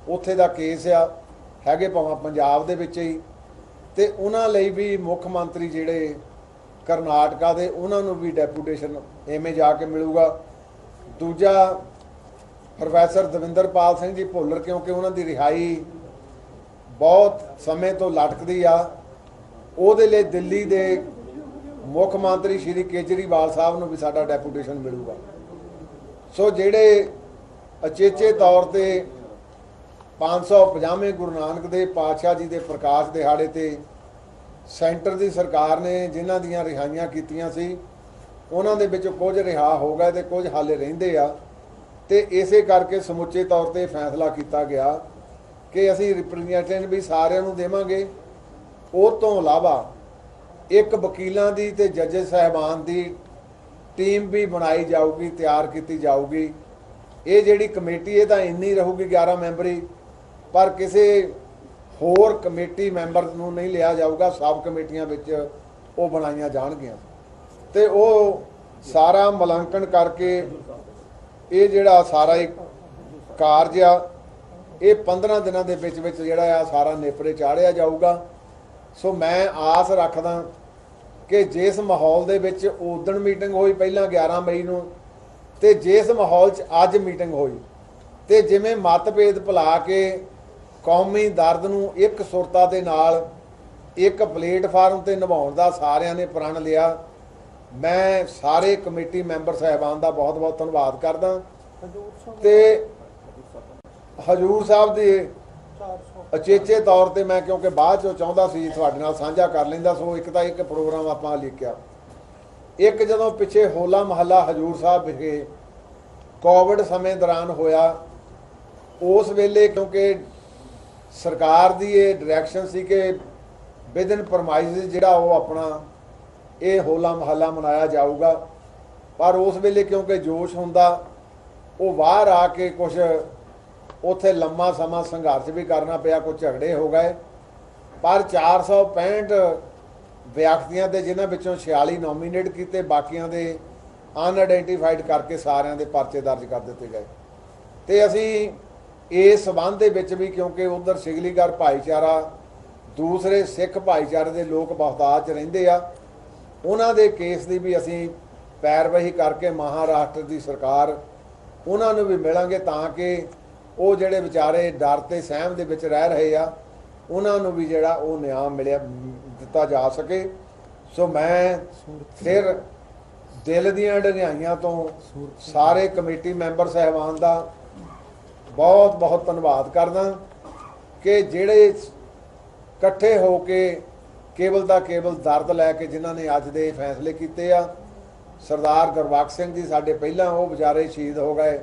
ਉੱਥੇ ਦਾ ਕੇਸ ਆ, ਹੈਗੇ ਭਾਵੇਂ ਪੰਜਾਬ ਦੇ ਵਿੱਚ ਹੀ, ਤੇ ਉਹਨਾਂ ਲਈ ਵੀ ਮੁੱਖ ਮੰਤਰੀ ਜਿਹੜੇ ਕਰਨਾਟਕਾ ਦੇ, ਉਹਨਾਂ ਨੂੰ ਵੀ ਡੈਪੂਟੇਸ਼ਨ ਐਵੇਂ ਜਾ ਕੇ ਮਿਲੂਗਾ। ਦੂਜਾ ਪ੍ਰੋਫੈਸਰ ਦਵਿੰਦਰਪਾਲ ਸਿੰਘ ਜੀ ਭੁੱਲਰ, ਕਿਉਂਕਿ ਉਹਨਾਂ ਦੀ ਰਿਹਾਈ ਬਹੁਤ ਸਮੇਂ ਤੋਂ ਲਟਕਦੀ ਆ, ਉਹਦੇ ਲਈ ਦਿੱਲੀ ਦੇ ਮੁੱਖ ਮੰਤਰੀ ਸ਼੍ਰੀ ਕੇਜਰੀਵਾਲ ਸਾਹਿਬ ਨੂੰ ਵੀ ਸਾਡਾ ਡੈਪੂਟੇਸ਼ਨ ਮਿਲੂਗਾ। ਸੋ ਜਿਹੜੇ ਅਚੇਚੇ ਤੌਰ ਤੇ 550ਵੇਂ ਗੁਰੂ ਨਾਨਕ ਦੇਵ ਪਾਤਸ਼ਾਹ ਜੀ ਦੇ ਪ੍ਰਕਾਸ਼ ਦਿਹਾੜੇ ਤੇ ਸੈਂਟਰ ਦੀ ਸਰਕਾਰ ਨੇ ਜਿਨ੍ਹਾਂ ਦੀਆਂ ਰਿਹਾਈਆਂ ਕੀਤੀਆਂ ਸੀ, ਉਹਨਾਂ ਦੇ ਵਿੱਚ ਕੁਝ ਰਿਹਾ ਹੋ ਗਏ ਤੇ ਕੁਝ ਹਾਲੇ ਰਹਿੰਦੇ ਆ, ਤੇ ਇਸੇ ਕਰਕੇ ਸਮੁੱਚੇ ਤੌਰ ਤੇ ਫੈਸਲਾ ਕੀਤਾ ਗਿਆ ਕਿ ਅਸੀਂ ਰਿਪਰੈਜ਼ੈਂਟੇਸ਼ਨ ਵੀ ਸਾਰਿਆਂ ਨੂੰ ਦੇਵਾਂਗੇ। ਉਹ ਤੋਂ ਇਲਾਵਾ ਇੱਕ ਵਕੀਲਾਂ ਦੀ ਤੇ ਜੱਜਸ ਸਾਹਿਬਾਨ ਦੀ ਟੀਮ ਵੀ ਬਣਾਈ ਜਾਊਗੀ, ਤਿਆਰ ਕੀਤੀ ਜਾਊਗੀ। ਇਹ ਜਿਹੜੀ ਕਮੇਟੀ ਇਹ ਤਾਂ ਇੰਨੀ ਰਹੂਗੀ 11 ਮੈਂਬਰੀ, ਪਰ ਕਿਸੇ ਹੋਰ ਕਮੇਟੀ ਮੈਂਬਰ ਨੂੰ ਨਹੀਂ ਲਿਆ ਜਾਊਗਾ, ਸਬ ਕਮੇਟੀਆਂ ਵਿੱਚ ਉਹ ਬਣਾਈਆਂ ਜਾਣਗੀਆਂ ਤੇ ਉਹ ਸਾਰਾ ਮੁਲਾਂਕਣ ਕਰਕੇ ਇਹ ਜਿਹੜਾ ਸਾਰਾ ਇੱਕ ਕਾਰਜ ਆ ਇਹ 15 ਦਿਨਾਂ ਦੇ ਵਿੱਚ ਜਿਹੜਾ ਆ ਸਾਰਾ ਨੇਪਰੇ ਚਾੜਿਆ ਜਾਊਗਾ। ਸੋ ਮੈਂ ਆਸ ਰੱਖਦਾ ਕਿ ਜਿਸ ਮਾਹੌਲ ਦੇ ਵਿੱਚ ਉਦਣ ਮੀਟਿੰਗ ਹੋਈ ਪਹਿਲਾਂ 11 ਮਈ ਨੂੰ, ਤੇ ਜਿਸ ਮਾਹੌਲ 'ਚ ਅੱਜ ਮੀਟਿੰਗ ਹੋਈ, ਤੇ ਜਿਵੇਂ ਮਤਭੇਦ ਭੁਲਾ ਕੇ ਕੌਮੀ ਦਰਦ ਨੂੰ ਇੱਕ ਸੁਰਤਾ ਦੇ ਨਾਲ ਇੱਕ ਪਲੇਟਫਾਰਮ ਤੇ ਨਿਭਾਉਣ ਦਾ ਸਾਰਿਆਂ ਨੇ ਪ੍ਰਣ ਲਿਆ। ਮੈਂ ਸਾਰੇ ਕਮੇਟੀ ਮੈਂਬਰ ਸਾਹਿਬਾਨ ਦਾ ਬਹੁਤ ਬਹੁਤ ਧੰਨਵਾਦ ਕਰਦਾ ਤੇ ਹਜੂਰ ਸਾਹਿਬ ਦੇ ਅਚੇਚੇ ਤੌਰ ਤੇ ਮੈਂ, ਕਿਉਂਕਿ ਬਾਅਦ ਚੋਂ ਚਾਹੁੰਦਾ ਸੀ ਤੁਹਾਡੇ ਨਾਲ ਸਾਂਝਾ ਕਰ ਲੈਂਦਾ, ਸੋ ਇੱਕ ਤਾਂ ਇੱਕ ਪ੍ਰੋਗਰਾਮ ਆਪਾਂ ਲਿਖਿਆ। ਇੱਕ ਜਦੋਂ ਪਿੱਛੇ ਹੋਲਾ ਮਹੱਲਾ ਹਜੂਰ ਸਾਹਿਬ ਵਿਖੇ ਕੋਵਿਡ ਸਮੇਂ ਦੌਰਾਨ ਹੋਇਆ, ਉਸ ਵੇਲੇ ਕਿਉਂਕਿ ਸਰਕਾਰ ਦੀ ਇਹ ਡਾਇਰੈਕਸ਼ਨ ਸੀ ਕਿ ਵਿਦਨ ਪ੍ਰਮਾਈਜ਼ ਜਿਹੜਾ ਉਹ ਆਪਣਾ ਇਹ ਹੋਲਾ ਮਹੱਲਾ ਮਨਾਇਆ ਜਾਊਗਾ, ਪਰ ਉਸ ਵੇਲੇ ਕਿਉਂਕਿ ਜੋਸ਼ ਹੁੰਦਾ, ਉਹ ਬਾਹਰ ਆ ਕੇ ਕੁਝ ਉੱਥੇ ਲੰਮਾ ਸਮਾਂ ਸੰਘਰਸ਼ ਵੀ ਕਰਨਾ ਪਿਆ, ਕੁਝ ਝਗੜੇ ਹੋ ਗਏ, ਪਰ 465 ਵਿਅਕਤੀਆਂ ਦੇ ਜਿਨ੍ਹਾਂ ਵਿੱਚੋਂ 46 ਨੋਮੀਨੇਟ ਕੀਤੇ, ਬਾਕੀਆਂ ਦੇ ਅਨਆਇਡੈਂਟੀਫਾਈਡ ਕਰਕੇ ਸਾਰਿਆਂ ਦੇ ਪਰਚੇ ਦਰਜ ਕਰ ਦਿੱਤੇ ਗਏ। ਤੇ ਅਸੀਂ ਇਸ ਸਬੰਧ ਦੇ ਵਿੱਚ ਵੀ, ਕਿਉਂਕਿ ਉਧਰ ਸਿਗਲੀਗਰ ਭਾਈਚਾਰਾ ਦੂਸਰੇ ਸਿੱਖ ਭਾਈਚਾਰੇ ਦੇ ਲੋਕ ਬਹੁਤਾਤ 'ਚ ਰਹਿੰਦੇ ਆ, ਉਹਨਾਂ ਦੇ ਕੇਸ ਦੀ ਵੀ ਅਸੀਂ ਪੈਰਵਾਈ ਕਰਕੇ ਮਹਾਰਾਸ਼ਟਰ ਦੀ ਸਰਕਾਰ ਉਹਨਾਂ ਨੂੰ ਵੀ ਮਿਲਾਂਗੇ, ਤਾਂ ਕਿ ਉਹ ਜਿਹੜੇ ਵਿਚਾਰੇ ਡਰ ਤੇ ਸਹਿਮ ਦੇ ਵਿੱਚ ਰਹਿ ਰਹੇ ਆ, ਉਹਨਾਂ ਨੂੰ ਵੀ ਜਿਹੜਾ ਉਹ ਨਿਆਂ ਦਿੱਤਾ ਜਾ ਸਕੇ। ਸੋ ਮੈਂ ਫਿਰ ਦਿਲ ਦੀਆਂ ਡੰਗਾਈਆਂ ਤੋਂ ਸਾਰੇ ਕਮੇਟੀ ਮੈਂਬਰ ਸਾਹਿਬਾਨ ਦਾ ਬਹੁਤ ਬਹੁਤ ਧੰਨਵਾਦ ਕਰਦਾ ਕਿ ਜਿਹੜੇ ਇਕੱਠੇ ਹੋ ਕੇ ਕੇਵਲ ਦਾ ਕੇਵਲ ਦਰਦ ਲੈ ਕੇ ਜਿਨ੍ਹਾਂ ਨੇ ਅੱਜ ਦੇ ਫੈਸਲੇ ਕੀਤੇ ਆ। ਸਰਦਾਰ ਗੁਰਬਖਸ਼ ਸਿੰਘ ਜੀ ਸਾਡੇ ਪਹਿਲਾਂ ਉਹ ਵਿਚਾਰੇ ਸ਼ਹੀਦ ਹੋ ਗਏ,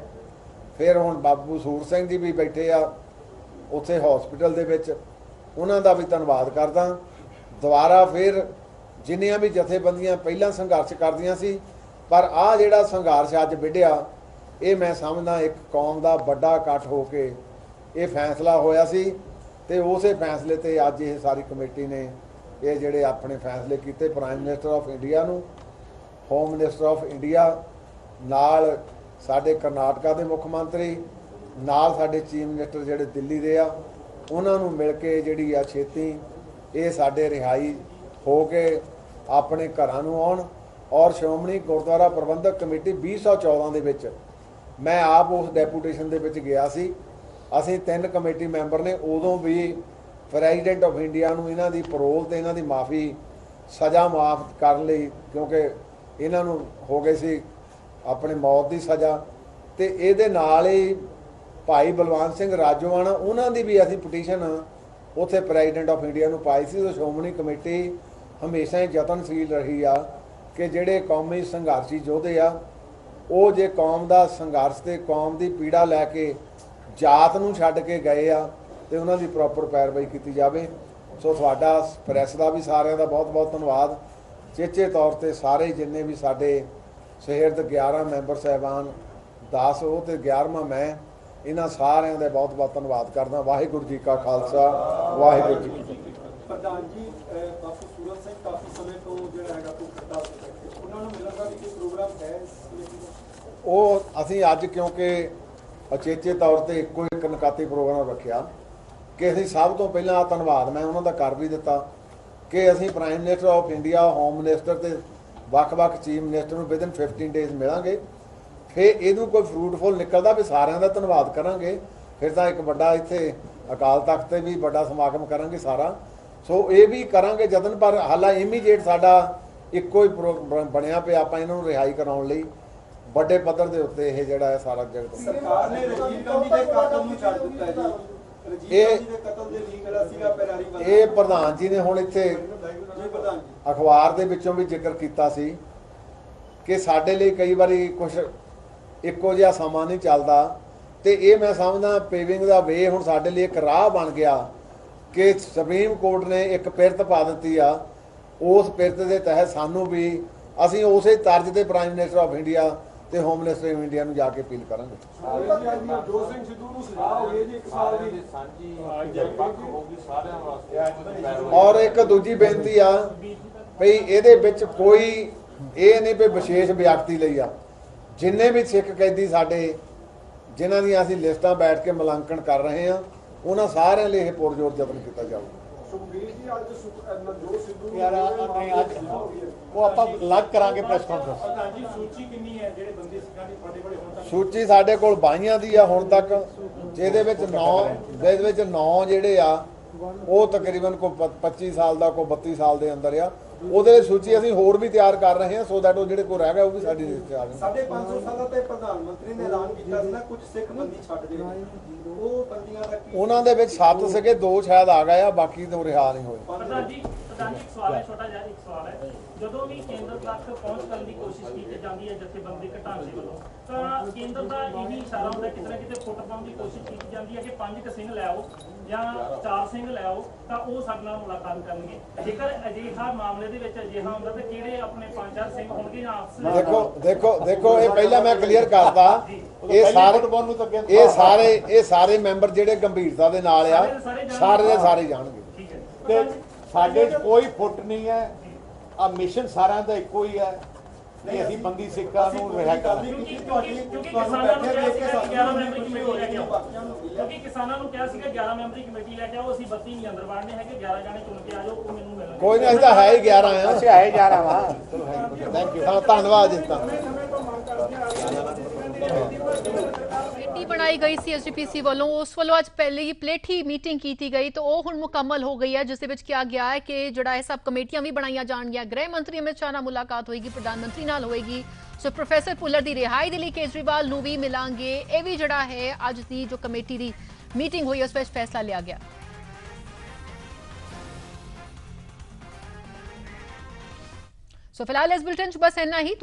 ਫਿਰ ਹੁਣ ਬਾਬੂ ਸੂਰ ਸਿੰਘ ਜੀ ਵੀ ਬੈਠੇ ਆ ਉੱਥੇ ਹਸਪੀਟਲ ਦੇ ਵਿੱਚ, ਉਹਨਾਂ ਦਾ ਵੀ ਧੰਨਵਾਦ ਕਰਦਾ। ਦੁਬਾਰਾ ਫਿਰ ਜਿੰਨੀਆਂ ਵੀ ਜਥੇਬੰਦੀਆਂ ਪਹਿਲਾਂ ਸੰਘਰਸ਼ ਕਰਦੀਆਂ ਸੀ, ਪਰ ਆਹ ਜਿਹੜਾ ਸੰਘਰਸ਼ ਅੱਜ ਵਿੱਢਿਆ, ਇਹ ਮੈਂ ਸਮਝਦਾ ਇੱਕ ਕੌਮ ਦਾ ਵੱਡਾ ਇਕੱਠ ਹੋ ਕੇ ਇਹ ਫੈਸਲਾ ਹੋਇਆ ਸੀ, ਤੇ ਉਸੇ ਫੈਸਲੇ ਤੇ ਅੱਜ ਇਹ ਸਾਰੀ ਕਮੇਟੀ ਨੇ ਇਹ ਜਿਹੜੇ ਆਪਣੇ ਫੈਸਲੇ ਕੀਤੇ ਪ੍ਰਾਈਮ ਮਿਨਿਸਟਰ ਆਫ ਇੰਡੀਆ ਨੂੰ ਹੋਮ ਮਿਨਿਸਟਰ ਆਫ ਇੰਡੀਆ, ਨਾਲ ਸਾਡੇ ਕਰਨਾਟਕਾ ਦੇ ਮੁੱਖ ਮੰਤਰੀ, ਨਾਲ ਸਾਡੇ ਚੀਫ ਮਿਨਿਸਟਰ ਜਿਹੜੇ ਦਿੱਲੀ ਦੇ ਆ, ਉਹਨਾਂ ਨੂੰ ਮਿਲ ਕੇ ਜਿਹੜੀ ਆ ਛੇਤੀ ਇਹ ਸਾਡੇ ਰਿਹਾਈ ਹੋ ਕੇ ਆਪਣੇ ਘਰਾਂ ਨੂੰ ਆਉਣ। ਔਰ ਸ਼੍ਰੋਮਣੀ ਗੁਰਦੁਆਰਾ ਪ੍ਰਬੰਧਕ ਕਮੇਟੀ 2014 ਦੇ ਵਿੱਚ ਮੈਂ ਆਪ ਉਸ ਡੈਪੂਟੇਸ਼ਨ ਦੇ ਵਿੱਚ ਗਿਆ ਸੀ। ਅਸੀਂ 3 ਕਮੇਟੀ ਮੈਂਬਰ ਨੇ, ਉਦੋਂ ਵੀ ਪ੍ਰੈਜ਼ੀਡੈਂਟ ਆਫ ਇੰਡੀਆ ਨੂੰ ਇਹਨਾਂ ਦੀ ਪਰੋਲ ਤੇ ਇਹਨਾਂ ਦੀ ਮਾਫੀ ਸਜ਼ਾ ਮਾਫ ਕਰਨ ਲਈ, ਕਿਉਂਕਿ ਇਹਨਾਂ ਨੂੰ ਹੋ ਗਈ ਸੀ ਆਪਣੇ ਮੌਤ ਦੀ ਸਜ਼ਾ, ਤੇ ਇਹਦੇ ਨਾਲ ਹੀ ਭਾਈ ਬਲਵੰਤ ਸਿੰਘ ਰਾਜੋਆਣਾ ਉਹਨਾਂ ਦੀ ਵੀ ਅਸੀਂ ਪਟੀਸ਼ਨ ਉੱਥੇ ਪ੍ਰੈਜ਼ੀਡੈਂਟ ਆਫ ਇੰਡੀਆ ਨੂੰ ਪਾਈ ਸੀ। ਸ਼੍ਰੋਮਣੀ ਕਮੇਟੀ ਹਮੇਸ਼ਾ ਹੀ ਯਤਨਸ਼ੀਲ ਰਹੀ ਆ ਕਿ ਜਿਹੜੇ ਕੌਮੀ ਸੰਘਰਸ਼ੀ ਯੋਧੇ ਆ ਉਹ ਜੇ ਕੌਮ ਦਾ ਸੰਘਰਸ਼ ਤੇ ਕੌਮ ਦੀ ਪੀੜਾ ਲੈ ਕੇ ਜਾਤ ਨੂੰ ਛੱਡ ਕੇ ਗਏ ਆ ਤੇ ਉਹਨਾਂ ਦੀ ਪ੍ਰੋਪਰ ਪੈਰਵਾਈ ਕੀਤੀ ਜਾਵੇ। ਸੋ ਤੁਹਾਡਾ ਪ੍ਰੈਸ ਦਾ ਵੀ ਸਾਰਿਆਂ ਦਾ ਬਹੁਤ ਬਹੁਤ ਧੰਨਵਾਦ। ਚੇਚੇ ਤੌਰ ਤੇ ਸਾਰੇ ਜਿੰਨੇ ਵੀ ਸਾਡੇ ਸ਼ਹਿਰ ਦੇ 11 ਮੈਂਬਰ ਸਾਹਿਬਾਨ, 10 ਉਹ ਤੇ 11ਵਾਂ ਮੈਂ, ਇਹਨਾਂ ਸਾਰਿਆਂ ਦਾ ਬਹੁਤ ਬਹੁਤ ਧੰਨਵਾਦ ਕਰਦਾ। ਵਾਹਿਗੁਰੂ ਜੀ ਕਾ ਖਾਲਸਾ, ਵਾਹਿਗੁਰੂ ਜੀ ਕੀ ਫਤਿਹ। ਪ੍ਰਧਾਨ ਜੀ, ਬਾਪੂ ਸੂਰਤ ਸਿੰਘ ਕਾਫੀ ਸਮੇਂ ਤੋਂ ਜਿਹੜਾ ਹੈਗਾ ਭੁੱਖ ਹੜਤਾਲ ਤੇ ਬੈਠੇ, ਉਹਨਾਂ ਨੂੰ ਮਿਲਣ ਦਾ ਵੀ ਕੋਈ ਪ੍ਰੋਗਰਾਮ ਹੈ ਇਸ ਕਮੇਟੀ ਦਾ? ਉਹ ਅਸੀਂ ਅੱਜ ਕਿਉਂਕਿ ਅਚੇਚੇ ਤੌਰ ਤੇ ਇੱਕੋ ਇੱਕ ਨਕਾਤੀ ਪ੍ਰੋਗਰਾਮ ਰੱਖਿਆ ਕਿ ਅਸੀਂ ਸਭ ਤੋਂ ਪਹਿਲਾਂ ਧੰਨਵਾਦ ਮੈਂ ਉਹਨਾਂ ਦਾ ਕਰ ਵੀ ਦਿੱਤਾ ਕਿ ਅਸੀਂ prime minister of India, home minister ਤੇ ਵੱਖ-ਵੱਖ ਚੀਫ ਮਿਨਿਸਟਰ ਨੂੰ ਵਿਦਨ 15 ਡੇਜ਼ ਮਿਲਾਂਗੇ। ਫਿਰ ਇਹਨੂੰ ਕੋਈ ਫਰੂਟਫੁਲ ਨਿਕਲਦਾ ਵੀ ਸਾਰਿਆਂ ਦਾ ਧੰਨਵਾਦ ਕਰਾਂਗੇ, ਫਿਰ ਤਾਂ ਇੱਕ ਵੱਡਾ ਇੱਥੇ ਅਕਾਲ ਤਖਤ ਤੇ ਵੀ ਵੱਡਾ ਸਮਾਗਮ ਕਰਾਂਗੇ ਸਾਰਾ। ਸੋ ਇਹ ਵੀ ਕਰਾਂਗੇ ਜਤਨ, ਪਰ ਹਾਲਾ ਇਮੀਡੀਏਟ ਸਾਡਾ ਇੱਕੋ ਹੀ ਬਣਿਆ ਪਿਆ, ਆਪਾਂ ਇਹਨਾਂ ਨੂੰ ਰਿਹਾਈ ਕਰਾਉਣ ਲਈ ਵੱਡੇ ਪੱਧਰ ਦੇ ਉੱਤੇ ਇਹ ਜਿਹੜਾ ਹੈ ਸਾਰਾ ਜਗਤ। ਸਰਕਾਰ ਨੇ ਰਾਜੀਵ ਗਾਂਧੀ ਦੇ ਕਾਤਲ ਨੂੰ ਛੱਡ ਦਿੱਤਾ ਹੈ ਜੀ। ਰਾਜੀਵ ਗਾਂਧੀ ਦੇ ਕਤਲ ਦੇ ਲੀਕ ਜਿਹੜਾ ਸੀਗਾ ਪੈਰਾਰੀ ਵਾਲਾ, ਇਹ ਪ੍ਰਧਾਨ ਜੀ ਨੇ ਹੁਣ ਇੱਥੇ ਅਖਬਾਰ ਦੇ ਵਿੱਚੋਂ ਵੀ ਜ਼ਿਕਰ ਕੀਤਾ ਸੀ ਕਿ ਸਾਡੇ ਲਈ ਕਈ ਵਾਰੀ ਕੁਝ ਇੱਕੋ ਜਿਹਾ ਸਮਾਂ ਨਹੀਂ ਚੱਲਦਾ, ਤੇ ਇਹ ਮੈਂ ਸਮਝਦਾ ਪੇਵਿੰਗ ਦਾ ਵੇ ਹੁਣ ਸਾਡੇ ਲਈ ਇੱਕ ਰਾਹ ਬਣ ਗਿਆ ਕਿ ਸੁਪਰੀਮ ਕੋਰਟ ਨੇ ਇੱਕ ਪਿਰਤ ਪਾ ਦਿੱਤੀ ਆ। ਉਸ ਪਿਰਤ ਦੇ ਤਹਿਤ ਸਾਨੂੰ ਵੀ ਅਸੀਂ ਉਸੇ ਤਰਜ਼ ਤੇ ਪ੍ਰਾਈਮ ਮਿਨਿਸਟਰ ਆਫ ਇੰਡੀਆ ਤੇ ਹੋਮ ਮਿਨਿਸਟਰ ਆਫ ਇੰਡੀਆ ਨੂੰ ਜਾ ਕੇ ਅਪੀਲ ਕਰਾਂਗੇ। ਨਵਜੋਤ ਸਿੰਘ ਸਿੱਧੂ ਨੂੰ ਸਜ਼ਾ ਹੋ ਗਈ ਜੀ 1 ਸਾਲ ਦੀ ਸਾਂਝੀ ਹੋਊਗੀ ਸਾਰਿਆਂ ਵਾਸਤੇ। ਔਰ ਇੱਕ ਦੂਜੀ ਬੇਨਤੀ ਆ ਭਈ ਇਹਦੇ ਵਿੱਚ ਕੋਈ ਇਹ ਨਹੀਂ ਵੀ ਵਿਸ਼ੇਸ਼ ਵਿਅਕਤੀ ਲਈ ਆ, ਜਿੰਨੇ ਵੀ ਸਿੱਖ ਕੈਦੀ ਸਾਡੇ ਜਿਨ੍ਹਾਂ ਦੀਆਂ ਅਸੀਂ ਲਿਸਟਾਂ ਬੈਠ ਕੇ ਮੁਲਾਂਕਣ ਕਰ ਰਹੇ ਹਾਂ, ਉਹਨਾਂ ਸਾਰਿਆਂ ਲਈ ਇਹ ਪੁਰਜੋਰ ਯਤਨ ਕੀਤਾ ਜਾਊਗਾ। ਸੁਖਬੀਰ ਜੀ, ਅੱਜ ਨਵਜੋਤ ਸਿੱਧੂ ਯਾਰ ਨਹੀਂ, ਅੱਜ ਉਹ ਆਪਾਂ ਅਲੱਗ ਕਰਾਂਗੇ ਪ੍ਰੈਸ ਕਾਨਫਰੰਸ। ਪ੍ਰਧਾਨ ਜੀ, ਸੂਚੀ ਕਿੰਨੀ ਹੈ ਜਿਹੜੇ ਬੰਦੇ ਸਿੱਖਾਂ ਦੀ ਤੁਹਾਡੇ ਕੋਲ ਹੁਣ ਤੱਕ? ਸੂਚੀ ਸਾਡੇ ਕੋਲ 22 ਦੀ ਆ ਹੁਣ ਤੱਕ, ਜਿਹਦੇ ਵਿੱਚ 9 ਜਿਹੜੇ ਆ ਉਹ ਤਕਰੀਬਨ ਕੋਈ 25 ਸਾਲ ਦਾ, ਕੋਈ 32 ਸਾਲ ਦੇ ਅੰਦਰ ਆ। ਉਹਦੇ ਸੂਚੀ ਅਸੀਂ ਹੋਰ ਵੀ ਤਿਆਰ ਕਰ ਰਹੇ ਹਾਂ ਸੋ ਦੈਟ ਉਹ ਜਿਹੜੇ ਕੋਈ ਰਹਿ ਗਿਆ ਉਹ ਵੀ ਸਾਡੀ ਲਿਸਟ 'ਚ ਆ ਜਾਣ। 550 ਸਾਲਾਂ ਤੇ ਪ੍ਰਧਾਨ ਮੰਤਰੀ ਨੇ ਐਲਾਨ ਕੀਤਾ ਸੀ ਨਾ ਕੁਝ ਸਿੱਖ ਬੰਦੀ ਛੱਡ ਦੇ, ਉਹ ਬੰਦੀਆਂ ਦਾ ਕੀ? ਉਹਨਾਂ ਦੇ ਵਿੱਚ 7 ਸੀਗੇ, 2 ਸ਼ਾਇਦ ਆ ਗਏ ਆ, ਬਾਕੀ ਤੋਂ ਰਿਹਾ ਨਹੀਂ ਹੋਏ। ਪ੍ਰਧਾਨ ਜੀ ਇੱਕ ਸਵਾਲ ਹੈ, ਛੋਟਾ ਜਿਹਾ ਇੱਕ ਸਵਾਲ ਹੈ। ਜਦੋਂ ਵੀ ਕੇਂਦਰ ਤੱਕ ਪਹੁੰਚ ਕਰਨ ਦੀ ਕੋਸ਼ਿਸ਼ ਕੀਤੀ ਜਾਂਦੀ ਹੈ ਜਥੇਬੰਦੀ ਢਾਂਚੇ ਵੱਲੋਂ, ਤਾਂ ਕੇਂਦਰ ਦਾ ਇਹ ਵੀ ਇਸ਼ਾਰਾ ਹੁੰਦਾ ਕਿਤੇ ਨਾ ਕਿਤੇ ਫੁੱਟ ਪਾਉਣ ਦੀ ਕੋਸ਼ਿਸ਼ ਕੀਤੀ ਜਾਂਦੀ ਹੈ ਕਿ 5 ਸਿੰਘ ਲੈ ਆਓ ਜਾਂ 4 ਸਿੰਘ ਲੈ ਆਓ ਤਾਂ ਉਹ ਸਾਡੇ ਨਾਲ ਮੁਲਾਕਾਤ ਕਰਨਗੇ। ਜੇਕਰ ਅਜਿਹਾ ਮਾਮਲੇ ਦੇ ਵਿੱਚ ਅਜਿਹਾ ਹੁੰਦਾ ਤਾਂ ਕਿਹੜੇ ਆਪਣੇ 5-4 ਸਿੰਘ ਹੋਣਗੇ ਜਾਂ ਆਪਸ ਦੇਖੋ ਇਹ ਪਹਿਲਾਂ ਮੈਂ ਕਲੀਅਰ ਕਰਦਾ, ਇਹ ਸਾਰੇ ਮੈਂਬਰ ਜਿਹੜੇ ਗੰਭੀਰਤਾ ਦੇ ਨਾਲ ਆ ਸਾਰੇ ਦੇ ਸਾਰੇ ਜਾਣਗੇ। ਤੇ ਸਾਡੇ 'ਚ ਕੋਈ ਫੁੱਟ ਨਹੀਂ ਹੈ, ਆ ਮਿਸ਼ਨ ਸਾਰਿਆਂ ਦਾ ਇੱਕੋ ਹੀ ਹੈ ਕਿ ਅਸੀਂ ਬੰਦੀ ਸਿੱਖਾਂ ਨੂੰ ਰਿਹਾ ਕਰਾਂਗੇ। ਕਿਉਂਕਿ ਕਿਸਾਨਾਂ ਨੂੰ ਕਿਹਾ ਸੀਗਾ 11 ਮੈਂਬਰੀ ਕਮੇਟੀ ਲੈ ਕੇ ਆਓ, ਕਿਉਂਕਿ ਕਿਸਾਨਾਂ ਨੂੰ ਕਿਹਾ ਸੀਗਾ 11 ਮੈਂਬਰੀ ਕਮੇਟੀ ਲੈ ਕੇ ਆਓ, ਅਸੀਂ 32 ਨਹੀਂ ਅੰਦਰ ਵੜਨੇ ਹੈਗੇ, 11 ਜਾਣੇ ਚੁਣ ਕੇ ਆ ਜਾਓ, ਉਹ ਮੈਨੂੰ ਮਿਲਣਗੇ। ਕੋਈ ਨਹੀਂ, ਅਸੀਂ ਤਾਂ ਹੈ ਹੀ 11 ਆ। ਅਸੀਂ ਹੈ 11 ਵਾ। ਥੈਂਕ ਯੂ, ਧੰਨਵਾਦ ਜੀ। ਕਮੇਟੀ ਬਣਾਈ ਗਈ ਸੀ ਐਸਜੀਪੀਸੀ ਵੱਲੋਂ, ਉਸ ਵੱਲੋਂ ਅੱਜ ਪਹਿਲੇ ਹੀ ਪਲੇਠੀ ਮੀਟਿੰਗ ਕੀਤੀ ਗਈ ਤਾਂ ਉਹ ਹੁਣ ਮੁਕੰਮਲ ਹੋ ਗਈ ਹੈ, ਜਿਸ ਦੇ ਵਿੱਚ ਕਿਹਾ ਗਿਆ ਹੈ ਕਿ ਜਿਹੜਾ ਇਹ ਸਭ ਕਮੇਟੀਆਂ ਵੀ ਬਣਾਈਆਂ ਜਾਣਗੀਆਂ। ਗ੍ਰਹਿ ਮੰਤਰੀ ਅਮਿਤ ਸ਼ਾਹ ਨਾਲ ਮੁਲਾਕਾਤ ਹੋਏਗੀ, ਪ੍ਰਧਾਨ ਮੰਤਰੀ ਨਾਲ ਹੋਏਗੀ। ਸੋ ਪ੍ਰੋਫੈਸਰ ਭੁੱਲਰ ਦੀ ਰਿਹਾਈ ਦੇ ਲਈ ਕੇਜਰੀਵਾਲ ਨੂੰ ਵੀ ਮਿਲਾਂਗੇ। ਇਹ ਵੀ ਜਿਹੜਾ ਹੈ ਅੱਜ ਦੀ ਜੋ ਕਮੇਟੀ ਦੀ ਮੀਟਿੰਗ ਹੋਈ ਉਸ ਵਿੱਚ ਫੈਸਲਾ ਲਿਆ ਗਿਆ। ਸੋ ਫਿਲਹਾਲ ਇਸ ਬੁਲੇਟਿਨ 'ਚ ਬਸ ਇੰਨਾ ਹੀ।